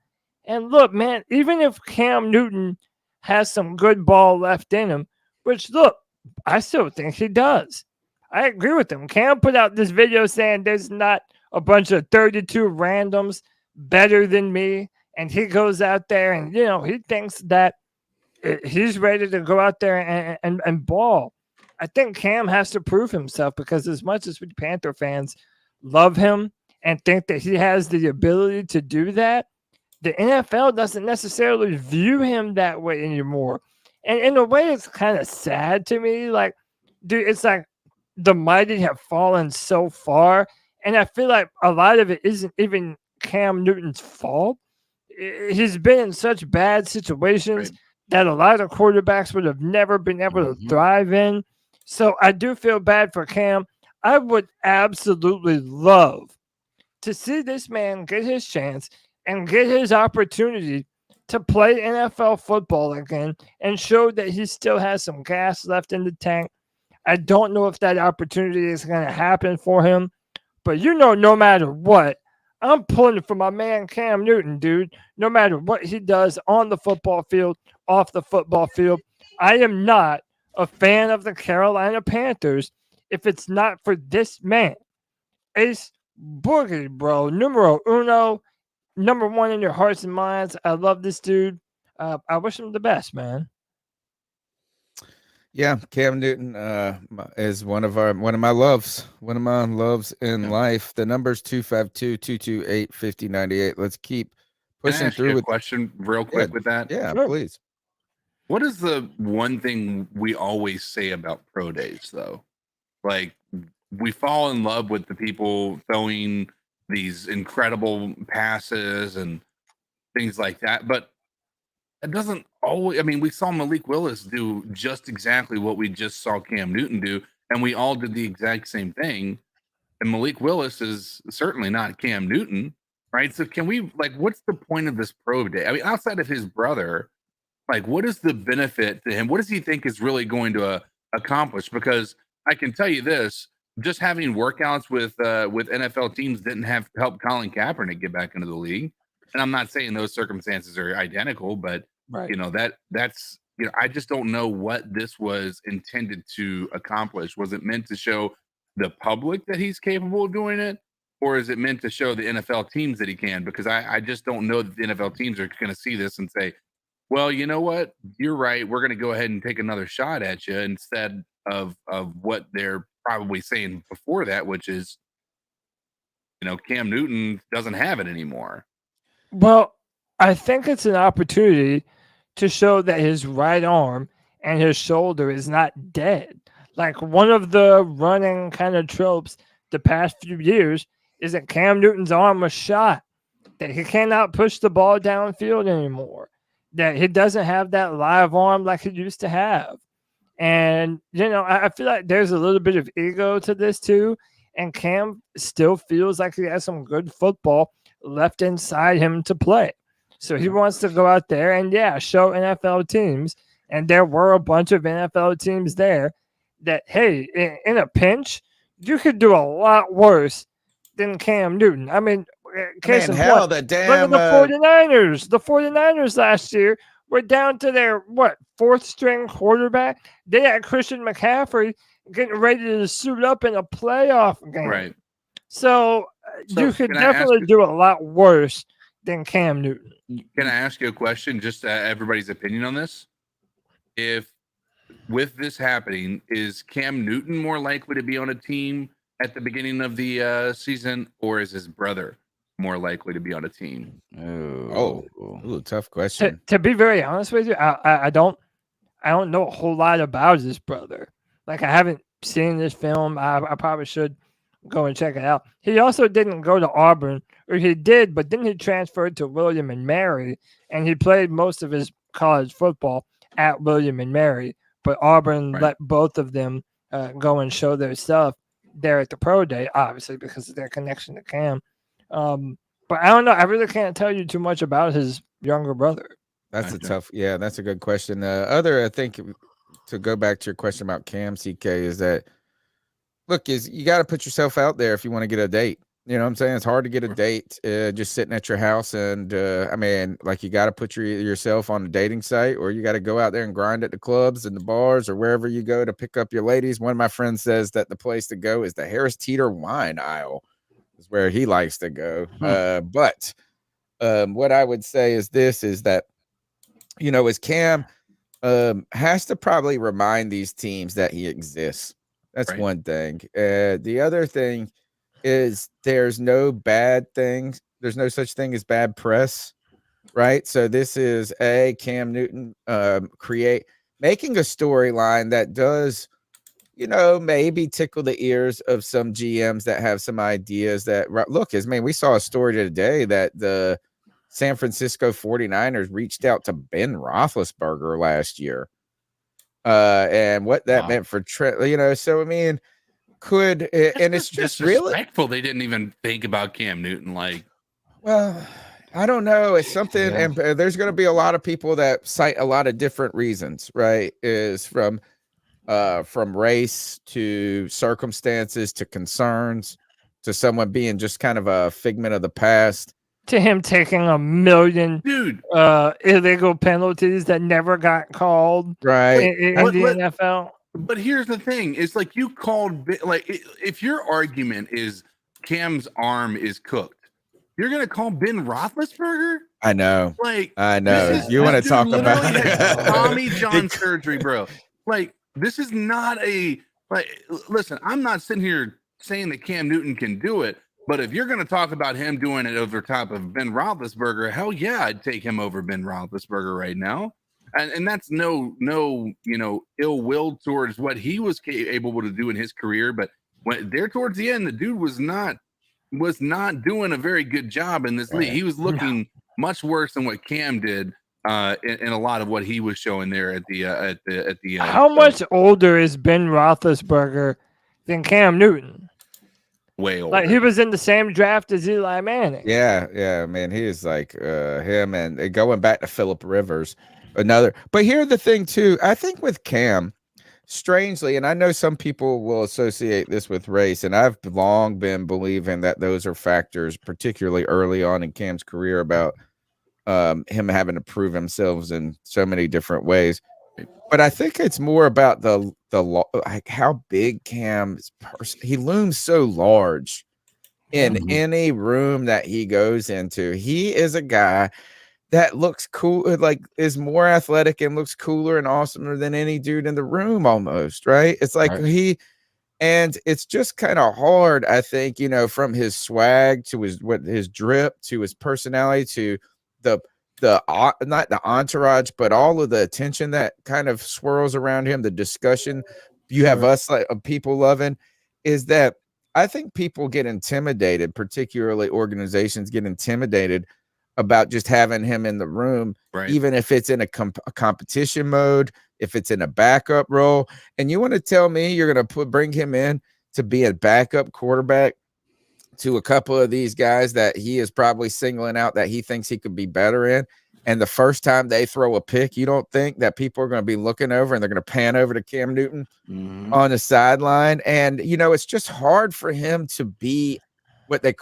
And look, man, even if Cam Newton has some good ball left in him, which, look, I still think he does. I agree with him. Cam put out this video saying there's not a bunch of 32 randoms better than me. And he goes out there and, he thinks that he's ready to go out there and ball. I think Cam has to prove himself, because as much as we Panther fans love him and think that he has the ability to do that, the NFL doesn't necessarily view him that way anymore. And in a way, it's kind of sad to me. Like, dude, it's like the mighty have fallen so far. And I feel like a lot of it isn't even Cam Newton's fault. He's been in such bad situations that a lot of quarterbacks would have never been able to thrive in. So I do feel bad for Cam. I would absolutely love to see this man get his chance and get his opportunity to play NFL football again and show that he still has some gas left in the tank. I don't know if that opportunity is going to happen for him, but no matter what, I'm pulling for my man Cam Newton, dude. No matter what he does on the football field, off the football field, I am not a fan of the Carolina Panthers if it's not for this man. Ace Boogie, bro. Numero uno. Number one in your hearts and minds. I love this dude. I wish him the best, man. Yeah, Cam Newton is one of my loves. One of my loves in life. The number's 252-228-5098. Let's keep pushing through with a question real quick with that. Yeah, please. What is the one thing we always say about pro days, though? Like, we fall in love with the people throwing these incredible passes and things like that, but it doesn't always. I mean, we saw Malik Willis do just exactly what we just saw Cam Newton do, and we all did the exact same thing. And Malik Willis is certainly not Cam Newton, right? So can we, what's the point of this pro day? I mean, outside of his brother, what is the benefit to him? What does he think is really going to accomplish? Because I can tell you this, just having workouts with NFL teams didn't have help Colin Kaepernick get back into the league. And I'm not saying those circumstances are identical, but that's I just don't know what this was intended to accomplish. Was it meant to show the public that he's capable of doing it, or is it meant to show the NFL teams that he can? Because I just don't know that the NFL teams are going to see this and say, well, you know what? You're right. We're going to go ahead and take another shot at you instead of what they're probably saying before that, which is, Cam Newton doesn't have it anymore. Well, I think it's an opportunity to show that his right arm and his shoulder is not dead. Like, one of the running kind of tropes the past few years is that Cam Newton's arm was shot, that he cannot push the ball downfield anymore, that he doesn't have that live arm like he used to have. And, I feel like there's a little bit of ego to this too. And Cam still feels like he has some good football left inside him to play. So he wants to go out there and, show NFL teams. And there were a bunch of NFL teams there that, hey, in a pinch, you could do a lot worse than Cam Newton. I mean, case in hell, point, the look at damn the 49ers. The 49ers last year were down to their, fourth string quarterback. They had Christian McCaffrey getting ready to suit up in a playoff game. Right. So you could definitely do a lot worse than Cam Newton. Can I ask you a question? Just everybody's opinion on this. If with this happening, is Cam Newton more likely to be on a team at the beginning of the season, or is his brother more likely to be on a team? Tough question. To be very honest with you, I don't know a whole lot about his brother. Like, I haven't seen this film. I probably should go and check it out. He also didn't go to Auburn, or he did, but then he transferred to William and Mary, and he played most of his college football at William and Mary. But Auburn let both of them go and show their stuff there at the pro day, obviously because of their connection to Cam. But I don't know. I really can't tell you too much about his younger brother. That's that's a good question. I think, to go back to your question about Cam, CK, is that, look, you got to put yourself out there if you want to get a date. You know what I'm saying? It's hard to get a date just sitting at your house. And I mean, like, you got to put yourself on a dating site, or you got to go out there and grind at the clubs and the bars or wherever you go to pick up your ladies. One of my friends says that the place to go is the Harris Teeter wine aisle, is where he likes to go. But what I would say is this, is that, you know, as Cam has to probably remind these teams that he exists. That's one thing. The other thing is there's no bad things. There's no such thing as bad press, right? So this is Cam Newton making a storyline that does, you know, maybe tickle the ears of some GMs that have some ideas that look, we saw a story today that the San Francisco 49ers reached out to Ben Roethlisberger last year. And what that meant for Trent, you know, so I mean, and it's just disrespectful. They didn't even think about Cam Newton. like, well, I don't know. It's something, and there's going to be a lot of people that cite a lot of different reasons, right? Is from race to circumstances to concerns to someone being just kind of a figment of the past. To him taking a million illegal penalties that never got called in the NFL. But here's the thing: it's like, you called, like, if your argument is Cam's arm is cooked, you're gonna call Ben Roethlisberger? I know. Like, I know. You want to talk about Tommy John surgery, bro? Like, this is not listen, I'm not sitting here saying that Cam Newton can do it, but if you're going to talk about him doing it over top of Ben Roethlisberger, hell yeah, I'd take him over Ben Roethlisberger right now. And that's no, you know, ill will towards what he was able to do in his career. But when there towards the end, the dude was not doing a very good job in this league. He was looking much worse than what Cam did in a lot of what he was showing there at the How much older is Ben Roethlisberger than Cam Newton? Way older. Like, he was in the same draft as Eli Manning. Yeah, man. He is like him, and going back to Phillip Rivers. But here's the thing too. I think with Cam, strangely, and I know some people will associate this with race, and I've long been believing that those are factors, particularly early on in Cam's career, about him having to prove himself in so many different ways. But I think it's more about the like how big Cam's he looms so large in any room that he goes into. He is a guy that looks cool, like is more athletic and looks cooler and awesomer than any dude in the room almost, right? It's like and it's just kind of hard, I think, you know, from his swag to his drip to his personality to the not the entourage, but all of the attention that kind of swirls around him, the discussion you have us like people loving, is that I think people get intimidated, particularly organizations get intimidated about just having him in the room, even if it's in a competition mode, if it's in a backup role. And you want to tell me you're going to bring him in to be a backup quarterback to a couple of these guys that he is probably singling out that he thinks he could be better in. And the first time they throw a pick, you don't think that people are going to be looking over and they're going to pan over to Cam Newton on the sideline. And, you know, it's just hard for him to be what do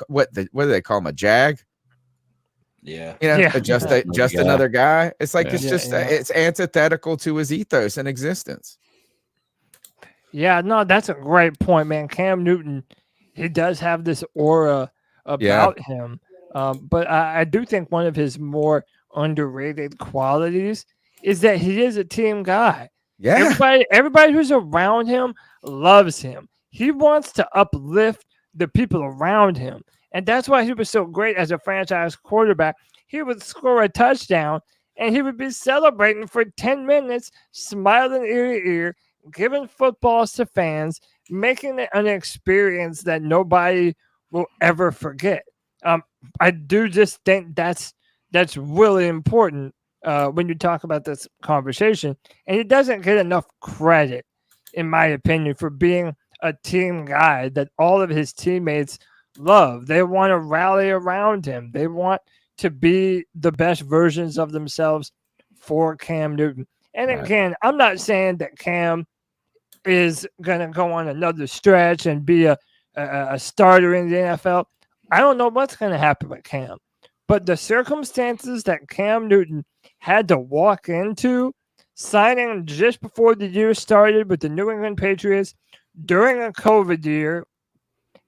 they call him, a jag? Yeah. You know, just another guy. It's like, it's just, it's antithetical to his ethos and existence. Yeah, no, that's a great point, man. Cam Newton, he does have this aura about him. But I do think one of his more underrated qualities is that he is a team guy. Yeah. Everybody who's around him loves him. He wants to uplift the people around him. And that's why he was so great as a franchise quarterback. He would score a touchdown and he would be celebrating for 10 minutes, smiling ear to ear, giving footballs to fans, making it an experience that nobody will ever forget. I do just think that's really important when you talk about this conversation, and he doesn't get enough credit, in my opinion, for being a team guy that all of his teammates love. They want to rally around him. They want to be the best versions of themselves for Cam Newton. And again, I'm not saying that Cam is going to go on another stretch and be a starter in the NFL. I don't know what's going to happen with Cam. But the circumstances that Cam Newton had to walk into, signing just before the year started with the New England Patriots during a COVID year,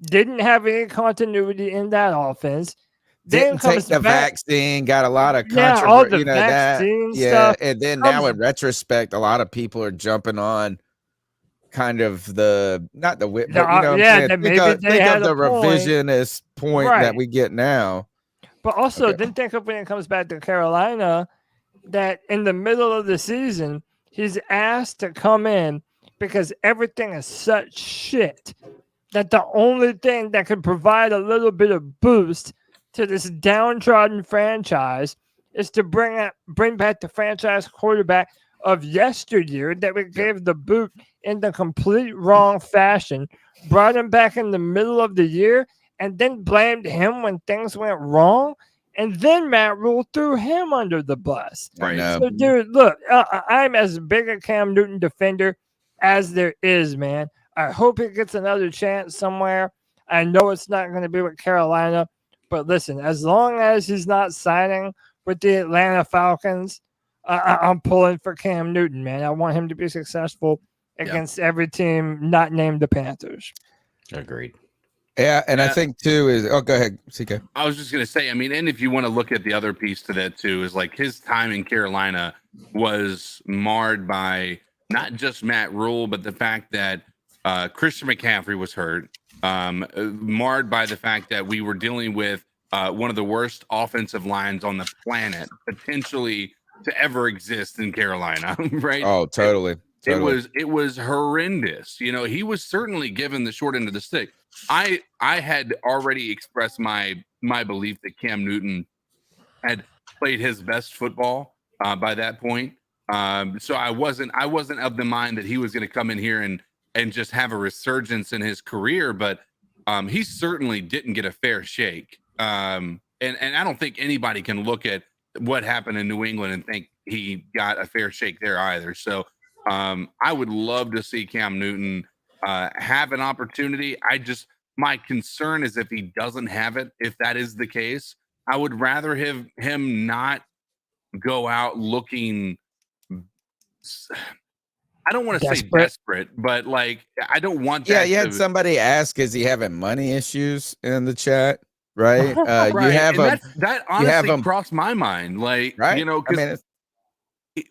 didn't have any continuity in that offense. Didn't take the vaccine, got a lot of all controversy, the vaccine yeah, stuff. and then now in retrospect, a lot of people are jumping on kind of not the whip, but you know what I'm saying? Think of the revisionist point that we get now. But also, then think of when it comes back to Carolina, that in the middle of the season, he's asked to come in because everything is such shit that the only thing that could provide a little bit of boost to this downtrodden franchise is to bring back the franchise quarterback of yesteryear that we gave the boot in the complete wrong fashion, brought him back in the middle of the year, and then blamed him when things went wrong. And then Matt Rule threw him under the bus. Right. So, dude, look, I'm as big a Cam Newton defender as there is, man. I hope he gets another chance somewhere. I know it's not going to be with Carolina, but listen, as long as he's not signing with the Atlanta Falcons, I'm pulling for Cam Newton, man. I want him to be successful against every team not named the Panthers. Agreed. Yeah, and I think too is go ahead, CK. I was just gonna say, I mean, and if you want to look at the other piece to that too, is like his time in Carolina was marred by not just Matt Rule, but the fact that Christian McCaffrey was hurt, marred by the fact that we were dealing with one of the worst offensive lines on the planet, potentially to ever exist in Carolina, right? Oh, totally. It was horrendous. You know, he was certainly given the short end of the stick. I had already expressed my belief that Cam Newton had played his best football by that point. So I wasn't of the mind that he was going to come in here and just have a resurgence in his career, but he certainly didn't get a fair shake. And I don't think anybody can look at what happened in New England and think he got a fair shake there either. So I would love to see Cam Newton have an opportunity. My concern is if he doesn't have it, if that is the case, I would rather have him not go out looking, I don't want to say desperate, but like, I don't want that. Yeah, you had somebody ask, is he having money issues in the chat? Right. Right. You have that honestly crossed my mind. Like, you know, because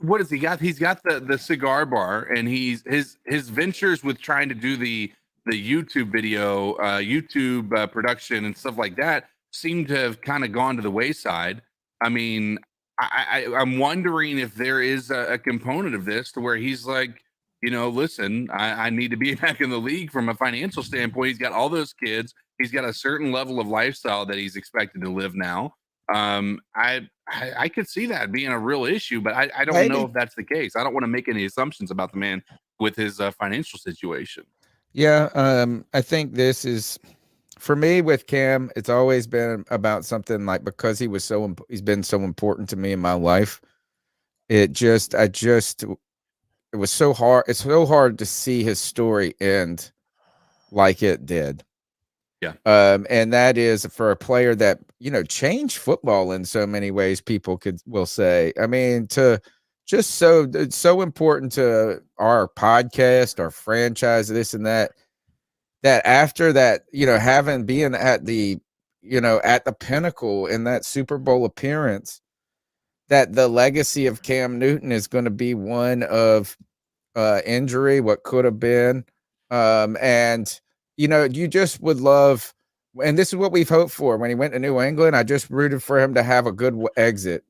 what does he got? He's got the cigar bar, and his ventures with trying to do the YouTube video, YouTube production and stuff like that seem to have kind of gone to the wayside. I mean, I'm wondering if there is a component of this to where he's like, you know, listen, I need to be back in the league from a financial standpoint. He's got all those kids. He's got a certain level of lifestyle that he's expected to live now. I could see that being a real issue, but I don't know if that's the case. I don't want to make any assumptions about the man with his financial situation. Yeah, I think this is, for me with Cam, it's always been about something like, because he's been so important to me in my life. It was so hard. It's so hard to see his story end like it did. Yeah. And that is for a player that, you know, changed football in so many ways, people will say. I mean, it's so important to our podcast, our franchise, this and that after that, you know, being at the pinnacle in that Super Bowl appearance, that the legacy of Cam Newton is going to be one of injury, what could have been. And, you know, you just would love, and this is what we've hoped for. When he went to New England, I just rooted for him to have a good exit.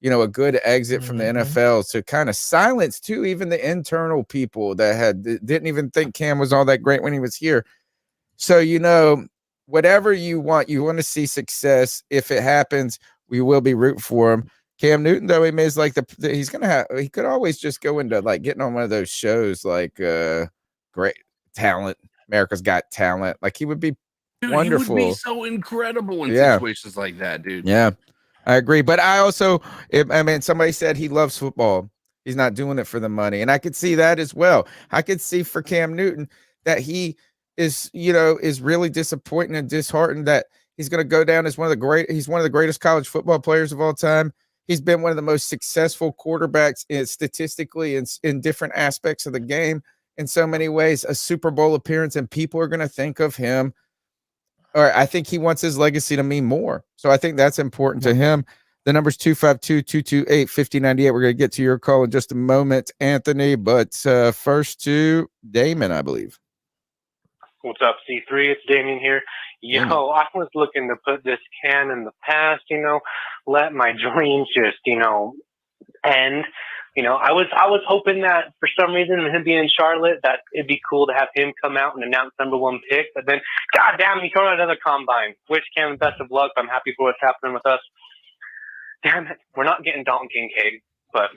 a good exit from the Mm-hmm. NFL to kind of silence too, even the internal people that didn't even think Cam was all that great when he was here. So, whatever you want to see success. If it happens, we will be rooting for him. Cam Newton, though, he is like he could always just go into like getting on one of those shows like Great Talent, America's Got Talent. Like he would be wonderful. He would be so incredible in Yeah. situations like that, dude. Yeah, I agree. But I also, somebody said he loves football. He's not doing it for the money. And I could see that as well. I could see for Cam Newton that he is really disappointing and disheartened that he's going to go down as he's one of the greatest college football players of all time. He's been one of the most successful quarterbacks statistically in different aspects of the game in so many ways, a Super Bowl appearance, and people are going to think of him. Or I think he wants his legacy to mean more. So I think that's important to him. The number's 252-228-5098. We're going to get to your call in just a moment, Anthony. But first to Damon, I believe. What's up, C3? It's Damien here. Yo, I was looking to put this can in the past, let my dreams just, end. I was hoping that for some reason, him being in Charlotte, that it'd be cool to have him come out and announce #1 pick. But then, goddamn, he thrown out another combine. Wish Cam best of luck. I'm happy for what's happening with us. Damn it, we're not getting Dalton Kincaid, but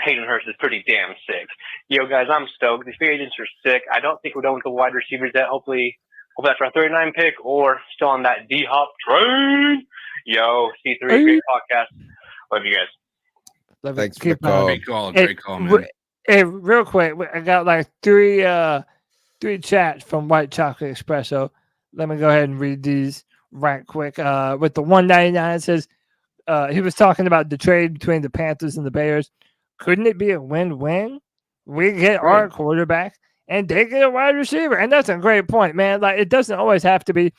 Hayden Hurst is pretty damn sick. Yo, guys, I'm stoked. The free agents are sick. I don't think we're done with the wide receivers yet. Hopefully that's our 39 pick or still on that D-Hop train. Yo, C3, great podcast. Love you guys. Thanks for the call. Great call, man. Hey, real quick, I got like three chats from White Chocolate Espresso. Let me go ahead and read these right quick. With the 199, it says he was talking about the trade between the Panthers and the Bears. Couldn't it be a win-win? We get our quarterback and they get a wide receiver. And that's a great point, man. Like, it doesn't always have to be,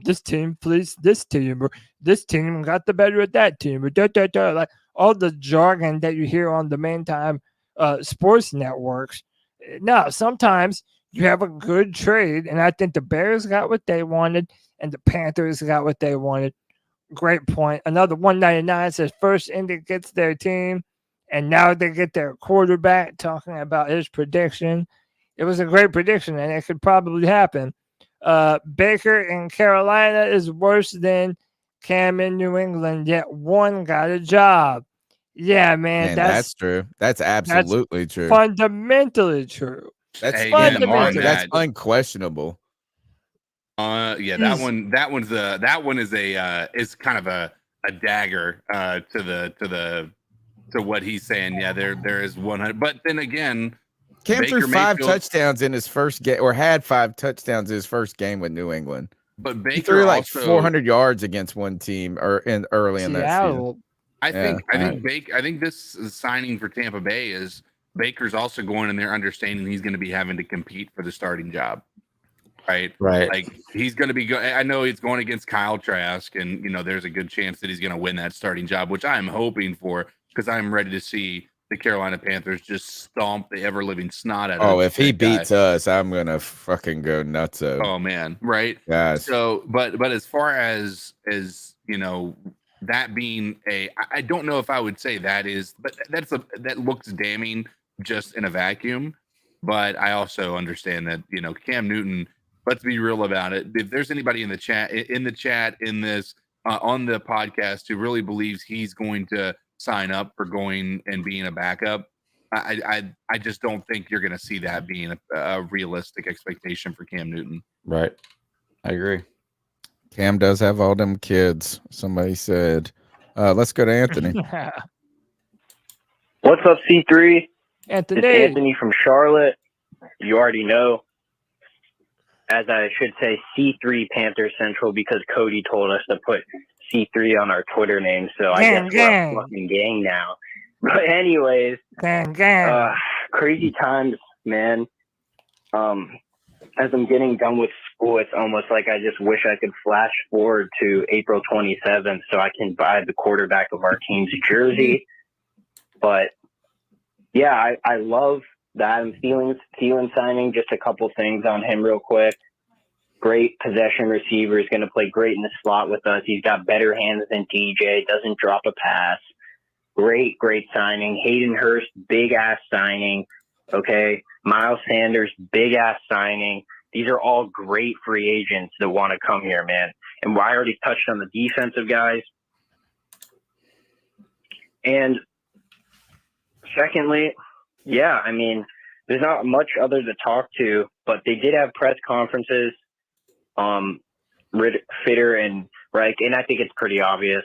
this team pleased this team, or this team got the better at that team, or like all the jargon that you hear on the main time sports networks. No, sometimes you have a good trade, and I think the Bears got what they wanted and the Panthers got what they wanted. Great point. Another 199 says first Indy gets their team, and now they get their quarterback, talking about his prediction. It was a great prediction, and it could probably happen. Baker in Carolina is worse than Cam in New England, yet one got a job. Yeah, man, that's true. That's absolutely true. Fundamentally true. That's fundamentally. That's unquestionable. That one is kind of a dagger to what he's saying. Yeah, there is 100. But then again, Cam threw 5 touchdowns in his first game, or had 5 touchdowns in his first game with New England. But Baker he threw like also, 400 yards against one team early in that season. I think this signing for Tampa Bay is Baker's also going in there understanding he's going to be having to compete for the starting job. Right. Like he's going to be I know he's going against Kyle Trask, and there's a good chance that he's going to win that starting job, which I'm hoping for, because I'm ready to see the Carolina Panthers just stomp the ever living snot out of Oh, if he beats us, I'm going to fucking go nuts. Oh man. Right. Yes. So, but as far as that being I don't know if I would say that is, but that looks damning just in a vacuum. But I also understand that, Cam Newton, let's be real about it. If there's anybody in the chat, in this, on the podcast who really believes he's going to sign up for going and being a backup, I just don't think you're going to see that being a realistic expectation for Cam Newton. Right. I agree. Cam does have all them kids, somebody said. Let's go to Anthony. What's up, C3? Anthony. It's Anthony from Charlotte. You already know. As I should say, C3 Panther Central, because Cody told us to put C3 on our Twitter name, so I guess we're a fucking gang now. But anyways, crazy times, man. As I'm getting done with school, it's almost like I just wish I could flash forward to April 27th so I can buy the quarterback of our team's jersey. But yeah, I love the Adam Thielen signing. Just a couple things on him real quick. Great possession receiver. He's going to play great in the slot with us. He's got better hands than DJ. Doesn't drop a pass. great signing. Hayden Hurst, big ass signing. Okay. Miles Sanders, big ass signing. These are all great free agents that want to come here, man. And I already touched on the defensive guys. And secondly, yeah, I mean, there's not much other to talk to, but they did have press conferences, Fitterer and Reich, and I think it's pretty obvious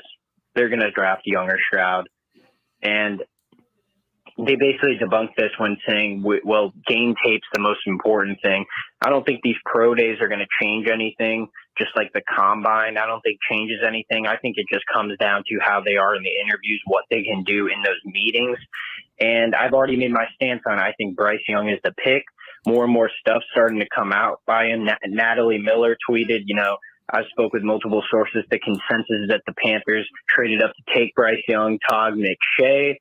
they're going to draft Young or Stroud. And they basically debunked this when saying, well, game tape's the most important thing. I don't think these pro days are going to change anything, just like the combine. I don't think changes anything. I think it just comes down to how they are in the interviews, what they can do in those meetings. And I've already made my stance on it. I think Bryce Young is the pick. More and more stuff starting to come out by him. Natalie Miller tweeted, I spoke with multiple sources. The consensus is that the Panthers traded up to take Bryce Young. Todd McShay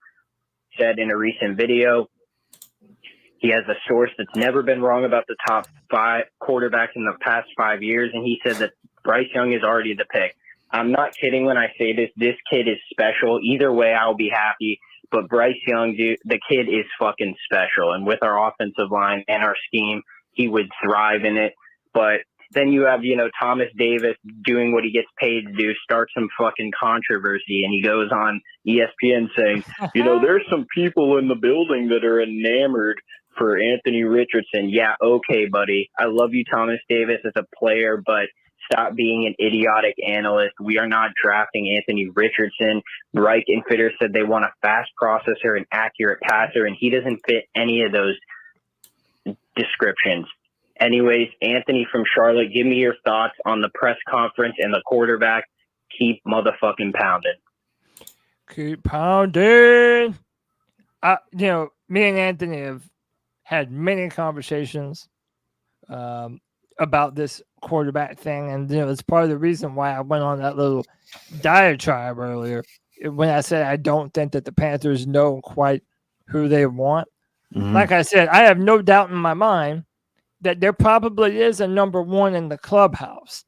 said in a recent video, he has a source that's never been wrong about the top 5 quarterbacks in the past 5 years, and he said that Bryce Young is already the pick. I'm not kidding when I say this. This kid is special. Either way, I'll be happy. But Bryce Young, dude, the kid is fucking special. And with our offensive line and our scheme, he would thrive in it. But then you have, Thomas Davis doing what he gets paid to do, start some fucking controversy. And he goes on ESPN saying, there's some people in the building that are enamored for Anthony Richardson. Yeah, okay, buddy. I love you, Thomas Davis, as a player, but stop being an idiotic analyst. We are not drafting Anthony Richardson. Reich and Fitterer said they want a fast processor and accurate passer, and he doesn't fit any of those descriptions. Anyways, Anthony from Charlotte, give me your thoughts on the press conference and the quarterback. Keep motherfucking pounding. Keep pounding. Me and Anthony have had many conversations about this quarterback thing, and it's part of the reason why I went on that little diatribe earlier when I said I don't think that the Panthers know quite who they want. Mm-hmm. Like I said, I have no doubt in my mind that there probably is a number one in the clubhouse,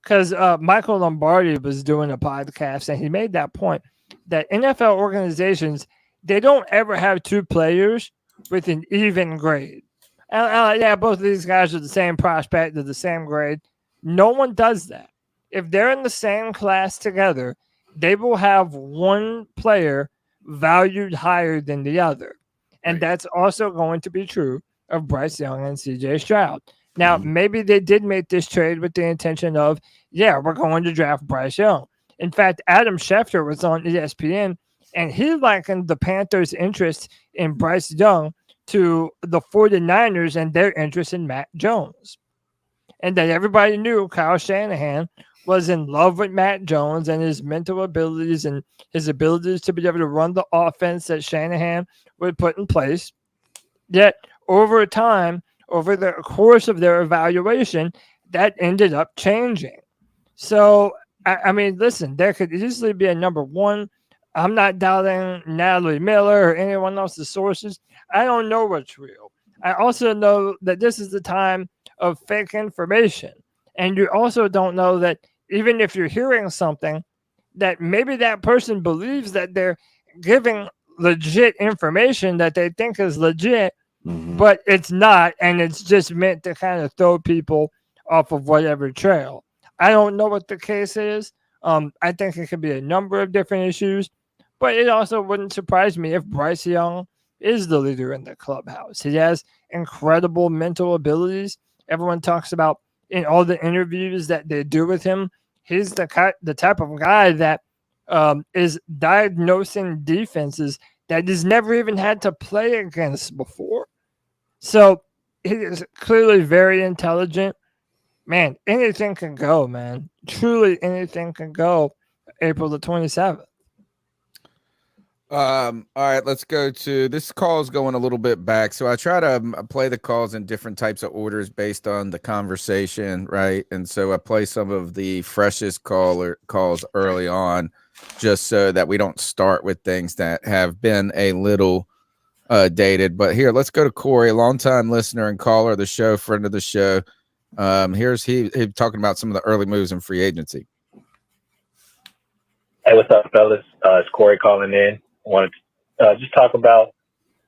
because Michael Lombardi was doing a podcast and he made that point that NFL organizations, they don't ever have 2 players with an even grade. Yeah, both of these guys are the same prospect, they're the same grade. No one does that. If they're in the same class together, they will have one player valued higher than the other. And that's also going to be true of Bryce Young and CJ Stroud. Now, maybe they did make this trade with the intention of, we're going to draft Bryce Young. In fact, Adam Schefter was on ESPN, and he likened the Panthers' interest in Bryce Young to the 49ers and their interest in Mac Jones. And that everybody knew Kyle Shanahan was in love with Mac Jones and his mental abilities and his abilities to be able to run the offense that Shanahan would put in place. Yet, over time, over the course of their evaluation, that ended up changing. So, I mean, listen, there could easily be a number one. I'm not doubting Natalie Miller or anyone else's sources. I don't know what's real. I also know that this is the time of fake information. And you also don't know that even if you're hearing something, that maybe that person believes that they're giving legit information that they think is legit, but it's not. And it's just meant to kind of throw people off of whatever trail. I don't know what the case is. I think it could be a number of different issues. But it also wouldn't surprise me if Bryce Young is the leader in the clubhouse. He has incredible mental abilities. Everyone talks about in all the interviews that they do with him. He's the type of guy that is diagnosing defenses that he's never even had to play against before. So he is clearly very intelligent. Man, anything can go, man. Truly anything can go April the 27th. All right, let's go to this. Call is going a little bit back, so I try to play the calls in different types of orders based on the conversation, right? And so I play some of the freshest calls early on, just so that we don't start with things that have been a little dated. But here, let's go to Corey, a longtime listener and caller of the show, friend of the show. Here's he talking about some of the early moves in free agency. Hey, what's up, fellas? It's Corey calling in. wanted to just talk about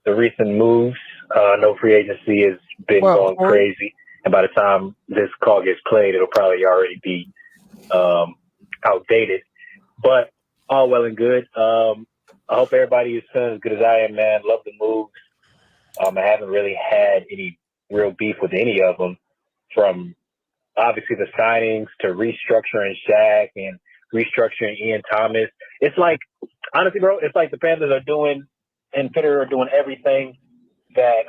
the recent moves. I know free agency has been going crazy, and by the time this call gets played, it'll probably already be outdated. But all well and good. I hope everybody is feeling as good as I am, man. Love the moves. I haven't really had any real beef with any of them, from obviously the signings to restructuring Shaq and restructuring Ian Thomas. It's like, honestly, bro, it's like the Panthers are doing and Fitterer are doing everything that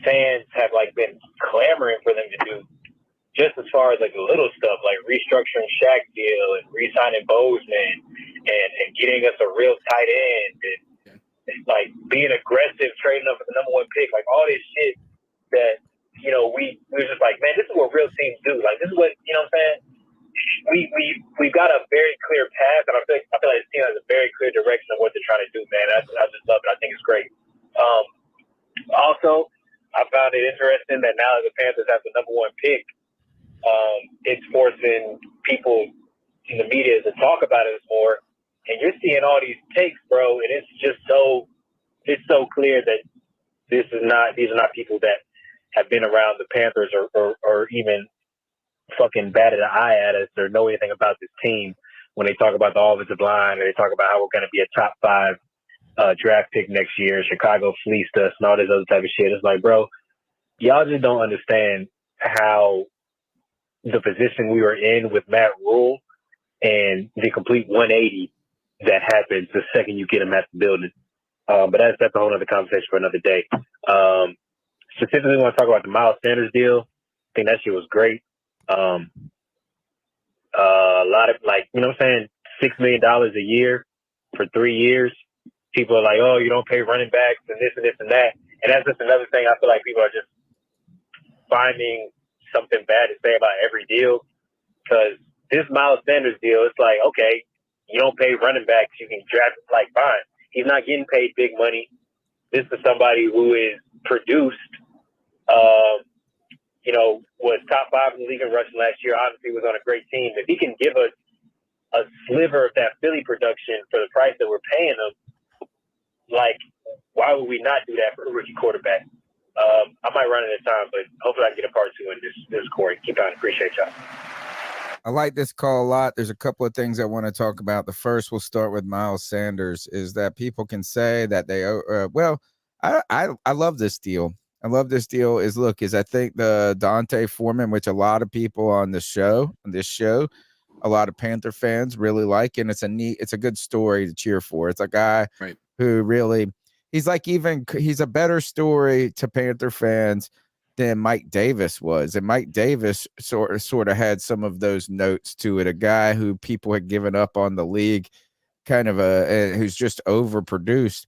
fans have like been clamoring for them to do. Just as far as like the little stuff, like restructuring Shaq deal and re-signing Bozeman and getting us a real tight end and like being aggressive, trading up for the #1 pick, like all this shit that, you know, we were just like, man, this is what real teams do. Like, this is what, you know what I'm saying? We've got a very clear path, and I feel like this team has a very clear direction of what they're trying to do, man. I just love it. I think it's great. Also, I found it interesting that now that the Panthers have the #1 pick, it's forcing people in the media to talk about it more. And you're seeing all these takes, bro, and it's just it's so clear that these are not people that have been around the Panthers or even fucking batted an eye at us or know anything about this team when they talk about the offensive line and they talk about how we're going to be a top 5 draft pick next year. Chicago fleeced us and all this other type of shit. It's like, bro, y'all just don't understand how the position we were in with Matt Rule and the complete 180 that happens the second you get him at the building. But that's a whole other conversation for another day. Specifically, want to talk about the Miles Sanders deal. I think that shit was great. A lot of, like, you know what I'm saying, $6 million a year for 3 years. People are like, oh, you don't pay running backs and this and this and that. And that's just another thing. I feel like people are just finding something bad to say about every deal. Because this Miles Sanders deal, it's like, okay, you don't pay running backs, you can draft, like, fine. He's not getting paid big money. This is somebody who is produced, you know, was top 5 in the league in rushing last year. Obviously was on a great team. If he can give us a sliver of that Philly production for the price that we're paying him, like, why would we not do that for a rookie quarterback? I might run out of time, but hopefully I can get a part 2 in this Corey. Keep on. Appreciate y'all. I like this call a lot. There's a couple of things I want to talk about. The first, we'll start with Miles Sanders, is that people can say that they, I love this deal. I love this deal is I think the Dante Foreman, which a lot of people on this show, a lot of Panther fans really like, and it's a good story to cheer for. It's a guy who really, he's a better story to Panther fans than Mike Davis was. And Mike Davis sort of had some of those notes to it. A guy who people had given up on the league, kind of who's just overproduced.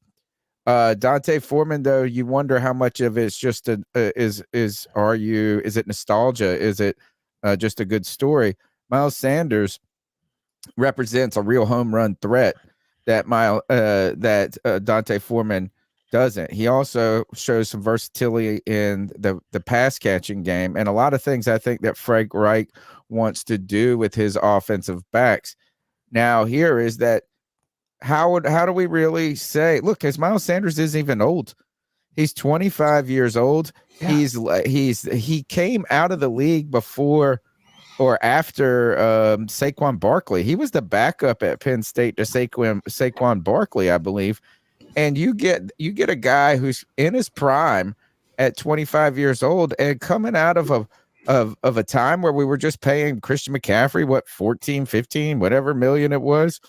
Dante Foreman, though, you wonder how much of it's just is it nostalgia? Is it just a good story? Miles Sanders represents a real home run threat that Dante Foreman doesn't. He also shows some versatility in the pass catching game and a lot of things I think that Frank Reich wants to do with his offensive backs. Now, here is that how do we really say, look, as Miles Sanders isn't even old. He's 25 years old. Yeah. He came out of the league before or after Saquon Barkley. He was the backup at Penn State to Saquon Barkley, I believe. And you get a guy who's in his prime at 25 years old and coming out of a time where we were just paying Christian McCaffrey, 14, 15, whatever million it was.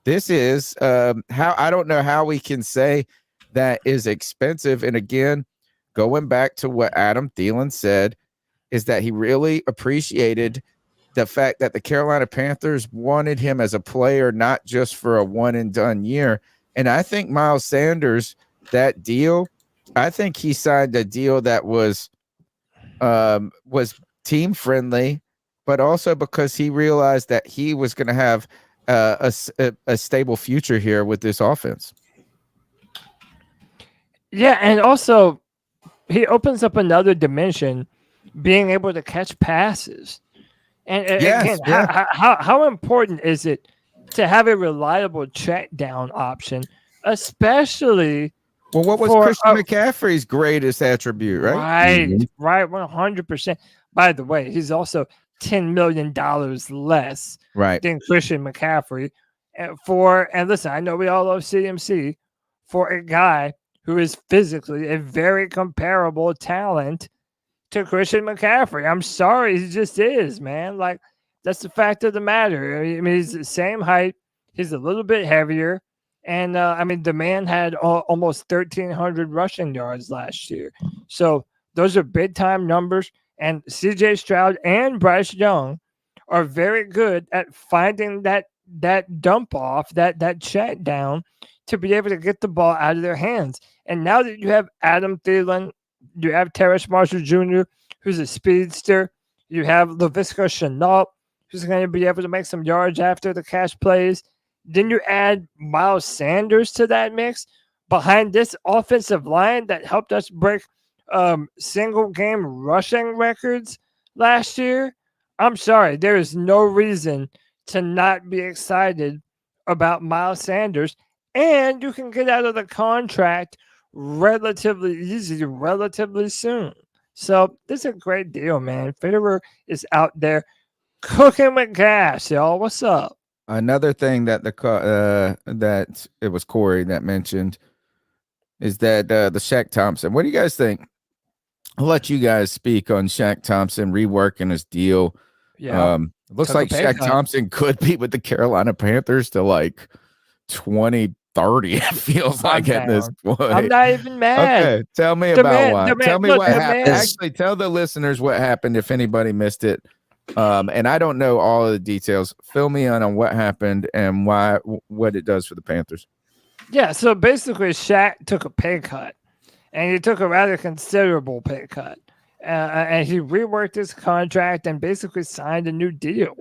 This is how I don't know how we can say that is expensive. And again, going back to what Adam Thielen said, is that he really appreciated the fact that the Carolina Panthers wanted him as a player, not just for a one and done year. And I think Miles Sanders, that deal, I think he signed a deal that was team friendly, but also because he realized that he was going to have a stable future here with this offense. Yeah, and also he opens up another dimension, being able to catch passes. And again, how important is it to have a reliable check down option, especially. Well, what was Christian McCaffrey's greatest attribute, right? Right, 100%. By the way, he's also $10 million less Right. than Christian McCaffrey. And listen, I know we all love CMC, for a guy who is physically a very comparable talent to Christian McCaffrey. I'm sorry, he just is, man. Like, that's the fact of the matter. I mean, he's the same height. He's a little bit heavier. And, I mean, the man had almost 1,300 rushing yards last year. So those are big-time numbers. And CJ Stroud and Bryce Young are very good at finding that dump off, that check down, to be able to get the ball out of their hands. And now that you have Adam Thielen, you have Terrace Marshall Jr., who's a speedster, you have Laviska Shenault, who's going to be able to make some yards after the catch plays. Then you add Miles Sanders to that mix behind this offensive line that helped us break single game rushing records last year. I'm sorry, there is no reason to not be excited about Miles Sanders, and you can get out of the contract relatively easy, relatively soon. So this is a great deal, man. Fitterer is out there cooking with gas, y'all. What's up? Another thing that that it was Corey that mentioned is that the Shaq Thompson. What do you guys think? I'll let you guys speak on Shaq Thompson reworking his deal. Yeah. It looks like Shaq Thompson could be with the Carolina Panthers to like 2030. It feels like at this point. I'm not even mad. Okay, tell me about why. Tell me what happened. Actually, tell the listeners what happened if anybody missed it. And I don't know all of the details. Fill me in on what happened and what it does for the Panthers. Yeah, so basically Shaq took a pay cut, and he took a rather considerable pay cut. And he reworked his contract and basically signed a new deal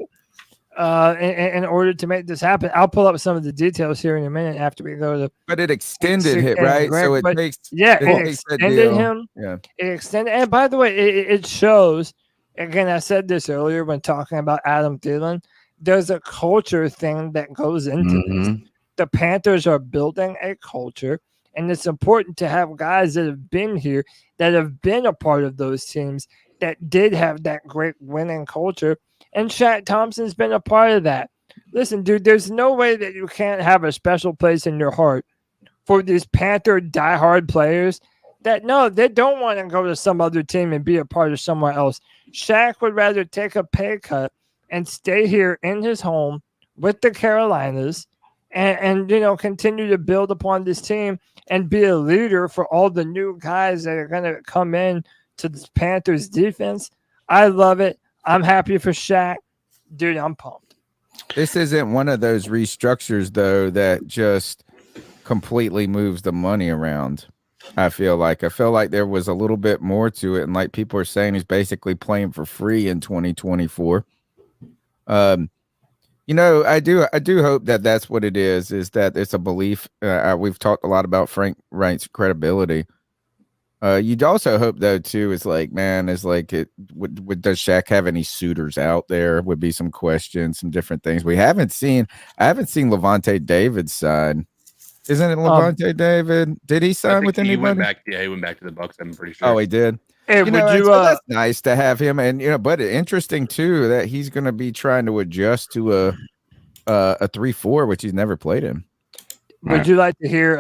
in order to make this happen. I'll pull up some of the details here in a minute after we go to. But it extended it, right? So it takes. Yeah, it extended him. Yeah. It extended. And by the way, it shows. Again, I said this earlier when talking about Adam Thielen. There's a culture thing that goes into this. The Panthers are building a culture, and it's important to have guys that have been here, that have been a part of those teams, that did have that great winning culture. And Shaq Thompson's been a part of that. Listen, dude, there's no way that you can't have a special place in your heart for these Panther diehard players that, no, they don't want to go to some other team and be a part of somewhere else. Shaq would rather take a pay cut and stay here in his home with the Carolinas and continue to build upon this team and be a leader for all the new guys that are going to come in to the Panthers defense. I love it. I'm happy for Shaq. Dude, I'm pumped. This isn't one of those restructures, though, that just completely moves the money around. I feel like there was a little bit more to it, and like people are saying, he's basically playing for free in 2024. I do hope that that's what it is that it's a belief. We've talked a lot about Frank Reich's credibility. You'd also hope, though, too, does Shaq have any suitors out there? Would be some questions, some different things. I haven't seen Levante David sign. Isn't it Levante David? Did he sign with anybody? He went back to the Bucks. I'm pretty sure. Oh, he did. Hey, that's nice to have him, and but interesting too that he's going to be trying to adjust to a 3-4, which he's never played in. Would you like to hear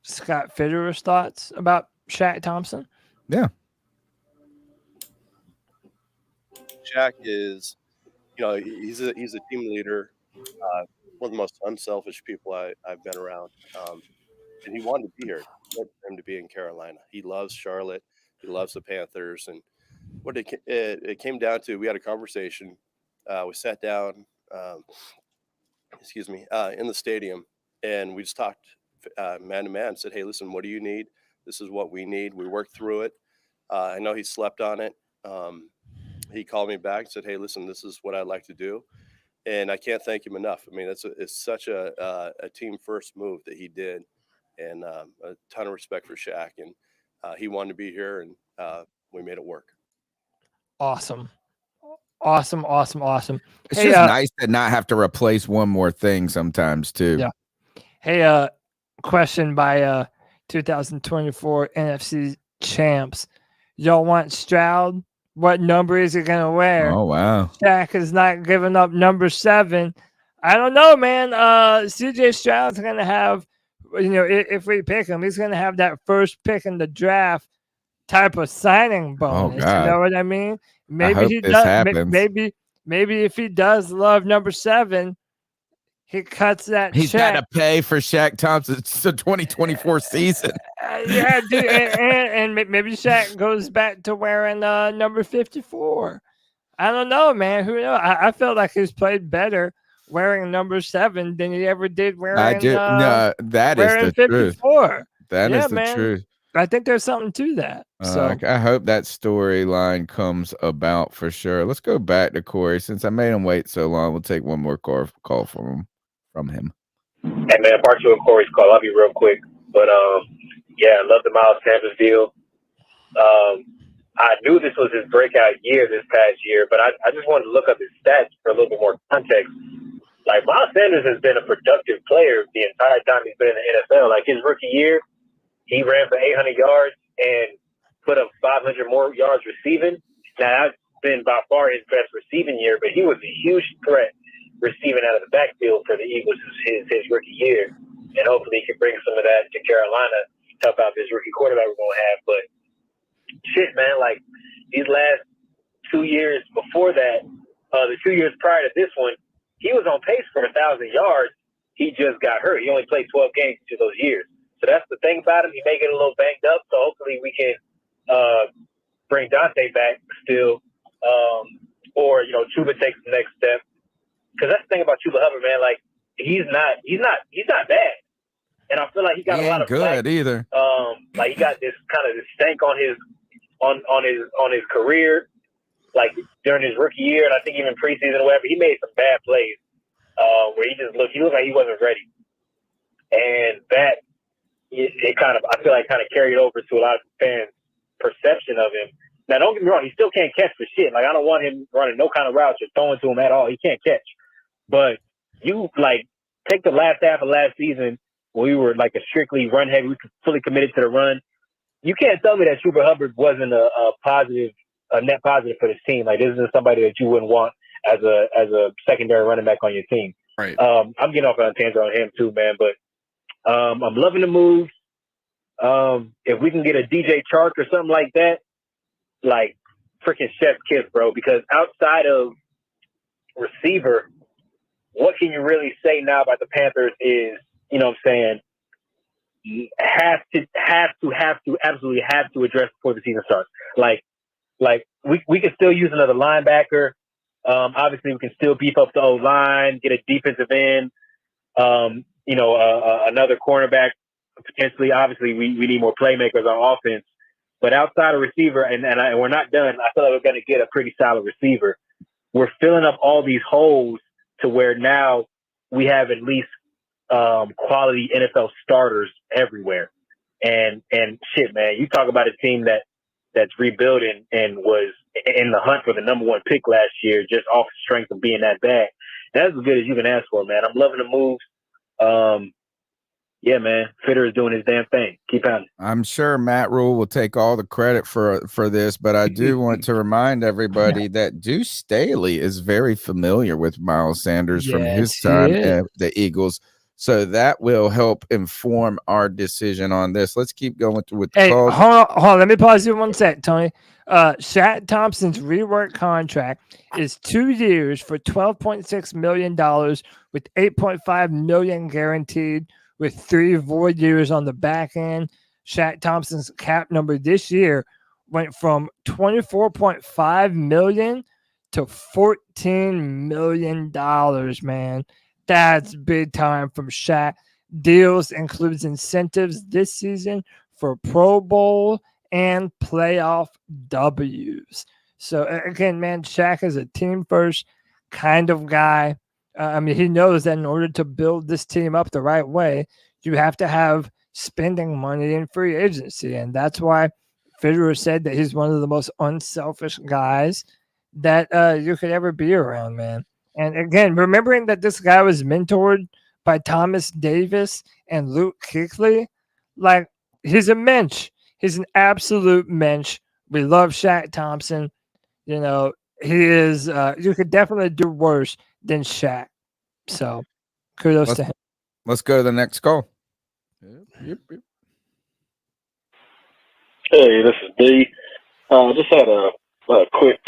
Scott Fitterer's thoughts about Shaq Thompson? Yeah. Shaq is, he's a team leader. One of the most unselfish people I've been around. And he wanted to be here. He wanted him to be in Carolina. He loves Charlotte. He loves the Panthers. And what it came down to, we had a conversation. We sat down, in the stadium, and we just talked man to man. Said, hey, listen, what do you need? This is what we need. We worked through it. I know he slept on it. He called me back and said, hey, listen, this is what I'd like to do. And I can't thank him enough. I mean, it's such a team first move that he did, and a ton of respect for Shaq. And he wanted to be here, and we made it work. Awesome. Awesome. It's just nice to not have to replace one more thing sometimes too. Yeah. Hey, question by 2024 NFC champs. Y'all want Stroud? What number is he gonna wear? Oh wow. Shaq is not giving up number 7. I don't know, man. CJ Stroud's gonna have, if we pick him, he's gonna have that first pick in the draft type of signing bonus. God. You know what I mean? Maybe I hope he this does. happens. Maybe if he does love number 7, he cuts that He's check. got to pay for Shaq Thompson's 2024 season. Yeah, dude, and maybe Shaq goes back to wearing number 54. I don't know, man. Who knows? I felt like he's played better wearing number 7 than he ever did wearing. I do. No, that is wearing the 54. truth. That is the truth. I think there's something to that. So I hope that storyline comes about for sure. Let's go back to Corey. Since I made him wait so long, we'll take one more call from him. Hey man, part 2 of Corey's call. I'll be real quick, but yeah, I love the Miles Sanders deal. I knew this was his breakout year this past year, but I just wanted to look up his stats for a little bit more context. Like, Miles Sanders has been a productive player the entire time he's been in the NFL. Like, his rookie year, he ran for 800 yards and put up 500 more yards receiving. Now, that's been by far his best receiving year, but he was a huge threat receiving out of the backfield for the Eagles his rookie year. And hopefully he can bring some of that to Carolina to help out this rookie quarterback we're going to have. But shit, man, like, these last 2 years before that, the 2 years prior to this one, he was on pace for 1,000 yards. He just got hurt. He only played 12 games each of those years. So that's the thing about him. He may get a little banged up. So hopefully we can bring Dante back still, or Chuba takes the next step. Because that's the thing about Chuba Hubbard, man. Like, he's not bad, and I feel like he got a lot of good flack. Either. Like, he got this kind of this stank on his career, like during his rookie year, and I think even preseason or whatever. He made some bad plays where he looked like he wasn't ready, and that it kind of, I feel like, kind of carried over to a lot of fans' perception of him. Now, don't get me wrong, he still can't catch for shit. Like, I don't want him running no kind of routes or throwing to him at all. He can't catch. But you, like, take the last half of last season when we were, like, a strictly run-heavy, we fully committed to the run. You can't tell me that Chuba Hubbard wasn't a net positive for this team. Like, this isn't somebody that you wouldn't want as a secondary running back on your team. Right. I'm getting off on a tangent on him too, man. But I'm loving the moves. If we can get a DJ Chark or something like that, like, freaking chef's kiss, bro. Because outside of receiver, what can you really say now about the Panthers is, you know what I'm saying, absolutely have to address before the season starts. Like we can still use another linebacker. Obviously we can still beef up the O-line, get a defensive end, another cornerback potentially. Obviously we need more playmakers on offense. But outside of receiver, and we're not done, I feel like we're going to get a pretty solid receiver. We're filling up all these holes to where now we have at least quality NFL starters everywhere. And shit, man, you talk about a team that's rebuilding and was in the hunt for the number 1 pick last year just off the strength of being that bad. That's as good as you can ask for, man. I'm loving the moves. Yeah, man, Fitterer is doing his damn thing. Keep on. I'm sure Matt Rule will take all the credit for this, but I do want to remind everybody that Deuce Staley is very familiar with Miles Sanders from his time at the Eagles. So that will help inform our decision on this. Let's keep going with the calls. Hold on. Let me pause you 1 sec, Tony. Shaq Thompson's rework contract is 2 years for $12.6 million with $8.5 million guaranteed, with 3 void years on the back end. Shaq Thompson's cap number this year went from $24.5 million to $14 million, man. That's big time from Shaq. Deals includes incentives this season for Pro Bowl and playoff W's. So again, man, Shaq is a team first kind of guy. He knows that in order to build this team up the right way, you have to have spending money in free agency. And that's why Fitterer said that he's one of the most unselfish guys that you could ever be around, man. And again, remembering that this guy was mentored by Thomas Davis and Luke Kuechly, like he's a mensch. He's an absolute mensch. We love Shaq Thompson. You know, he is. You could definitely do worse than Shaq. So, kudos to him. Let's go to the next call. Hey, this is D. Just had a quick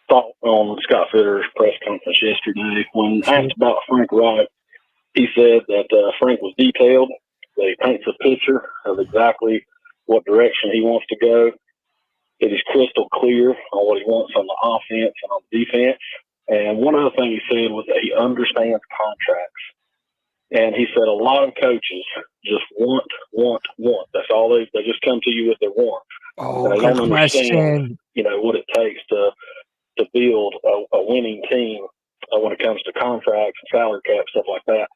thought on Scott Fitterer's press conference yesterday. When asked about Frank Reich, he said that Frank was detailed, that he paints a picture of exactly what direction he wants to go, that he's crystal clear on what he wants on the offense and on defense. And one other thing he said was that he understands contracts. And he said a lot of coaches just want. That's all they just come to you with their wants. Oh, they good don't understand, question. what it takes to build a winning team when it comes to contracts and salary cap, stuff like that.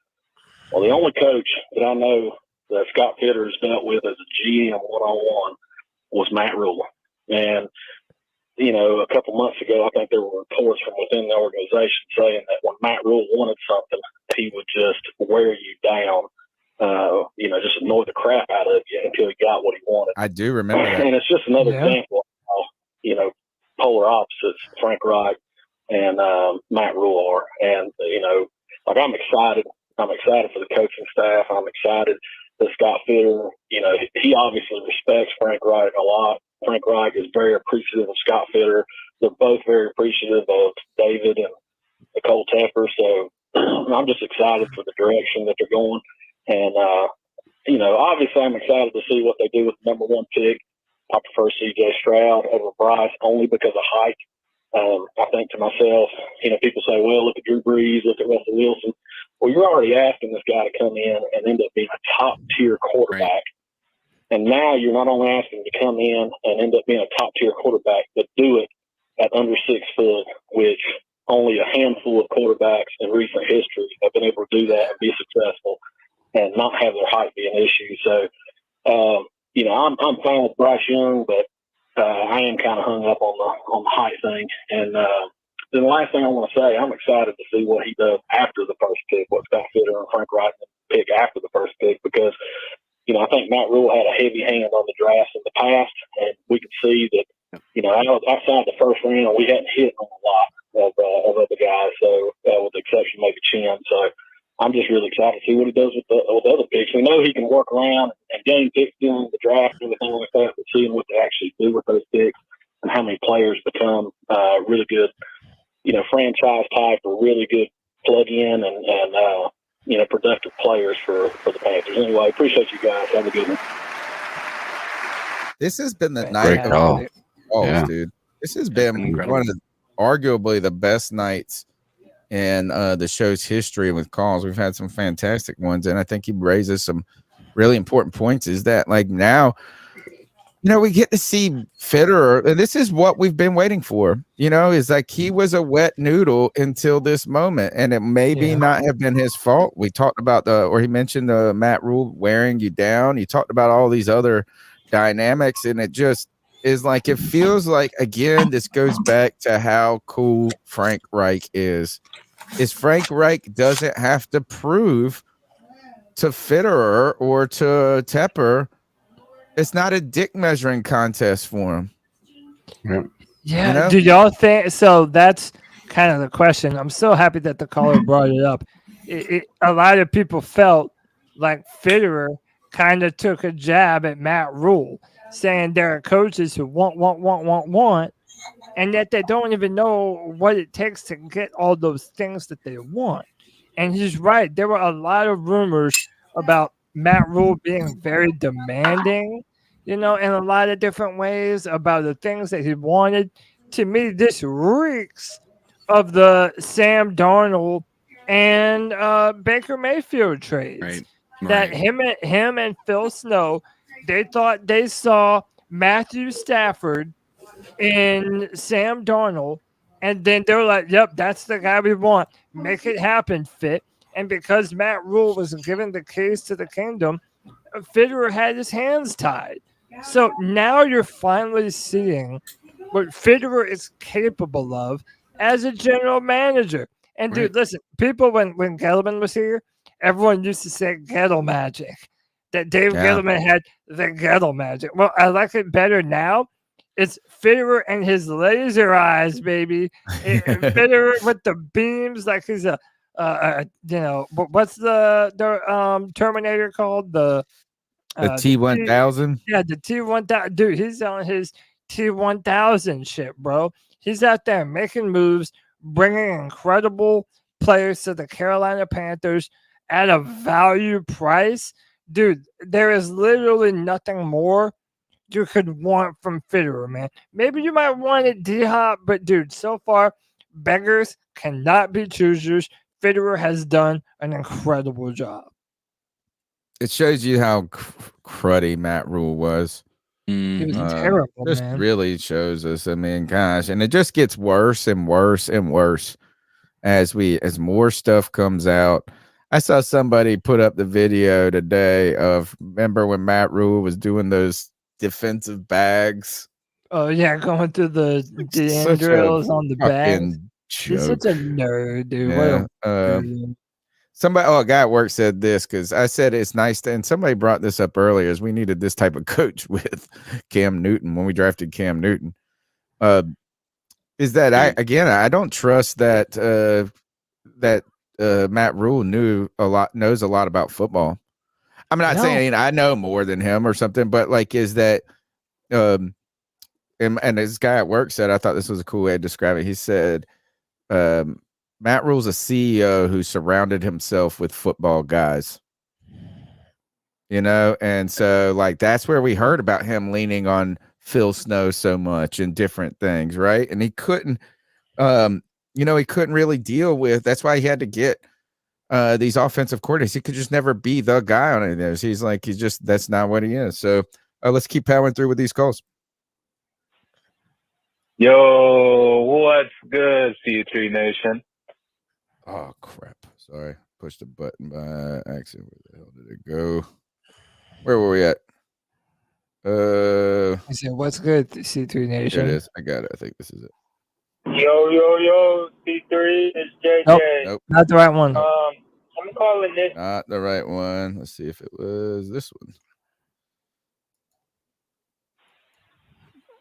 Well, the only coach that I know that Scott Fitter has dealt with as a GM one-on-one was Matt Rule. And, a couple months ago, I think there were reports from within the organization saying that when Matt Rule wanted something, he would just wear you down, just annoy the crap out of you until he got what he wanted. I do remember that. And it's just another example of, polar opposites, Frank Reich and Matt Rule are. And, I'm excited. I'm excited for the coaching staff. I'm excited that Scott Fitter, he obviously respects Frank Reich a lot. Frank Reich is very appreciative of Scott Fitter. They're both very appreciative of David and Nicole Tepper. So I'm just excited for the direction that they're going. And, obviously I'm excited to see what they do with the number 1 pick. I prefer CJ Stroud over Bryce only because of height. I think to myself, people say, well, look at Drew Brees, look at Russell Wilson. Well, you're already asking this guy to come in and end up being a top-tier quarterback. Right. And now you're not only asking him to come in and end up being a top-tier quarterback, but do it at under 6 foot, which only a handful of quarterbacks in recent history have been able to do that and be successful and not have their height be an issue. So, I'm fine with Bryce Young, but I am kind of hung up on the height thing. And then the last thing I want to say, I'm excited to see what he does after the first pick, what Scott Fitter and Frank Reich pick after the first pick, because I think Matt Rule had a heavy hand on the draft in the past, and we could see that, outside the first round, we hadn't hit on a lot of other guys, so with the exception maybe Chin. So I'm just really excited to see what he does with the other picks. We know he can work around and gain picks during the draft and everything like that, but seeing what they actually do with those picks and how many players become really good, franchise type or really good plug-in and productive players for the Panthers. Anyway, appreciate you guys. Have a good one. This has been the night of calls, dude. This has been one of arguably the best nights in the show's history with calls. We've had some fantastic ones, and I think he raises some really important points. Is that like now, we get to see Fitterer, and this is what we've been waiting for. Is like he was a wet noodle until this moment, and it maybe not have been his fault. We talked about he mentioned the Matt Rule wearing you down. He talked about all these other dynamics, and it just is like it feels like again this goes back to how cool Frank Reich is. Frank Reich doesn't have to prove to Fitterer or to Tepper. It's not a dick measuring contest for him. Yeah. Do y'all think so? That's kind of the question. I'm so happy that the caller brought it up. A lot of people felt like Fitterer kind of took a jab at Matt Rule, saying there are coaches who want, and that they don't even know what it takes to get all those things that they want. And he's right. There were a lot of rumors about Matt Rule being very demanding, in a lot of different ways about the things that he wanted. To me, this reeks of the Sam Darnold and Baker Mayfield trades. Right. That him and Phil Snow, they thought they saw Matthew Stafford in Sam Darnold, and then they were like, yep, that's the guy we want. Make it happen, Fit. And because Matt Rule was given the keys to the kingdom, Fitterer had his hands tied. So now you're finally seeing what Fitterer is capable of as a general manager. And dude, listen, people when Gettleman was here, everyone used to say Gettle magic. That Dave Gettleman had the Gettle magic. Well, I like it better now. It's Fitterer and his laser eyes, baby. Fitterer with the beams, like he's a what's the Terminator called? The T-1000. Yeah, the T-1000. Dude, he's on his T-1000 shit, bro. He's out there making moves, bringing incredible players to the Carolina Panthers at a value price. Dude, there is literally nothing more you could want from Fitterer, man. Maybe you might want it D-Hop, but dude, so far, beggars cannot be choosers. Fitterer has done an incredible job. It shows you how cruddy Matt Rule was. He was terrible, just man. really shows us. I mean, gosh, and it just gets worse and worse and worse as more stuff comes out. I saw somebody put up the video today of, remember when Matt Rule was doing those defensive bags? Oh yeah, going through the end drills on the bags. He's such a nerd, dude. Yeah. A guy at work said this, because I said it's nice and somebody brought this up earlier, is we needed this type of coach with Cam Newton when we drafted Cam Newton. Is that I don't trust that Matt Rule knows a lot about football. I'm not saying I know more than him or something, but like, is that and this guy at work said, I thought this was a cool way to describe it. He said, Matt Rule's a CEO who surrounded himself with football guys, and so like that's where we heard about him leaning on Phil Snow so much and different things, right? And he couldn't, he couldn't really deal with. That's why he had to get these offensive coordinators. He could just never be the guy on any of those. That's not what he is. So let's keep powering through with these calls. Yo, what's good, C3 Nation? Oh crap! Sorry, pushed the button by accident. Where the hell did it go? Where were we at? I said, "What's good, C3 Nation?" Here it is. I got it. I think this is it. Yo, C3, it's JJ. Nope. Not the right one. I'm calling this. Not the right one. Let's see if it was this one.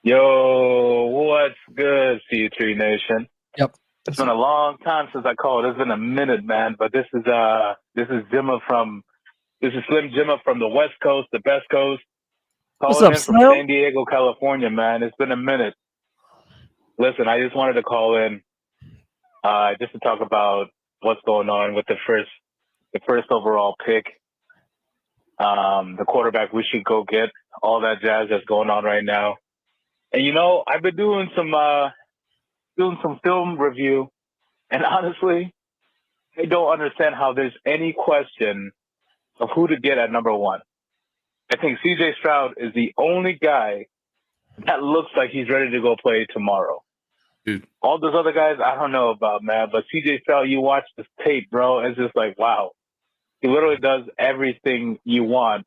Yo, what's good, C3 Nation? Yep. It's been a long time since I called. It's been a minute, man. But this is Slim Jimma from the West Coast, the best coast. Calling in from San Diego, California, man. It's been a minute. Listen, I just wanted to call in just to talk about what's going on with the first overall pick, the quarterback we should go get, all that jazz that's going on right now. And I've been doing some film review, and honestly, I don't understand how there's any question of who to get at number one. I think CJ Stroud is the only guy that looks like he's ready to go play tomorrow. Dude. All those other guys, I don't know about, man. But CJ Stroud, you watch this tape, bro, it's just like, wow. He literally does everything you want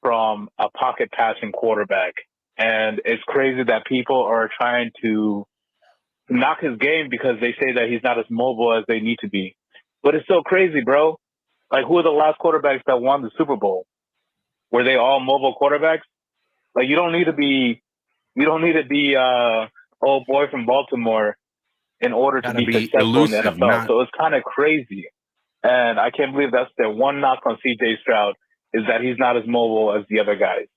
from a pocket passing quarterback. And it's crazy that people are trying to knock his game because they say that he's not as mobile as they need to be. But it's so crazy, bro. Like, who are the last quarterbacks that won the Super Bowl? Were they all mobile quarterbacks? Like, you don't need to be old boy from Baltimore in order to be successful in the NFL. So it's kind of crazy. And I can't believe that's their one knock on CJ Stroud, is that he's not as mobile as the other guys.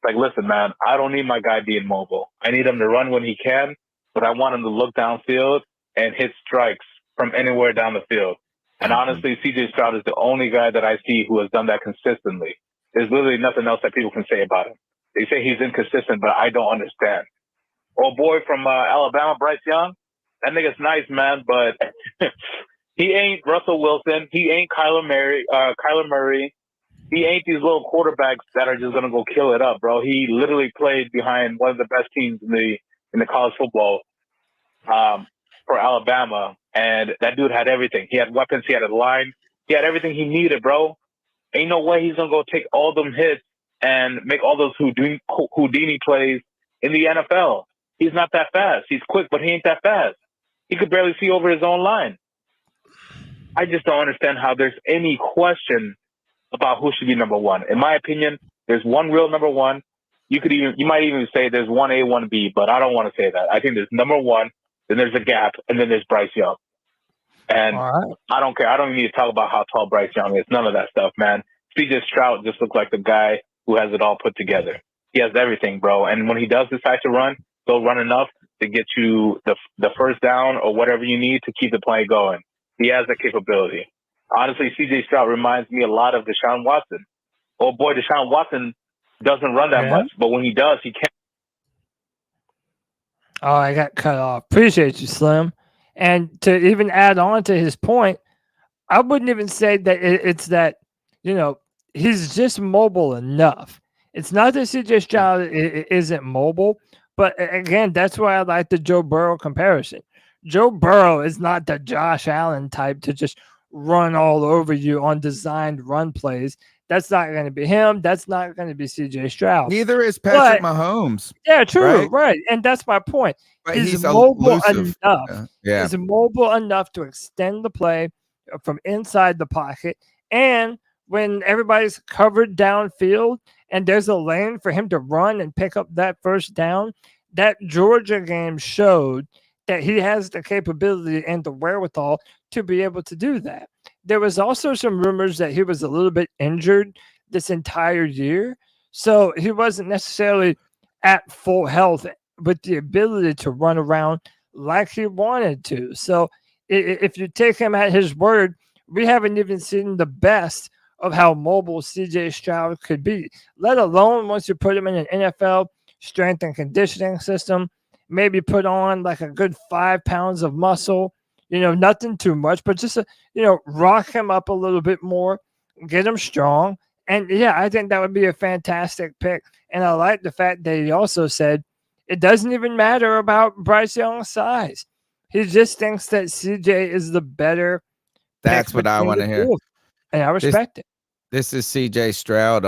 Like, listen, man, I don't need my guy being mobile. I need him to run when he can, but I want him to look downfield and hit strikes from anywhere down the field. And honestly, CJ Stroud is the only guy that I see who has done that consistently. There's literally nothing else that people can say about him. They say he's inconsistent, but I don't understand. Old boy from Alabama, Bryce Young, that nigga's nice, man, but he ain't Russell Wilson. He ain't Kyler Murray. He ain't these little quarterbacks that are just gonna go kill it up, bro. He literally played behind one of the best teams in the college football for Alabama, and that dude had everything. He had weapons. He had a line. He had everything he needed, bro. Ain't no way he's gonna go take all them hits and make all those Houdini plays in the NFL. He's not that fast. He's quick, but he ain't that fast. He could barely see over his own line. I just don't understand how there's any question about who should be number one. In my opinion, there's one real number one. You might even say there's 1A, 1B, but I don't want to say that. I think there's number one, then there's a gap, and then there's Bryce Young. And I don't care. I don't even need to talk about how tall Bryce Young is. None of that stuff, man. CJ Stroud just looks like the guy who has it all put together. He has everything, bro. And when he does decide to run, he'll run enough to get you the first down or whatever you need to keep the play going. He has that capability. Honestly, CJ Stroud reminds me a lot of Deshaun Watson. Oh boy, Deshaun Watson doesn't run that much, but when he does, he can. Oh, I got cut off. Appreciate you, Slim. And to even add on to his point, I wouldn't even say that it's that, he's just mobile enough. It's not that CJ Stroud isn't mobile, but again, that's why I like the Joe Burrow comparison. Joe Burrow is not the Josh Allen type to just run all over you on designed run plays. That's not going to be him. That's not going to be CJ Stroud. Neither is Patrick Mahomes. Yeah, true, right. And that's my point. But he's mobile elusive enough. Yeah. He's mobile enough to extend the play from inside the pocket. And when everybody's covered downfield and there's a lane for him to run and pick up that first down, that Georgia game showed that he has the capability and the wherewithal to be able to do that. There was also some rumors that he was a little bit injured this entire year. So he wasn't necessarily at full health with the ability to run around like he wanted to. So if you take him at his word, we haven't even seen the best of how mobile CJ Stroud could be, let alone once you put him in an NFL strength and conditioning system, maybe put on like a good 5 pounds of muscle, nothing too much, but just, rock him up a little bit more, get him strong. And yeah, I think that would be a fantastic pick. And I like the fact that he also said it doesn't even matter about Bryce Young's size. He just thinks that CJ is the better. That's what I want to hear. And I respect it. This is CJ Stroud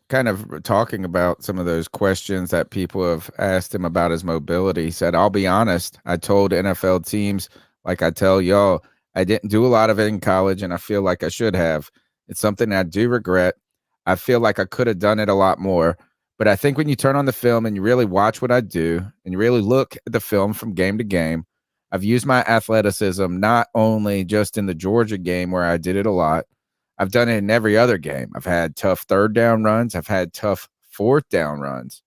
kind of talking about some of those questions that people have asked him about his mobility. He said, I'll be honest, I told NFL teams, like I tell y'all, I didn't do a lot of it in college, and I feel like I should have. It's something I do regret. I feel like I could have done it a lot more. But I think when you turn on the film and you really watch what I do and you really look at the film from game to game, I've used my athleticism not only just in the Georgia game where I did it a lot. I've done it in every other game. I've had tough third down runs. I've had tough fourth down runs.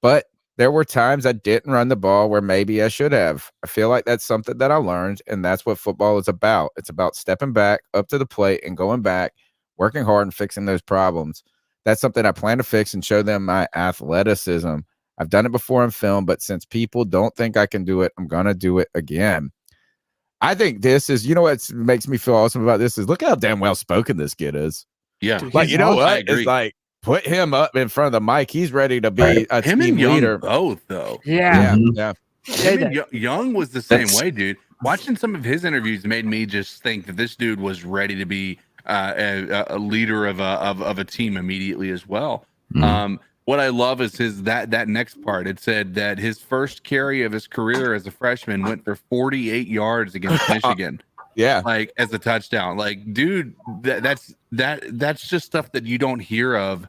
But there were times I didn't run the ball where maybe I should have. I feel like that's something that I learned, and that's what football is about. It's about stepping back up to the plate and going back, working hard and fixing those problems. That's something I plan to fix and show them my athleticism. I've done it before in film, but since people don't think I can do it, I'm going to do it again. I think this is, what makes me feel awesome about this is look how damn well spoken this kid is. Yeah. Like, you know what? It's like, put him up in front of the mic. He's ready to be a him team and Young leader. Both, though. Yeah. Him and Young was the same way, dude. Watching some of his interviews made me just think that this dude was ready to be a leader of a team immediately as well. What I love is that next part. It said that his first carry of his career as a freshman went for 48 yards against Michigan. Like as a touchdown. Like, dude, that's just stuff that you don't hear of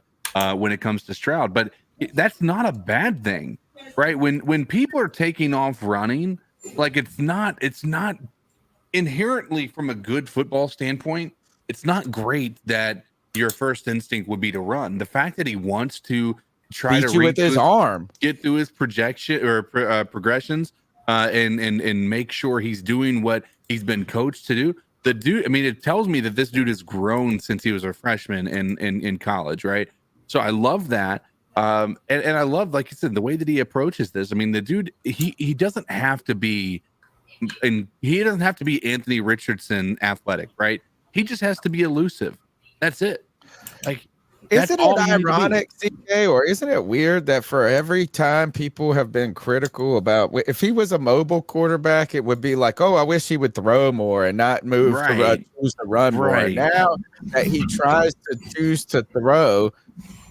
when it comes to Stroud. But that's not a bad thing, right? When people are taking off running, like it's not inherently from a good football standpoint. It's not great that your first instinct would be to run. The fact that he wants to try to reach with his arm, get through his projection or progressions, and make sure he's doing what he's been coached to do. The dude, I mean, it tells me that this dude has grown since he was a freshman in college, right? So I love that. And I love, like you said, the way that he approaches this. I mean, the dude, he doesn't have to be, and he doesn't have to be Anthony Richardson athletic, right? He just has to be elusive. That's it. Like, isn't it ironic, CJ, or isn't it weird that for every time people have been critical about if he was a mobile quarterback, it would be like, oh, I wish he would throw more and not move to choose to run more. Now that he tries to choose to throw,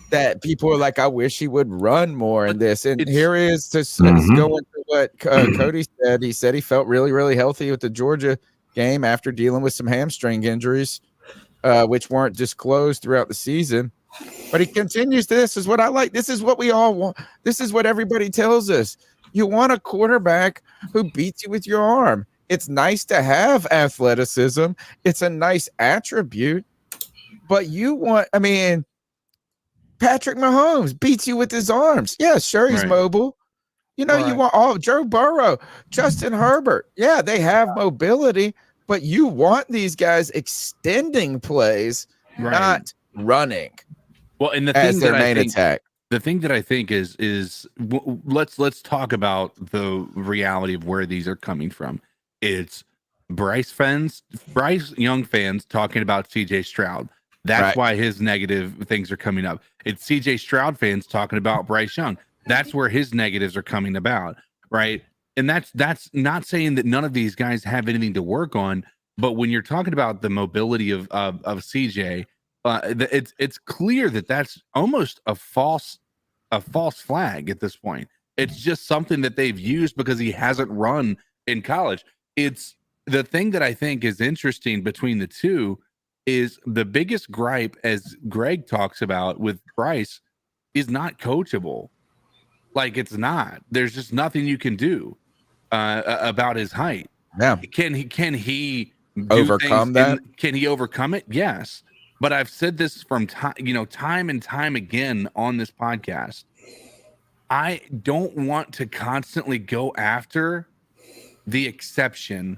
that people are like, I wish he would run more in this. And here he is just going to what Cody said. He said he felt really, really healthy with the Georgia game after dealing with some hamstring injuries, which weren't disclosed throughout the season. But he continues. This is what I like. This is what we all want. This is what everybody tells us. You want a quarterback who beats you with your arm. It's nice to have athleticism. It's a nice attribute. But you want, I mean, Patrick Mahomes beats you with his arms. Yeah, sure, he's mobile. You know, you want Joe Burrow, Justin Herbert. Yeah, they have mobility, but you want these guys extending plays, not running. Well, and the as thing their that main I think, attack. the thing that I think is let's talk about the reality of where these are coming from. It's Bryce Young fans talking about CJ Stroud. That's why his negative things are coming up. It's CJ Stroud fans talking about Bryce Young. That's where his negatives are coming about, right? And that's not saying that none of these guys have anything to work on, but when you're talking about the mobility of CJ, it's clear that that's almost a false flag at this point. It's just something that they've used because he hasn't run in college. It's the thing that I think is interesting between the two is the biggest gripe, as Greg talks about with Bryce, is not coachable. Like, it's not. There's just nothing you can do about his height. Yeah. Can he overcome that? Can he overcome it? Yes. But I've said this from time and time again on this podcast. I don't want to constantly go after the exception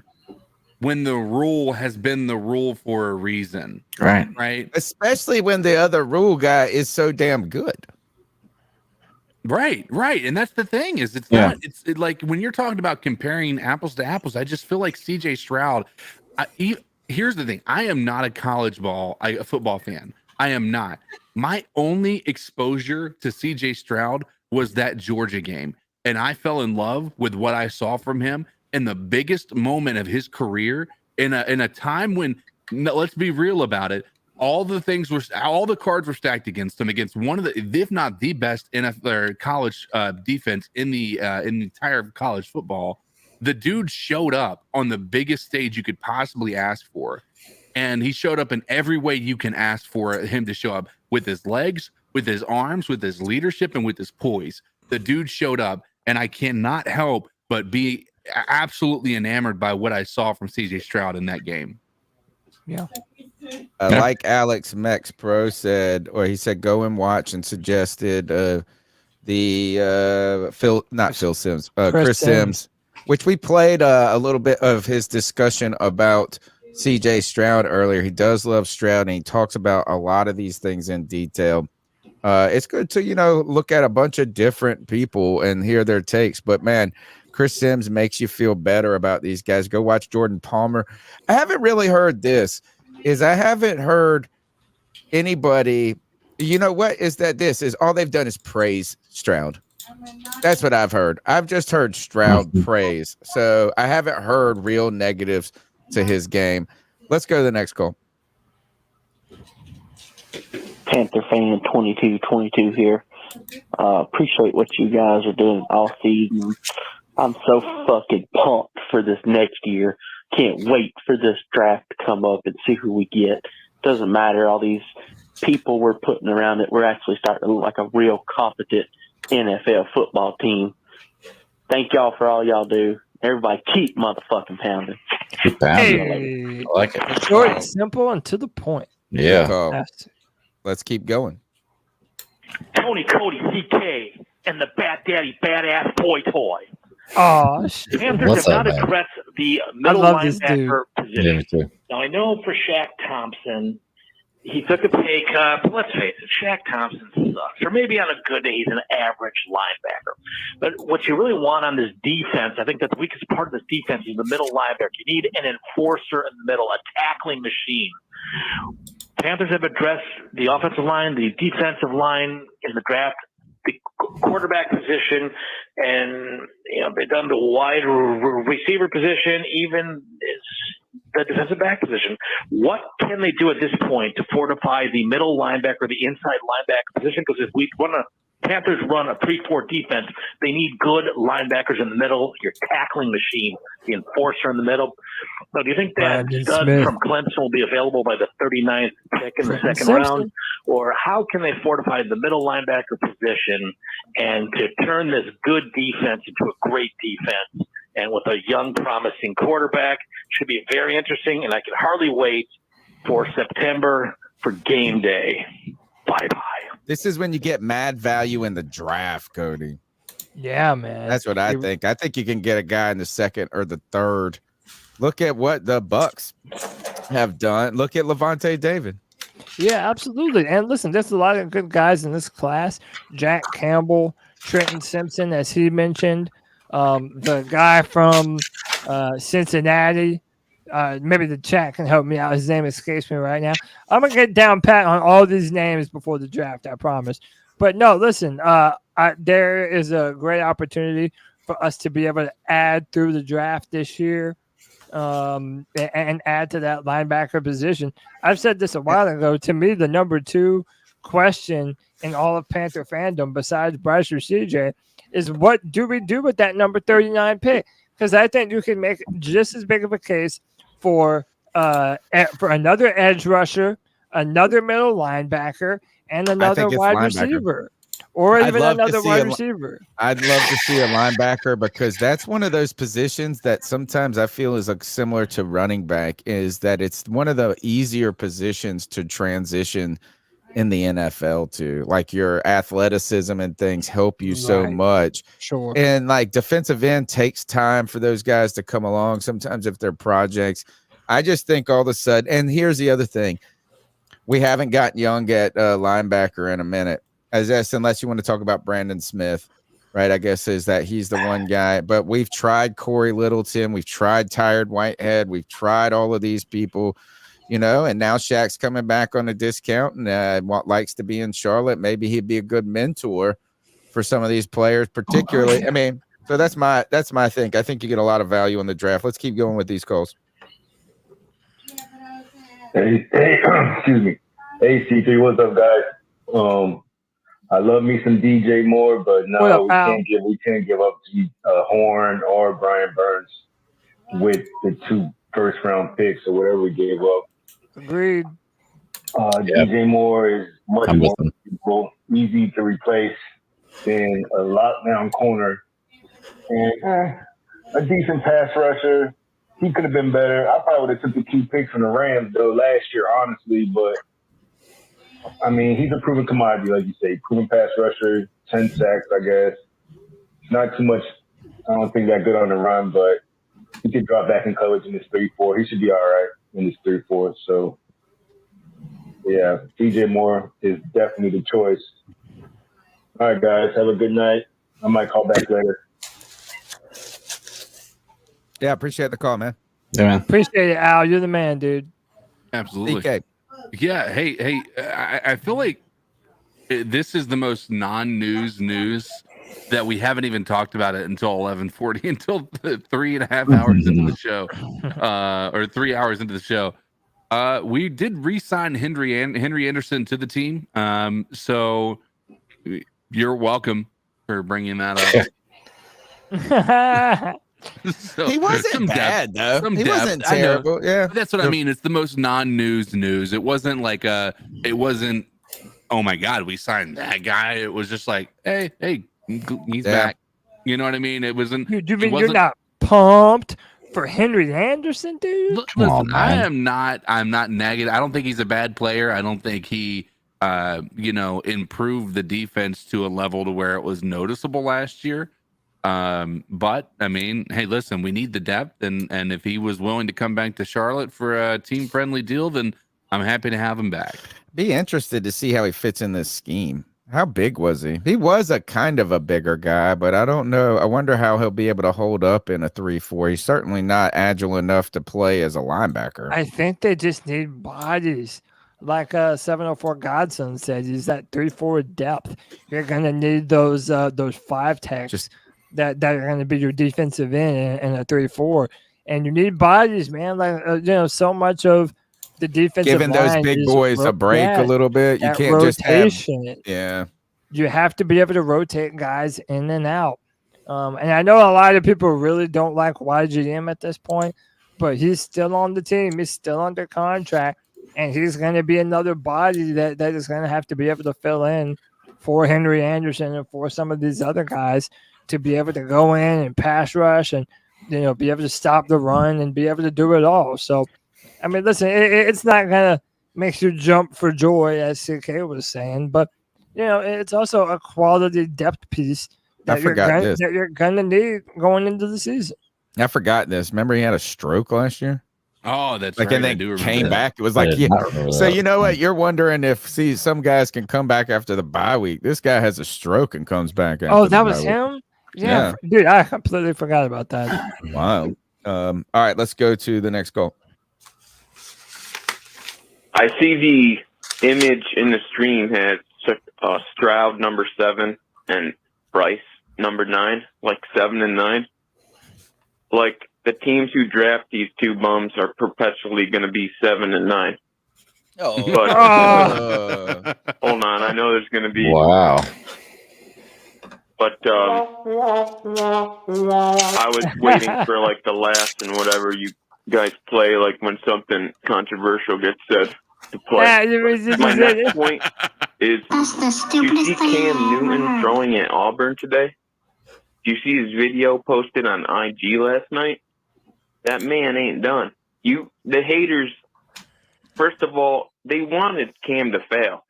when the rule has been the rule for a reason. Right. Especially when the other rule guy is so damn good. Right. And that's the thing is it's like when you're talking about comparing apples to apples, I just feel like CJ Stroud. Here's the thing. I am not a college football fan. I am not. My only exposure to CJ Stroud was that Georgia game. And I fell in love with what I saw from him in the biggest moment of his career in a time when, let's be real about it, all the cards were stacked against him, against one of the, if not the best NFL or college defense in the entire college football. The dude showed up on the biggest stage you could possibly ask for. And he showed up in every way you can ask for him to show up, with his legs, with his arms, with his leadership, and with his poise. The dude showed up, and I cannot help but be absolutely enamored by what I saw from CJ Stroud in that game. Yeah. Like Alex Mex Pro said, or he said, go and watch, and suggested Chris Sims, which we played a little bit of his discussion about CJ Stroud earlier. He does love Stroud, and he talks about a lot of these things in detail. It's good to, look at a bunch of different people and hear their takes. But, man, Chris Sims makes you feel better about these guys. Go watch Jordan Palmer. I haven't really heard this. I haven't heard anybody, this is all they've done is praise Stroud. That's what I've heard. I've just heard Stroud praise. So I haven't heard real negatives to his game. Let's go to the next call. Panther fan 2222 here. Appreciate what you guys are doing all season. I'm so fucking pumped for this next year. Can't wait for this draft to come up and see who we get. Doesn't matter all these people we're putting around it. We're actually starting to look like a real competent NFL football team. Thank y'all for all y'all do. Everybody keep motherfucking pounding. Hey, I like it. Short, simple, and to the point. Yeah. Let's keep going. Tony, Cody, CK, and the Bat Daddy Badass Boy Toy. Oh, Panthers What's have up, not man? addressed the middle love this linebacker Yeah, position. me too. Now, I know for Shaq Thompson, he took a pay cut, but let's face it, Shaq Thompson sucks. Or maybe on a good day, he's an average linebacker. But what you really want on this defense, I think that the weakest part of this defense is the middle linebacker. You need an enforcer in the middle, a tackling machine. Panthers have addressed the offensive line, the defensive line in the draft, the quarterback position, and they've done the wide receiver position, even the defensive back position. What can they do at this point to fortify the middle linebacker, the inside linebacker position? Because if we want to Panthers run a 3-4 defense. They need good linebackers in the middle, your tackling machine, the enforcer in the middle. So do you think that Brandon stud Smith. from Clemson will be available by the 39th pick in the Brandon second Simpson. round? Or how can they fortify the middle linebacker position and to turn this good defense into a great defense? And with a young, promising quarterback, should be very interesting. And I can hardly wait for September for game day. Bye-bye. This is when you get mad value in the draft, Cody. Yeah, man. That's what I think. I think you can get a guy in the second or the third. Look at what the Bucks have done. Look at Levante David. Yeah, absolutely. And listen, there's a lot of good guys in this class. Jack Campbell, Trenton Simpson, as he mentioned. The guy from Cincinnati. Maybe the chat can help me out. His name escapes me right now. I'm going to get down pat on all these names before the draft, I promise. But no, listen, there is a great opportunity for us to be able to add through the draft this year. And add to that linebacker position. I've said this a while ago. To me, the number 2 question in all of Panther fandom, besides Bryce or CJ, is what do we do with that number 39 pick? Because I think you can make just as big of a case for another edge rusher, another middle linebacker, and another wide receiver. Or even another wide receiver. I'd love to see a linebacker because that's one of those positions that sometimes I feel is similar to running back, is that it's one of the easier positions to transition in the NFL to. Like your athleticism and things help you so much. Sure. And like defensive end takes time for those guys to come along. Sometimes if they're projects, I just think all of a sudden, and here's the other thing. We haven't got Young at linebacker in a minute. Unless you want to talk about Brandon Smith, right? I guess is that he's the one guy. But we've tried Corey Littleton. We've tried Tired Whitehead. We've tried all of these people, and now Shaq's coming back on a discount and likes to be in Charlotte. Maybe he'd be a good mentor for some of these players, particularly. I mean, so that's my thing. I think you get a lot of value in the draft. Let's keep going with these calls. Hey, excuse me. Hey, C3, what's up, guys? I love me some DJ Moore, but no, we can't give up to Horn or Brian Burns with the 2 first-round picks or whatever we gave up. Agreed. DJ Moore is much more people, easy to replace than a lockdown corner, and a decent pass rusher. He could have been better. I probably would have took the 2 picks from the Rams though last year, honestly, but. I mean, he's a proven commodity, like you say. Proven pass rusher, 10 sacks, I guess. Not too much. I don't think that good on the run, but he could drop back in coverage in this 3-4. He should be all right in this 3-4. So, yeah, DJ Moore is definitely the choice. All right, guys, have a good night. I might call back later. Yeah, appreciate the call, man. Yeah, man. Appreciate it, Al. You're the man, dude. Absolutely. DK. Yeah. Hey. I feel like this is the most non-news news that we haven't even talked about it until 11:40, until 3.5 hours into the show, or 3 hours into the show. We did re-sign Henry Anderson to the team. So you're welcome for bringing that up. So, he wasn't bad though. He wasn't terrible. Yeah, that's what I mean. It's the most non-news news. It wasn't like oh my god, we signed that guy. It was just like, hey, he's back. You know what I mean? It wasn't. You mean you're not pumped for Henry Anderson, dude? Listen, I'm not negative. I don't think he's a bad player. I don't think he improved the defense to a level to where it was noticeable last year. But I mean, hey, listen, we need the depth, and if he was willing to come back to Charlotte for a team friendly deal, then I'm happy to have him back. Be interested to see how he fits in this scheme. How big was he? He was a kind of a bigger guy, but I don't know. I wonder how he'll be able to hold up in a 3-4. He's certainly not agile enough to play as a linebacker. I think they just need bodies. Like 704 Godson said, is that 3-4 depth. You're gonna need those 5 techs that are gonna be your defensive end in a 3-4, and you need bodies, man. Like so much of the defensive giving those big boys a break a little bit. You can't just have, you have to be able to rotate guys in and out. And I know a lot of people really don't like YGM at this point, but he's still on the team. He's still under contract, and he's going to be another body that is going to have to be able to fill in for Henry Anderson and for some of these other guys to be able to go in and pass rush and, be able to stop the run and be able to do it all. So, I mean, listen, it's not going to make you jump for joy, as CK was saying, but, it's also a quality depth piece that you're gonna need going into the season. I forgot this. Remember, he had a stroke last year. Oh, that's like, right. and then I do remember came that. back. It was like, So you know what? You're wondering if some guys can come back after the bye week. This guy has a stroke and comes back. After that was him. Yeah, dude, I completely forgot about that. Wow. All right, let's go to the next goal. I see the image in the stream has Stroud number 7 and Bryce number 9, like 7 and 9. Like the teams who draft these two bums are perpetually going to be 7 and 9. Oh, but hold on, I know there's going to be. Wow. But I was waiting for like the last and whatever you guys play, like when something controversial gets said to play. My next point is, do you see Cam Newton throwing at Auburn today? Do you see his video posted on IG last night? That man ain't done. The haters, first of all, they wanted Cam to fail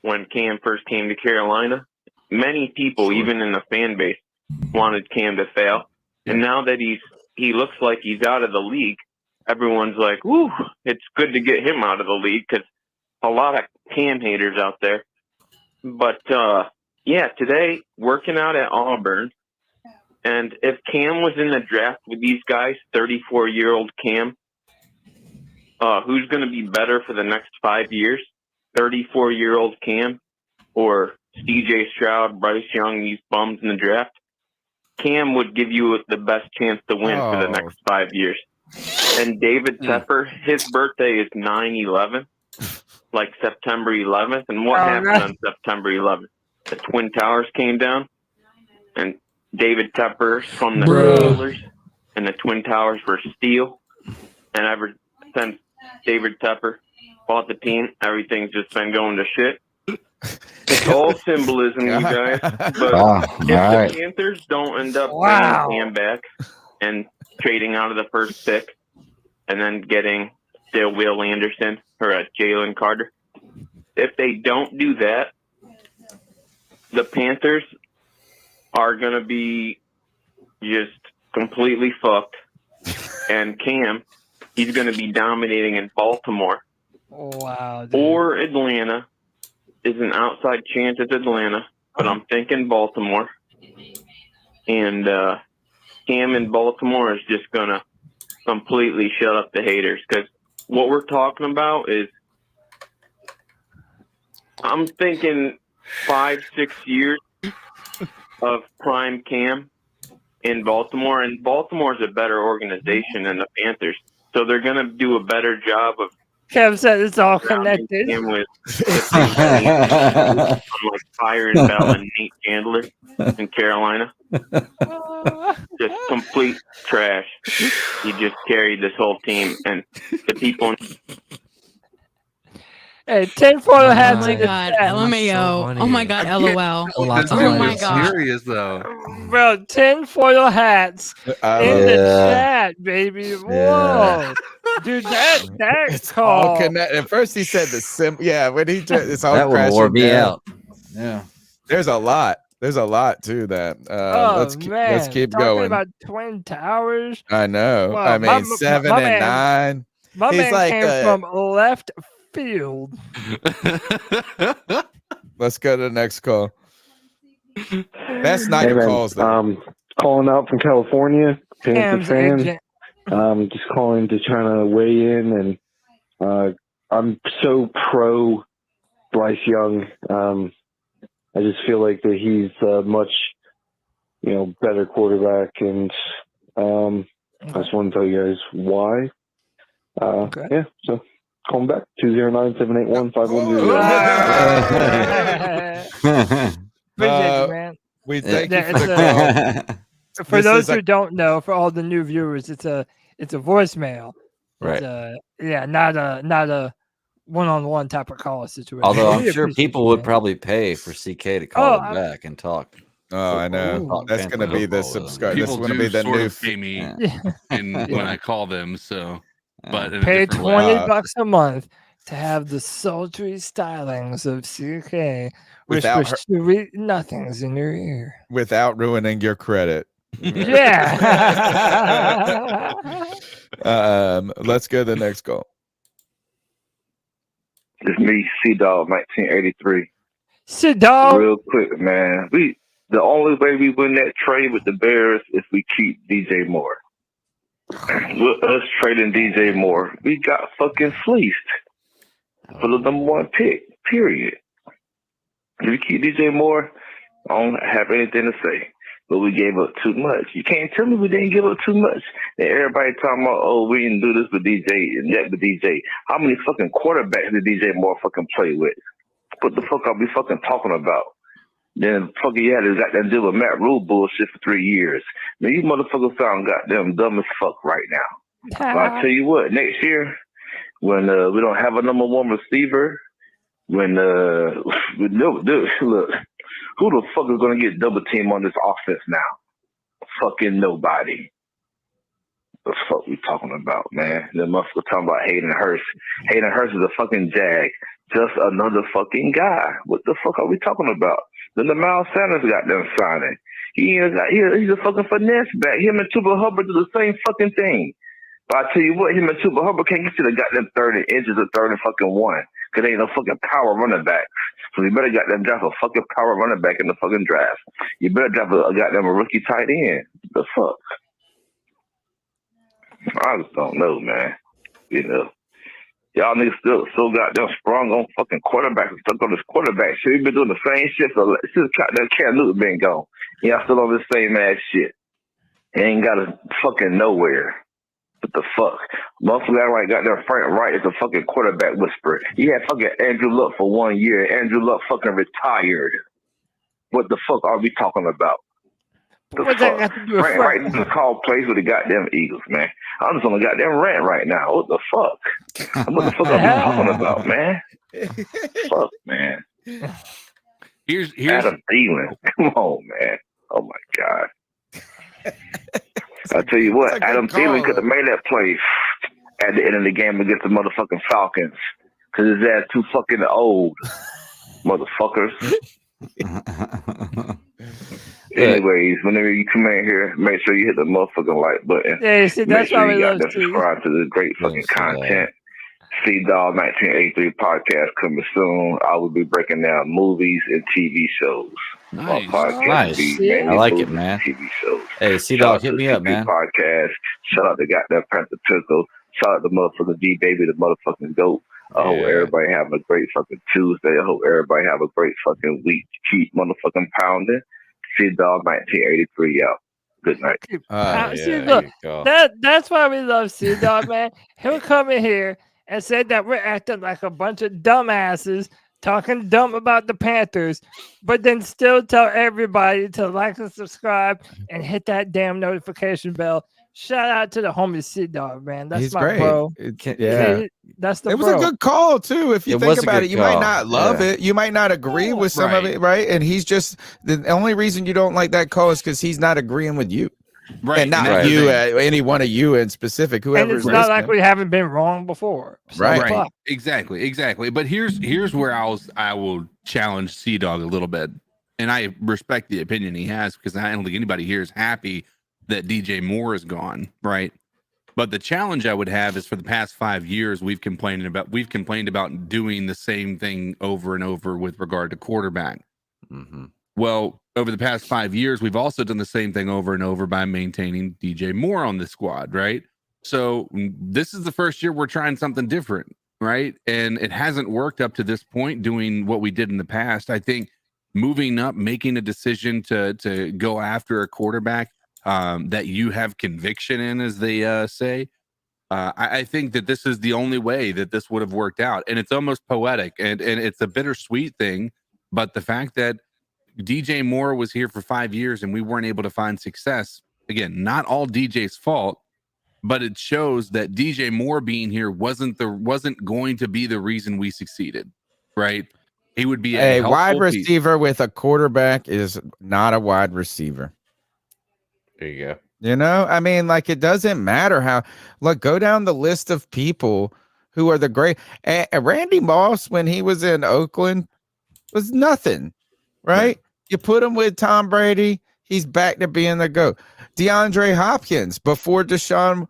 when Cam first came to Carolina. Many people, even in the fan base, wanted Cam to fail. And now that he looks like he's out of the league, everyone's like, woo, it's good to get him out of the league, because a lot of Cam haters out there. But, today, working out at Auburn, and if Cam was in the draft with these guys, 34-year-old Cam, who's going to be better for the next 5 years? 34-year-old Cam or CJ Stroud, Bryce Young, these bums in the draft? Cam would give you the best chance to win for the next 5 years. And David Tepper, his birthday is 9/11, like September 11th. And what happened on September 11th? The Twin Towers came down, and David Tepper from the Steelers, and the Twin Towers were steel. And ever since David Tepper bought the team, everything's just been going to shit. It's all symbolism, you guys. But if the Panthers don't end up bringing Cam back and trading out of the first pick and then getting still Will Anderson or Jalen Carter, if they don't do that, the Panthers are going to be just completely fucked. And Cam, he's going to be dominating in Baltimore. Wow. Dude. Or Atlanta. Is an outside chance at Atlanta, but I'm thinking Baltimore. And Cam in Baltimore is just going to completely shut up the haters, because what we're talking about is, I'm thinking 5-6 years of prime Cam in Baltimore, and Baltimore's a better organization than the Panthers, so they're going to do a better job of Kev said it's all connected. Him with like Byron Bell and Nate Chandler in Carolina. Just complete trash. He just carried this whole team, and the people. Hey, 10 photo hats. Oh my god, LMAO. Oh my god, LOL. Oh my god. Serious though. Bro, 10 photo hats in the chat, baby. Whoa. Yeah. Dude, that's all connected. At first he said the when he it's all that would wore me out. Yeah. There's a lot to that. Let's keep talking going. About Twin Towers. I know. Well, I mean, 7 and 9. My He's man like came from left field. Let's go to the next call. That's not your calls, though. Calling out from California, Panthers fan. Just calling to try to weigh in, and I'm so pro Bryce Young. I just feel like that he's a much, better quarterback, and I just want to tell you guys why. Yeah, so call me back 209-781-5100. Appreciate you, man. We thank you for the call. For those who don't know, for all the new viewers, it's a voicemail. Right. It's not a one-on-one type of call situation. Although I'm sure people would probably pay for CK to call them back and talk. Oh, I know. That's going to be the subscribe. That's going to be the new pay me when I call them. So, but pay $20 a month to have the sultry stylings of CK whisper sweet nothings in your ear without ruining your credit. Yeah. Let's go to the next call. It's me, C-Dog, 1983. C-Dog. Real quick, man. The only way we win that trade with the Bears is we keep DJ Moore. With us trading DJ Moore, we got fucking fleeced for the number 1 pick, period. If we keep DJ Moore, I don't have anything to say. But we gave up too much. You can't tell me we didn't give up too much. And everybody talking about, oh, we didn't do this with DJ and that with DJ. How many fucking quarterbacks did DJ Moore fucking play with? What the fuck are we fucking talking about? Then fucking you had to goddamn deal with Matt Rule bullshit for 3 years. Man, you motherfuckers sound goddamn dumb as fuck right now. But I'll tell you what, next year, when we don't have a number 1 receiver, when look, who the fuck is gonna get double team on this offense now? Fucking nobody. The fuck we talking about, man? The motherfucker talking about Hayden Hurst. Hayden Hurst is a fucking jag. Just another fucking guy. What the fuck are we talking about? Then the Miles Sanders got them signing. He's a fucking finesse back. Him and Tuba Hubbard do the same fucking thing. But I tell you what, him and Tuba Hubbard can't get to the goddamn 30 inches or 30 fucking 1. Cause there ain't no fucking power running back. So you better goddamn draft a fucking power running back in the fucking draft. You better draft a goddamn rookie tight end. The fuck? I just don't know, man. You know. Y'all niggas still goddamn sprung on fucking quarterbacks and stuck on this quarterback shit. We've been doing the same shit since goddamn Cam Newton been gone. Y'all still on this same ass shit. Ain't got to fucking nowhere. What the fuck? Motherfucker like goddamn Frank Wright is a fucking quarterback whisperer. He had fucking Andrew Luck for 1 year. Andrew Luck fucking retired. What the fuck are we talking about? What the fuck? Frank Wright just called plays with the goddamn Eagles, man. I'm just on a goddamn rant right now. What the fuck? What the fuck are we talking about, man? Fuck, man. Here's Adam Thielen. Come on, man. Oh my God. I tell you what, Adam Thielen could have made that play at the end of the game against the motherfucking Falcons because his ass too fucking old, motherfuckers. Anyways, whenever you come in here, make sure you hit the motherfucking like button. Yeah, see, that's why we love to subscribe to the great fucking content. C-Dog 1983 podcast coming soon. I will be breaking down movies and TV shows. Nice. I like it, man. TV shows. Hey, C-Dog, hit me up, man. Podcast. Shout out to goddamn Panther Pickle. Shout out to motherfucking D-Baby, the motherfucking GOAT. I hope everybody have a great fucking Tuesday. I hope everybody have a great fucking week. Keep motherfucking pounding. C-Dog 1983 out. Good night. See, look, that's why we love C-Dog, man. He'll come in here and say that we're acting like a bunch of dumbasses talking dumb about the Panthers, but then still tell everybody to like and subscribe and hit that damn notification bell. Shout out to the homie C-Dog, man. That's my great. bro. That's the It was a good call, too. If you think about it, you might not love it. You might not agree with some of it, right? And he's just, the only reason you don't like that call is because he's not agreeing with you. Right. And not you, any one of you in specific, whoever. And it's not like we haven't been wrong before. So Right. Exactly. But here's where I will challenge C-Dog a little bit. And I respect the opinion he has because I don't think anybody here is happy that DJ Moore is gone, right? But the challenge I would have is for the past 5 years, we've complained about doing the same thing over and over with regard to quarterback. Mm-hmm. Well, over the past 5 years, we've also done the same thing over and over by maintaining DJ Moore on the squad, right? So this is the first year we're trying something different, right? And it hasn't worked up to this point doing what we did in the past. I think moving up, making a decision to go after a quarterback that you have conviction in, as they say, I think that this is the only way that this would have worked out. And it's almost poetic and it's a bittersweet thing. But the fact that DJ Moore was here for 5 years and we weren't able to find success, again, not all DJ's fault, but it shows that DJ Moore being here wasn't going to be the reason we succeeded, right? He would be a wide piece. receiver with a quarterback is not a wide receiver. There you go. You know, I mean, like, it doesn't matter how. Look, go down the list of people who are the great. Randy Moss, when he was in Oakland, was nothing, right? You put him with Tom Brady, he's back to being the GOAT. DeAndre Hopkins, before Deshaun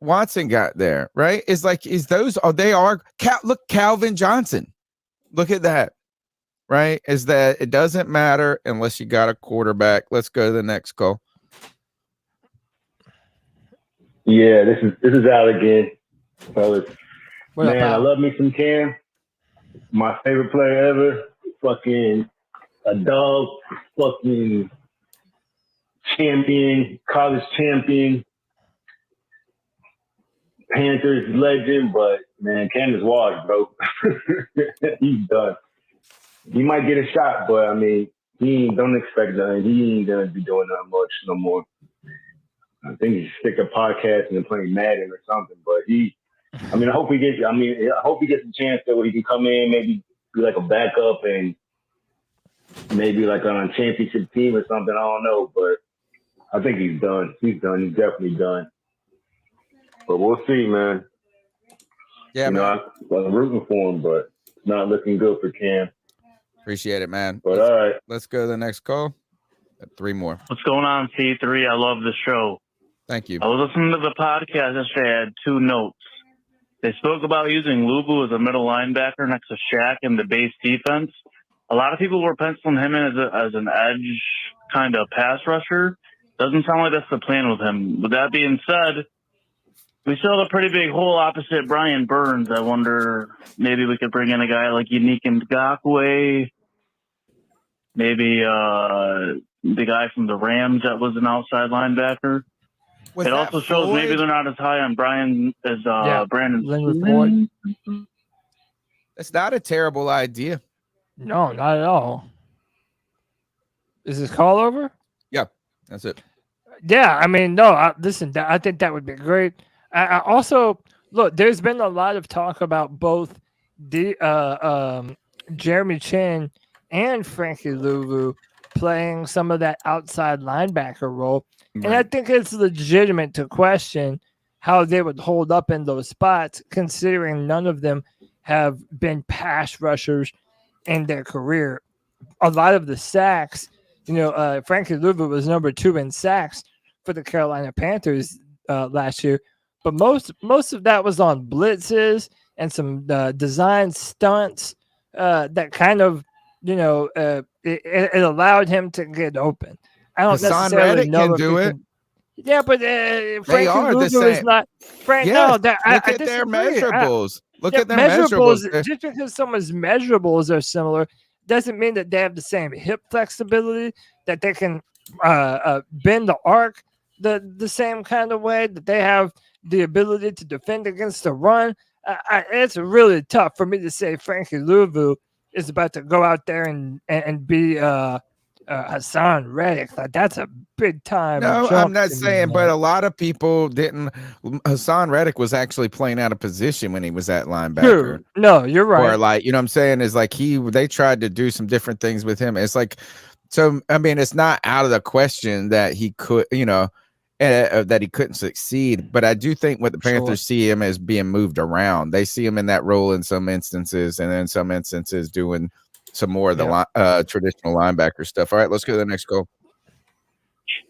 Watson got there, right? Look, Calvin Johnson. Look at that, right? Is that it doesn't matter unless you got a quarterback. Let's go to the next call. Yeah, this is Al again, fellas. What Man, up, Al? I love me some Cam. My favorite player ever. Fucking a dog. Fucking champion, college champion, Panthers legend. But man, Cam is washed, bro. He's done. He might get a shot, but I mean, don't expect that. He ain't gonna be doing that much no more. I think he's sick of podcasting and playing Madden or something. But I hope he gets a chance that where he can come in, maybe be like a backup and maybe like on a championship team or something. I don't know, but I think he's done. He's done. He's definitely done. But we'll see, man. Yeah, man. I'm rooting for him, but it's not looking good for Cam. Appreciate it, man. But all right, let's go to the next call. 3 more. What's going on, C3? I love the show. Thank you. I was listening to the podcast yesterday. I had 2 notes. They spoke about using Lubu as a middle linebacker next to Shaq in the base defense. A lot of people were penciling him in as an edge kind of pass rusher. Doesn't sound like that's the plan with him. With that being said, we still have a pretty big hole opposite Brian Burns. I wonder maybe we could bring in a guy like Unique Ngakwe. Maybe the guy from the Rams that was an outside linebacker. Was it also shows Floyd? maybe they're not as high on Brian as Brandon. Floyd. It's not a terrible idea. No, not at all. Is this call over? Yeah, that's it. Yeah, I mean, no, listen, I think that would be great. I also, look, there's been a lot of talk about both Jeremy Chin and Frankie Louvu playing some of that outside linebacker role. Right. And I think it's legitimate to question how they would hold up in those spots, considering none of them have been pass rushers in their career. A lot of the sacks, Frankie Louvu was number 2 in sacks for the Carolina Panthers last year, but most of that was on blitzes and some design stunts that kind of, it allowed him to get open. I don't necessarily know can do it. Yeah, but Frankie are the Louvu same. is not. Frank, Yes, no, look at their measurables. Look at their measurables. Just because someone's measurables are similar doesn't mean that they have the same hip flexibility, that they can bend the arc the same kind of way, that they have the ability to defend against the run. It's really tough for me to say Frankie Louvu is about to go out there and be Hassan Reddick. Like, that's a big time. No, I'm not saying, but a lot of people didn't. Hassan Reddick was actually playing out of position when he was at linebacker. True. No, you're right. Or like, what I'm saying is like they tried to do some different things with him. It's like, so I mean, it's not out of the question that he could, that he couldn't succeed. But I do think what the Panthers see him as being moved around. They see him in that role in some instances, and then some instances doing some more of the traditional linebacker stuff. All right, let's go to the next goal.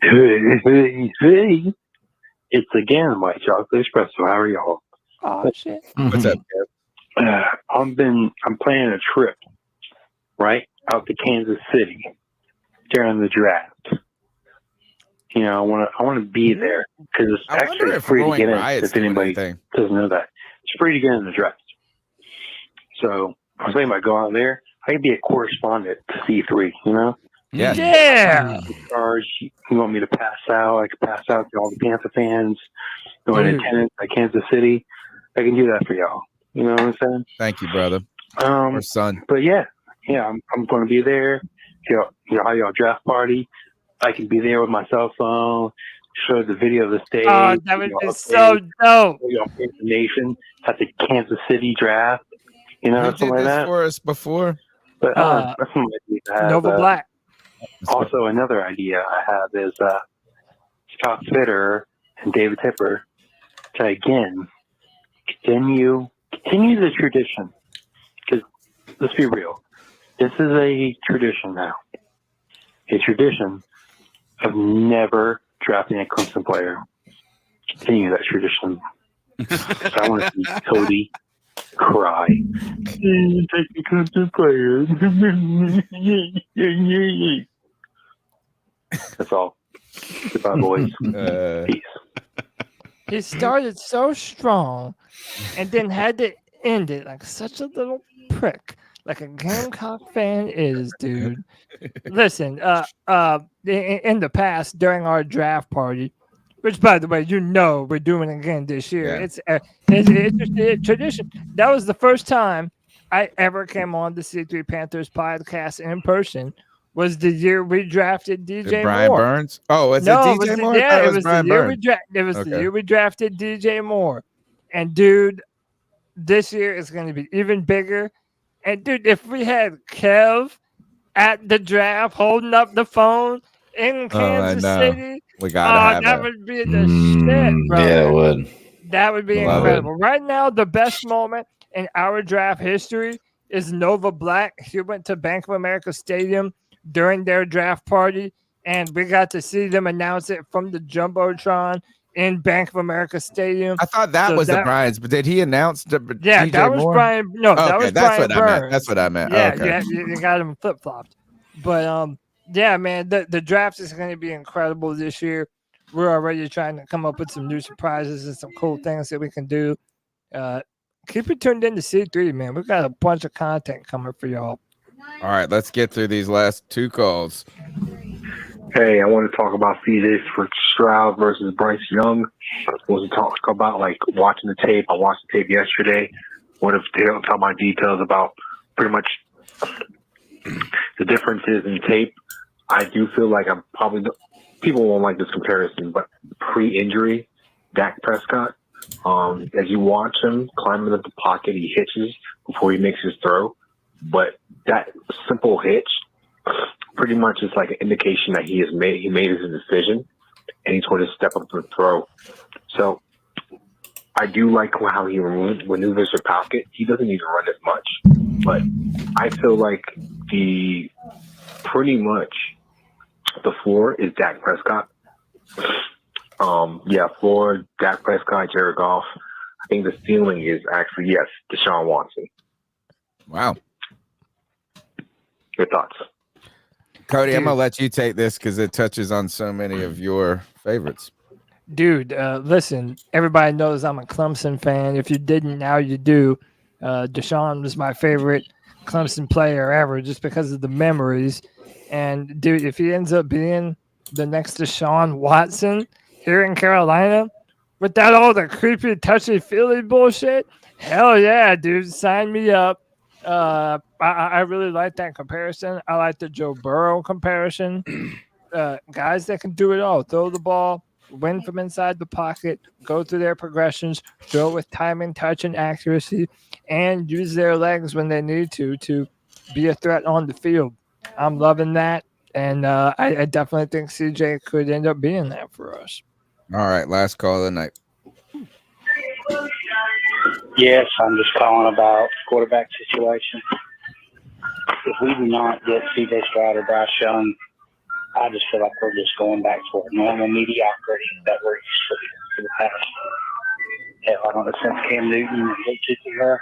Hey. It's again my chocolate espresso. How are y'all? Oh shit. What's up, Kev? I'm planning a trip, right, out to Kansas City during the draft. I want to be there because it's actually free to get in. If anybody doesn't know that, it's free to get in the draft. So I was thinking about going out there. I could be a correspondent to C3, Yeah. You want me to pass out? I could pass out to all the Panther fans who are in attendance at Kansas City. I can do that for y'all. You know what I'm saying? Thank you, brother. Or son. But yeah, yeah, I'm going to be there. You know how y'all draft party. I can be there with my cell phone, show the video of the stage. Oh, that would be so dope. Information at the Kansas City draft, You something did like this that. for us before. But that's some idea I have. Nova Black. Also, another idea I have is Scott Fitterer and David Tipper to again continue the tradition. Because let's be real, this is a tradition now. A tradition of never drafting a Clemson player. Continue that tradition. I want to see Cody cry. Taking Clemson players. That's all. Goodbye, boys. Peace. He started so strong and then had to end it like such a little prick, like a Gamecock fan is, dude. Listen, in the past, during our draft party, which, by the way, we're doing again this year. Yeah. It's a tradition. That was the first time I ever came on the C3 Panthers podcast in person. Was the year we drafted DJ Brian Moore. Burns? Oh, is No, it DJ Moore? Yeah, it was Brian the year Burns. the year we drafted DJ Moore. And dude, this year is going to be even bigger. And dude, if we had Kev at the draft holding up the phone in Kansas City, we gotta have that it. would be the shit, bro. Yeah, it would. That would be Love incredible. Right now, the best moment in our draft history is Nova Black. He went to Bank of America Stadium during their draft party, and we got to see them announce it from the Jumbotron in Bank of America Stadium. I thought that was the Brian's, but did he announce the Yeah, DJ that was Moore? Brian. No, that was that's Brian what I meant. Burns. That's what I meant. Yeah, Okay. you got him flip flopped. But yeah, man, the draft is going to be incredible this year. We're already trying to come up with some new surprises and some cool things that we can do. Keep it tuned in to C3, man. We've got a bunch of content coming for y'all. All right, let's get through these last two calls. Hey, I want to talk about CJ Stroud versus Bryce Young. I want to talk about watching the tape. I watched the tape yesterday. Want to tell my details about pretty much the differences in tape. I do feel like I'm probably people won't like this comparison, but pre-injury, Dak Prescott. As you watch him climbing up the pocket, he hitches before he makes his throw. But that simple hitch pretty much is like an indication that he made his decision and he's going to step up and throw. So I do like how he maneuvers the pocket. He doesn't need to run as much, but I feel like pretty much the floor is Dak Prescott. Floor, Dak Prescott, Jared Goff. I think the ceiling is actually, yes, Deshaun Watson. Wow. Your thoughts? Cody, I'm going to let you take this because it touches on so many of your favorites. Dude, listen, everybody knows I'm a Clemson fan. If you didn't, now you do. Deshaun was my favorite Clemson player ever just because of the memories. And, dude, if he ends up being the next Deshaun Watson here in Carolina, without all the creepy, touchy-feely bullshit, hell yeah, dude, sign me up. I really like that comparison. I like the Joe Burrow comparison. Guys that can do it all. Throw the ball, win from inside the pocket, go through their progressions, throw with timing, touch, and accuracy, and use their legs when they need to be a threat on the field. I'm loving that, and I definitely think CJ could end up being that for us. All right, last call of the night. Yes, I'm just calling about quarterback situation. If we do not get CJ Stroud or Bryce Young, I just feel like we're just going back to a normal mediocrity that we're used to in the past. Hell, I don't know, since Cam Newton there,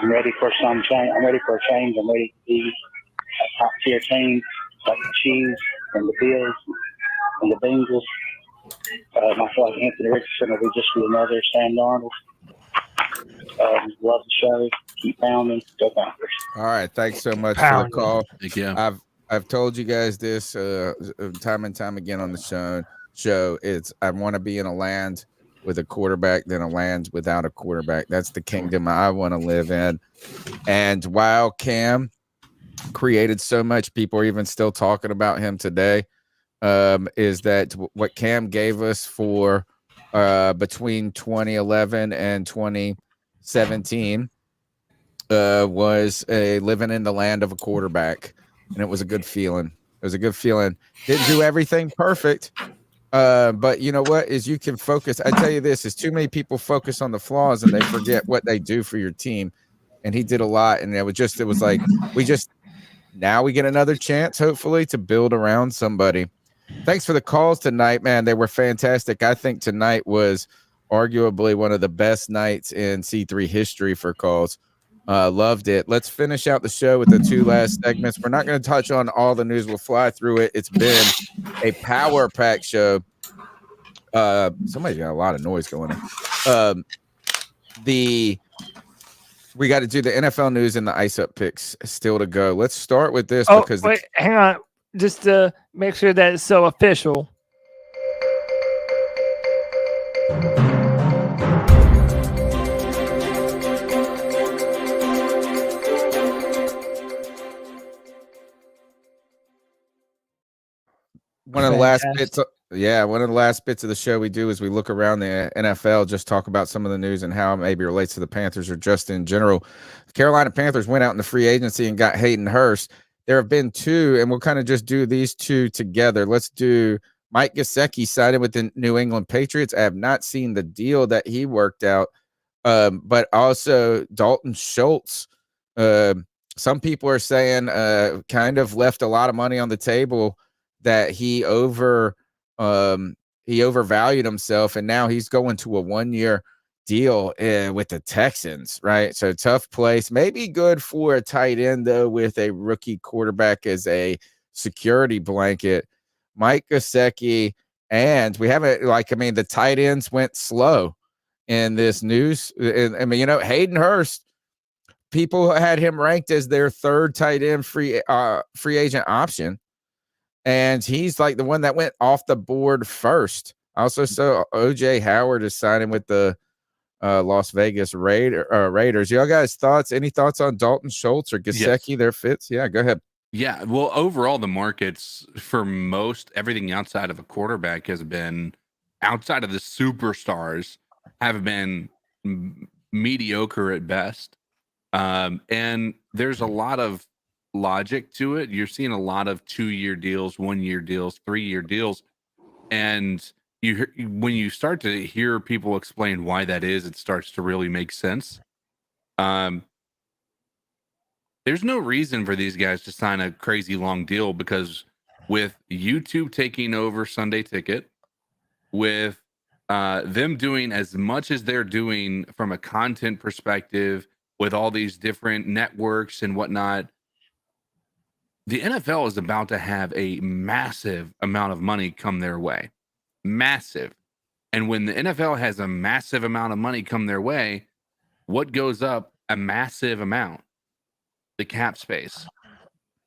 I'm ready for some change. I'm ready for a change. I'm ready to be a top tier team like the Chiefs and the Bills and the Bengals. I feel like Anthony Richardson will just be another Sam Darnold. Love the show. Keep pounding. Go Panthers. All right, thanks so much for the call. Thank you. I've told you guys this time and time again on the show. It's I want to be in a land with a quarterback than a land without a quarterback. That's the kingdom I want to live in. And while Cam created so much. People are even still talking about him today. Is that what Cam gave us for between 2011 and 2017 was a living in the land of a quarterback, and it was a good feeling. It was a good feeling. Didn't do everything perfect, but you know what? Is you can focus. I tell you this: is too many people focus on the flaws and they forget what they do for your team. And he did a lot, and it was like now we get another chance, hopefully, to build around somebody. Thanks for the calls tonight, man. They were fantastic. I think tonight was arguably one of the best nights in C3 history for calls. Loved it. Let's finish out the show with the two last segments. We're not going to touch on all the news. We'll fly through it. It's been a power pack show. Somebody's got a lot of noise going on. We got to do the NFL news and the ice up picks still to go. Let's start with this because wait, hang on. Just to make sure that it's so official. One of the last bits. One of the last bits of the show we do is we look around the NFL, just talk about some of the news and how it maybe relates to the Panthers or just in general. The Carolina Panthers went out in the free agency and got Hayden Hurst. There have been two, and we'll kind of just do these two together. Let's do Mike Gesicki signed with the New England Patriots. I have not seen the deal that he worked out, but also Dalton Schultz. Some people are saying kind of left a lot of money on the table, that he overvalued himself, and now he's going to a 1-year deal with the Texans, right? So tough place. Maybe good for a tight end, though, with a rookie quarterback as a security blanket. Mike Gesicki, and we haven't, the tight ends went slow in this news. Hayden Hurst, people had him ranked as their third tight end free agent option, and he's like the one that went off the board first. I also saw OJ Howard is signing with the Las Vegas Raiders. Y'all guys thoughts? Any thoughts on Dalton Schultz or Gesicki? Their fits? Yeah, go ahead. Yeah, well, overall, the markets for most everything outside of a quarterback has been, outside of the superstars, have been mediocre at best. And there's a lot of logic to it. You're seeing a lot of 2-year deals, 1-year deals, 3-year deals, and when you start to hear people explain why that is, it starts to really make sense. There's no reason for these guys to sign a crazy long deal, because with YouTube taking over Sunday Ticket, with them doing as much as they're doing from a content perspective, with all these different networks and whatnot, the NFL is about to have a massive amount of money come their way. Massive. And when the NFL has a massive amount of money come their way, what goes up a massive amount? The cap space.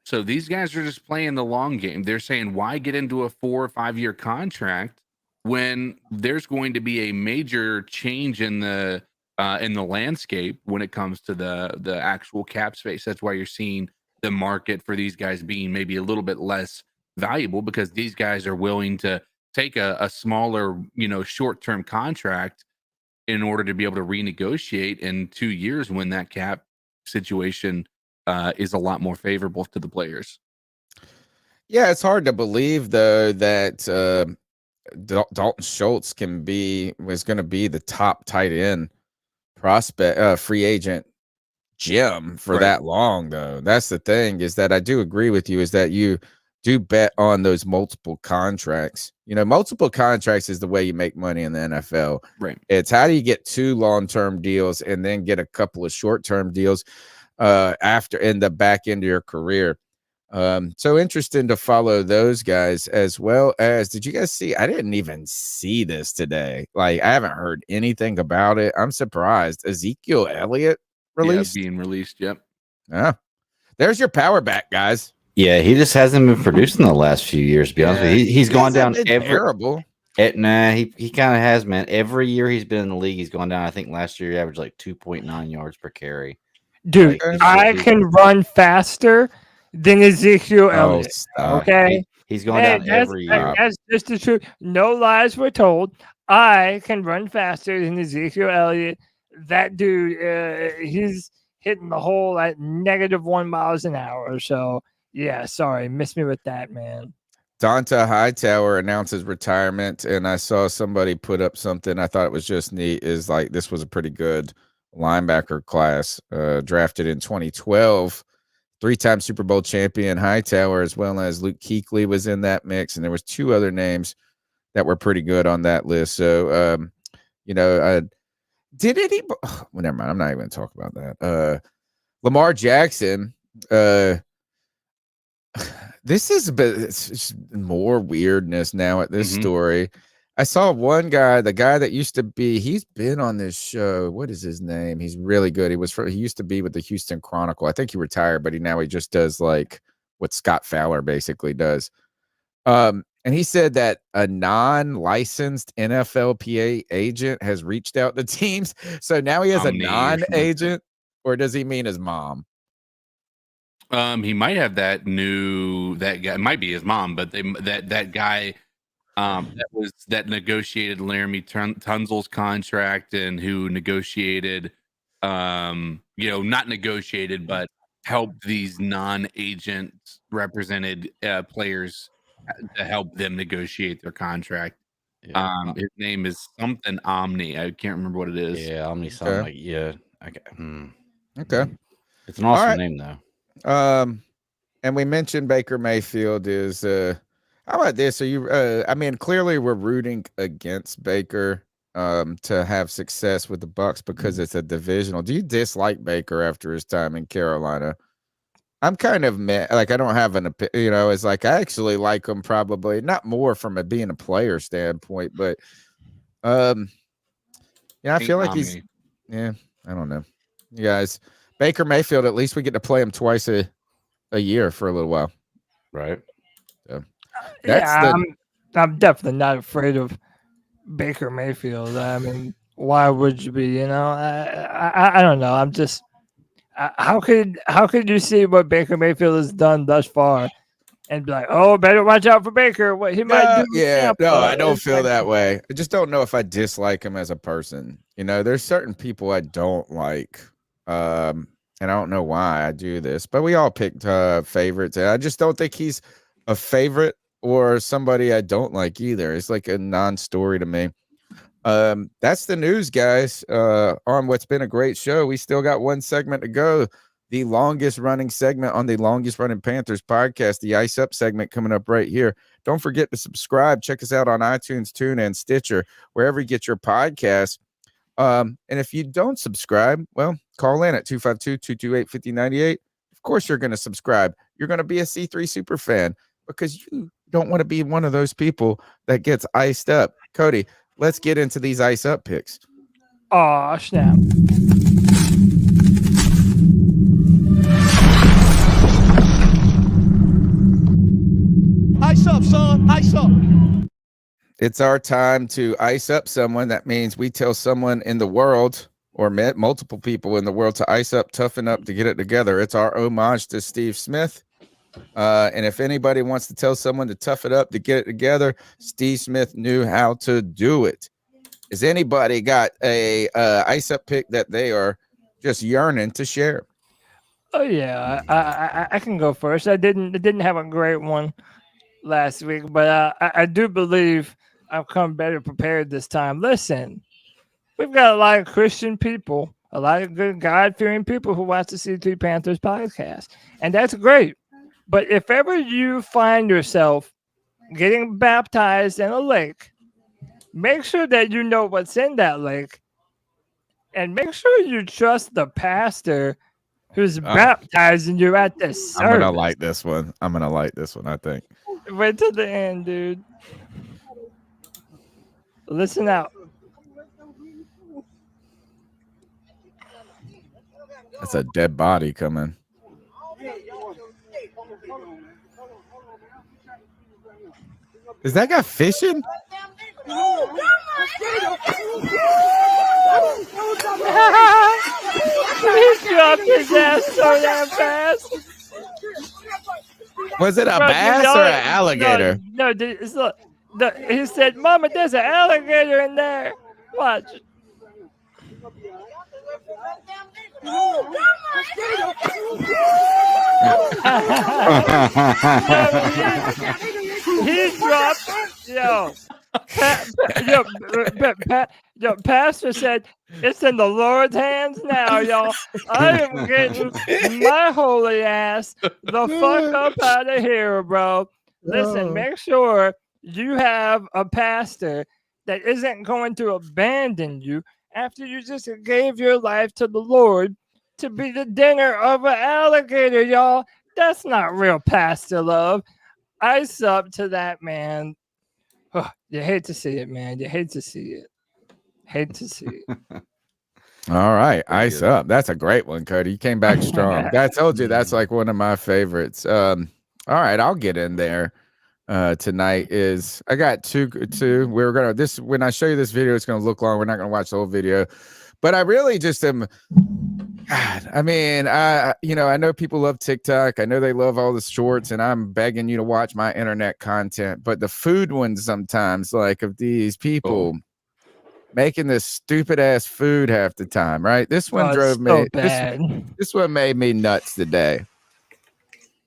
So these guys are just playing the long game. They're saying, why get into a 4 or 5 year contract when there's going to be a major change in the landscape when it comes to the actual cap space? That's why you're seeing the market for these guys being maybe a little bit less valuable, because these guys are willing to take a smaller, short-term contract in order to be able to renegotiate in 2 years when that cap situation is a lot more favorable to the players. Yeah, it's hard to believe, though, that Dalton Schultz was going to be the top tight end prospect, free agent gem for that long, though. That's the thing, is that I do agree with you, is that you do bet on those multiple contracts. Multiple contracts is the way you make money in the NFL. Right. It's how do you get 2 long-term deals and then get a couple of short-term deals after in the back end of your career. So interesting to follow those guys, as well as, did you guys see? I didn't even see this today. I haven't heard anything about it. I'm surprised. Ezekiel Elliott released? Yeah, being released. Yep. Yeah. There's your power back, guys. Yeah, he just hasn't been producing the last few years, to be honest with you. He's gone down terrible. He kind of has, man. Every year he's been in the league, he's gone down. I think last year he averaged 2.9 yards per carry. Dude, I can run faster than Ezekiel Oh, Elliott. stop. Okay, He's going Hey, down every year. that's just the truth. No lies were told. I can run faster than Ezekiel Elliott. That dude, he's hitting the hole at -1 miles an hour. So yeah, sorry, miss me with that, man. Donta Hightower announces retirement, and I saw somebody put up something. I thought it was just neat. Is like this was a pretty good linebacker class, drafted in 2012. 3-time Super Bowl champion Hightower, as well as Luke Kuechly, was in that mix, and there was 2 other names that were pretty good on that list. So, did any? Well, never mind. I'm not even going to talk about that. Lamar Jackson. This is it's just more weirdness now at this story. I saw one guy, the guy that used to be, he's been on this show. What is his name? He's really good. He used to be with the Houston Chronicle. I think he retired, but he just does like what Scott Fowler basically does. And he said that a non-licensed NFLPA agent has reached out to teams. So now he has a non-agent, or does he mean his mom? He might have that guy. It might be his mom, but that guy that negotiated Laramie Tunzel's contract and who negotiated, not negotiated, but helped these non-agent represented players to help them negotiate their contract. Yeah. His name is something Omni. I can't remember what it is. Yeah, Omni something like Okay. It's an awesome name though. And we mentioned Baker Mayfield is how about this? Are you I mean, clearly we're rooting against Baker to have success with the Bucs because it's a divisional. Do you dislike Baker after his time in Carolina? I'm kind of like I don't have an opinion, it's like I actually like him probably not more from being a player standpoint, but I feel like he's I don't know. You guys, Baker Mayfield, at least we get to play him twice a year for a little while. Right. So I'm definitely not afraid of Baker Mayfield. I mean, why would you be? I don't know. I'm just how could you see what Baker Mayfield has done thus far and be like, oh, better watch out for Baker, what he might do? Yeah, no, I don't feel that way. I just don't know if I dislike him as a person. There's certain people I don't like, and I don't know why I do this, but we all picked favorites, and I just don't think he's a favorite or somebody I don't like either. It's like a non-story to me. That's the news, guys, on what's been a great show. We still got one segment to go. The longest running segment on the longest running Panthers podcast, the Ice Up segment, coming up right here. Don't forget to subscribe. Check us out on iTunes, TuneIn, Stitcher, wherever you get your podcasts. And if you don't subscribe, well, call in at 252-228-5098. Of course, you're going to subscribe. You're going to be a C3 super fan because you don't want to be one of those people that gets iced up. Cody, let's get into these Ice Up picks. Oh, snap. Ice up, son. Ice up. It's our time to ice up someone. That means we tell someone in the world or multiple people in the world to ice up, toughen up, to get it together. It's our homage to Steve Smith. And if anybody wants to tell someone to tough it up, to get it together, Steve Smith knew how to do it. Has anybody got a ice up pick that they are just yearning to share? Oh yeah, I can go first. I didn't have a great one last week, but I do believe I've come better prepared this time. Listen, we've got a lot of Christian people, a lot of good God-fearing people who watch the C3 Panthers podcast, and that's great. But if ever you find yourself getting baptized in a lake, make sure that you know what's in that lake, and make sure you trust the pastor who's baptizing you at the service. I'm gonna like this one. I think. Wait till the end, dude. Listen out. That's a dead body coming. Is that guy fishing? He dropped his ass so damn fast. Was it a Bro, bass or an alligator? No, it's look. He said, "Mama, there's an alligator in there." Watch. He dropped, Pastor said, "It's in the Lord's hands now, y'all. I am getting my holy ass the fuck up out of here, bro. Listen, make sure you have a pastor that isn't going to abandon you after you just gave your life to the Lord to be the dinner of an alligator, y'all. That's not real pastor love. Ice up to that, man. Oh, you hate to see it, man. You hate to see it. Hate to see it. All right, ice up. That's a great one, Cody. You came back strong. I told you that's like one of my favorites. All right, I'll get in there. Tonight is I got two. We're gonna when I show you this video, it's gonna look long. We're not gonna watch the whole video, but I really just am. God, I mean, I know people love TikTok. I know they love all the shorts, and I'm begging you to watch my internet content. But the food ones sometimes, like of these people making this stupid ass food half the time, right? This one drove me. This one made me nuts today.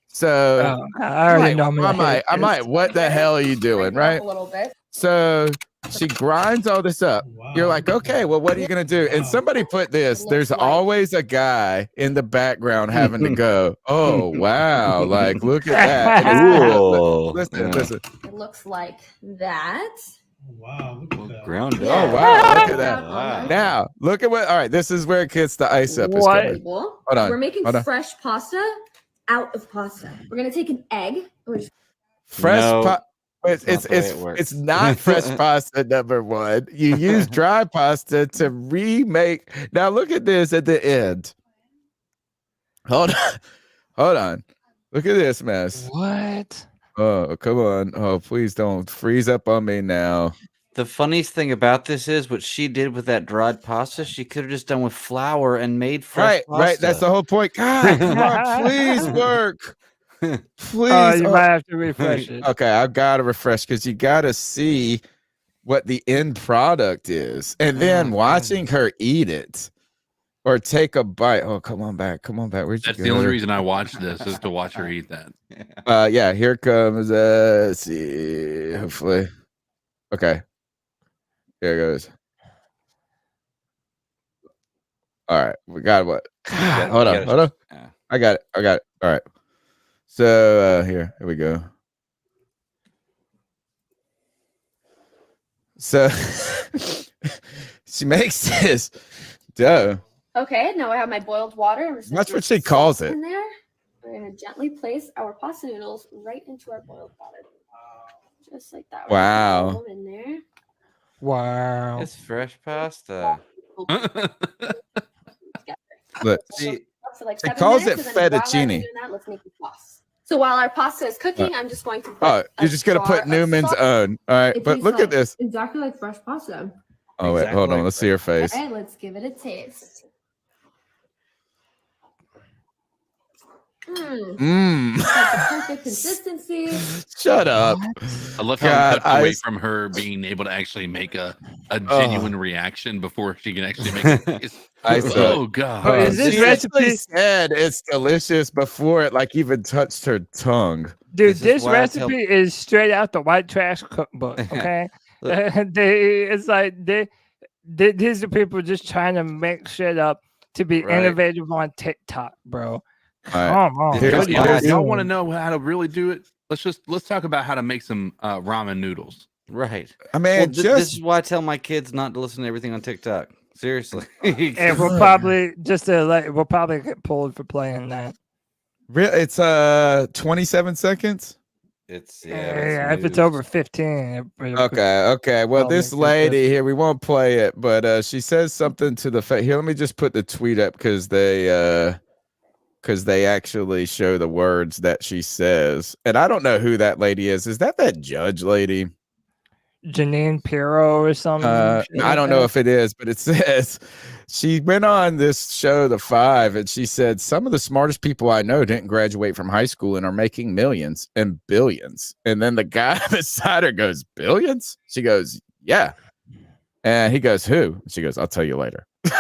So I already know I might. What the hell are you doing, right? A little bit. So she grinds all this up. You're like, okay, well, what are you gonna do? And somebody put this. There's always a guy in the background having to go, oh wow, like look at that. Listen. It looks like that. Ground Oh wow, look at that. Wow. Now look at what. All right, this is where it gets the ice up. Is coming. Hold on. We're making hold on. fresh pasta out of pasta. We're gonna take an egg. We're just Fresh it's not fresh pasta, number one. You use dry pasta to remake. Now look at this at the end. Hold on. Look at this mess. What? Oh, come on. Oh, please don't freeze up on me now. The funniest thing about this is what she did with that dried pasta. She could have just done with flour and made fresh pasta. Right. That's the whole point. God, come on, please work. Please. You might have to refresh it. Okay, I've got to refresh because you got to see what the end product is, and then watching her eat it or take a bite. Oh, come on back. Where'd you That's go? the only reason I watched this is to watch her eat that. Yeah. Here comes. Let's see. Hopefully. Okay. Here it goes. All right, we got what? Hold on. I got it. All right. So here we go. So she makes this dough. okay. Now I have my boiled water. I'm just gonna That's put what she calls salt it. in there. We're gonna gently place our pasta noodles right into our boiled water, just like that. Wow. Roll them in there. Wow. It's fresh pasta. Look, For like she 7 calls minutes, it and then while I'm fettuccine. doing that, let's make the sauce. So while our pasta is cooking, I'm just going to put Oh, you're just gonna put Newman's own. All right, but look at this. Exactly like fresh pasta. Oh wait, hold on. Let's see her face. All right, let's give it a taste. Mmm. It's like the perfect consistency. Shut up. I love how God, we cut away from her being able to actually make a genuine reaction before she can actually make it. Oh god! Is this she recipe actually said it's delicious before it like even touched her tongue. Dude, this recipe is straight out the white trash cookbook. Okay, these are people just trying to make shit up to be innovative on TikTok, bro. Come on. Y'all want to know how to really do it? Let's talk about how to make some ramen noodles. Right. I mean, this is why I tell my kids not to listen to everything on TikTok. Seriously. And we'll probably we'll probably get pulled for playing that. Really, it's 27 seconds. It's if it's over 15. Okay. Well, this lady here, we won't play it, but she says something to the here. Let me just put the tweet up because they actually show the words that she says, and I don't know who that lady is. Is that judge lady? Janine Pirro or something. I don't know if it is, but it says she went on this show, The Five, and she said some of the smartest people I know didn't graduate from high school and are making millions and billions. And then the guy beside her goes, billions? She goes, yeah. And he goes, who? She goes, I'll tell you later. Like,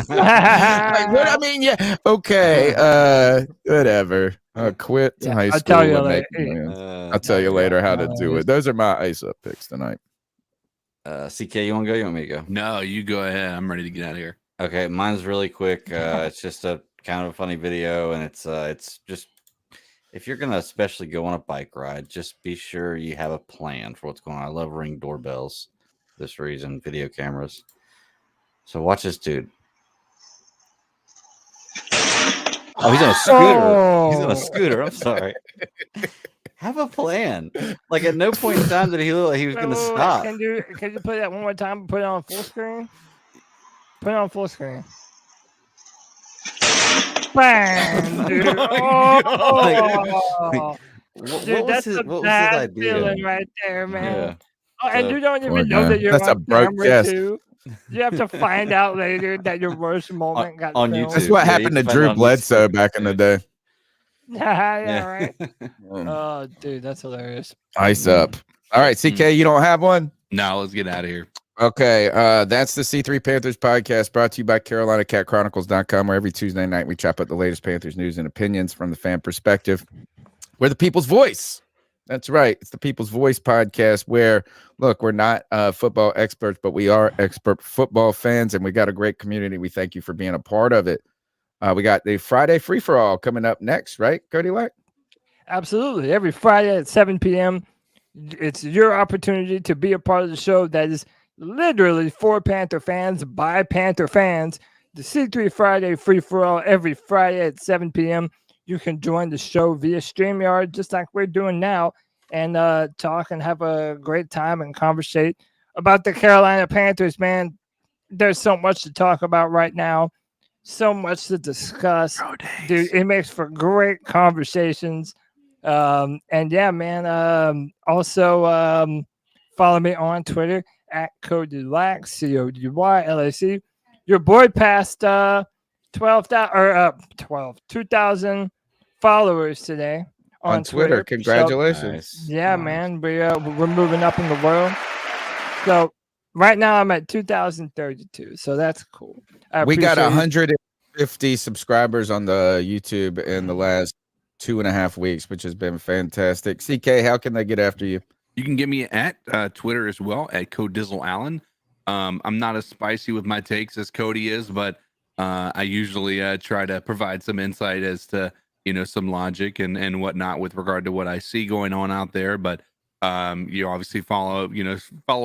what? I mean, yeah, okay, whatever. Quit high school. I'll tell you and later. I'll tell you later how to do it. Those are my ice up picks tonight. CK, you want to go? You want me to go? No, you go ahead. I'm ready to get out of here. Okay, mine's really quick. It's just a kind of a funny video, and it's just if you're gonna especially go on a bike ride, just be sure you have a plan for what's going on. I love Ring doorbells. For this reason, video cameras. So watch this dude. Oh, he's on a scooter. He's on a scooter. I'm sorry. Have a plan. Like at no point in time did he look like he was going to stop. Can you put that one more time? Put it on full screen. Put it on full screen. Bang, dude. Dude, that's a bad feeling right there, man. Yeah. Oh, and you don't even know that you're That's a on broke camera guest. too. You have to find out later that your worst moment got on filmed. YouTube. That's what happened to Drew Bledsoe back in the day. Yeah, right. Oh, dude, that's hilarious. Ice up. All right, CK, you don't have one? No, let's get out of here. Okay, that's the C3 Panthers podcast brought to you by CarolinaCatChronicles.com, where every Tuesday night we chop up the latest Panthers news and opinions from the fan perspective. We're the people's voice. That's right. It's the People's Voice podcast where, look, we're not football experts, but we are expert football fans, and we got a great community. We thank you for being a part of it. We got the Friday free-for-all coming up next, right, Cody Lack? Absolutely. Every Friday at 7 p.m., it's your opportunity to be a part of the show that is literally for Panther fans by Panther fans. The C3 Friday free-for-all every Friday at 7 p.m., you can join the show via StreamYard, just like we're doing now, and talk and have a great time and conversate about the Carolina Panthers, man. There's so much to talk about right now, so much to discuss. Dude, it makes for great conversations. And yeah, man, also follow me on Twitter at Cody Lack, CODYLAC. Your boy passed 2,000 followers today on Twitter. Congratulations. So, yeah, man, we're moving up in the world. So right now I'm at 2,032. So that's cool. We got 150 subscribers on the YouTube in the last 2.5 weeks, which has been fantastic. CK, how can they get after you? You can get me at Twitter as well at CodizzleAllen. I'm not as spicy with my takes as Cody is, but I usually try to provide some insight as to some logic and whatnot with regard to what I see going on out there. But you obviously follow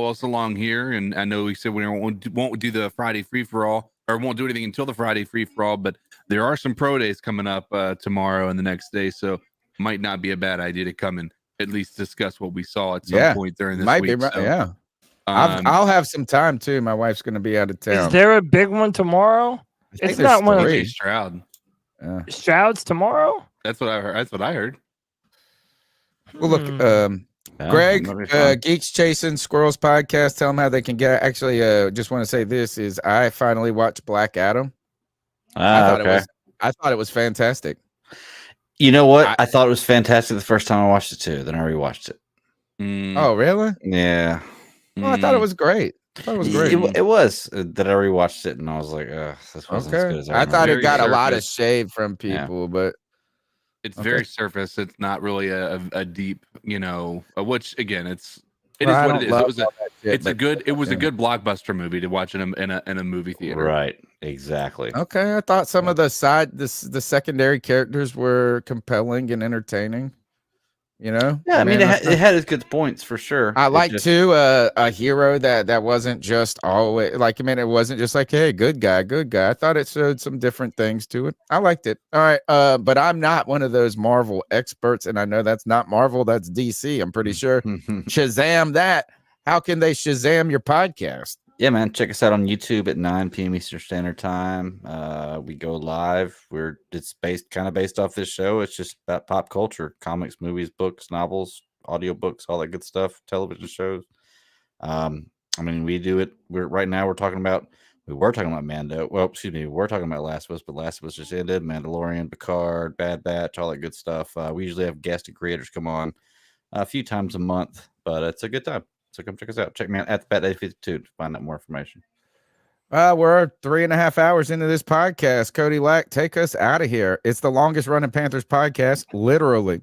us along here, and I know we said we won't do the Friday free for all, or won't do anything until the Friday free for all. But there are some pro days coming up tomorrow and the next day, so might not be a bad idea to come and at least discuss what we saw at some point during this week. Be, yeah. I'll have some time too. My wife's going to be out of town. Is there a big one tomorrow? It's not one of CJ Stroud. Stroud's tomorrow. That's what I heard. That's what I heard. Well, look, Greg, Geeks Chasing Squirrels podcast. Tell them how they can get. Actually, just want to say this is I finally watched Black Adam. I thought it was fantastic. You know what? I thought it was fantastic the first time I watched it too. Then I rewatched it. Oh, really? Yeah. Well, I thought it was great. I thought it was great. It was that I rewatched it and I was like, this wasn't as good as I thought it got surface. a lot of shade from people, but it's very surface. It's not really a deep, which again, it is Well, what it is. It was a yeah. good blockbuster movie to watch in a movie theater. Right. Exactly. Okay. I thought some of the secondary characters were compelling and entertaining. Yeah, I mean, it had its good points for sure. I like too a hero that wasn't just always like. I mean, it wasn't just like, hey, good guy. I thought it showed some different things to it. I liked it. All right, but I'm not one of those Marvel experts, and I know that's not Marvel. That's DC. I'm pretty sure. Shazam that. How can they Shazam your podcast? Yeah, man. Check us out on YouTube at 9 p.m. Eastern Standard Time. We go live. It's based off this show. It's just about pop culture, comics, movies, books, novels, audiobooks, all that good stuff, television shows. I mean, we do it. We were talking about Mando. Well, excuse me, we're talking about Last of Us, but Last of Us just ended. Mandalorian, Picard, Bad Batch, all that good stuff. We usually have guest creators come on a few times a month, but it's a good time. So come check us out. Check me out at Bat852 to find out more information. We're 3.5 hours into this podcast. Cody Lack, take us out of here. It's the longest running Panthers podcast, literally.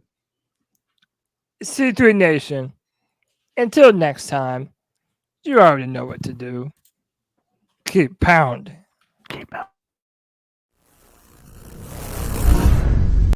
C3 Nation, until next time, you already know what to do. Keep pounding. Keep pounding.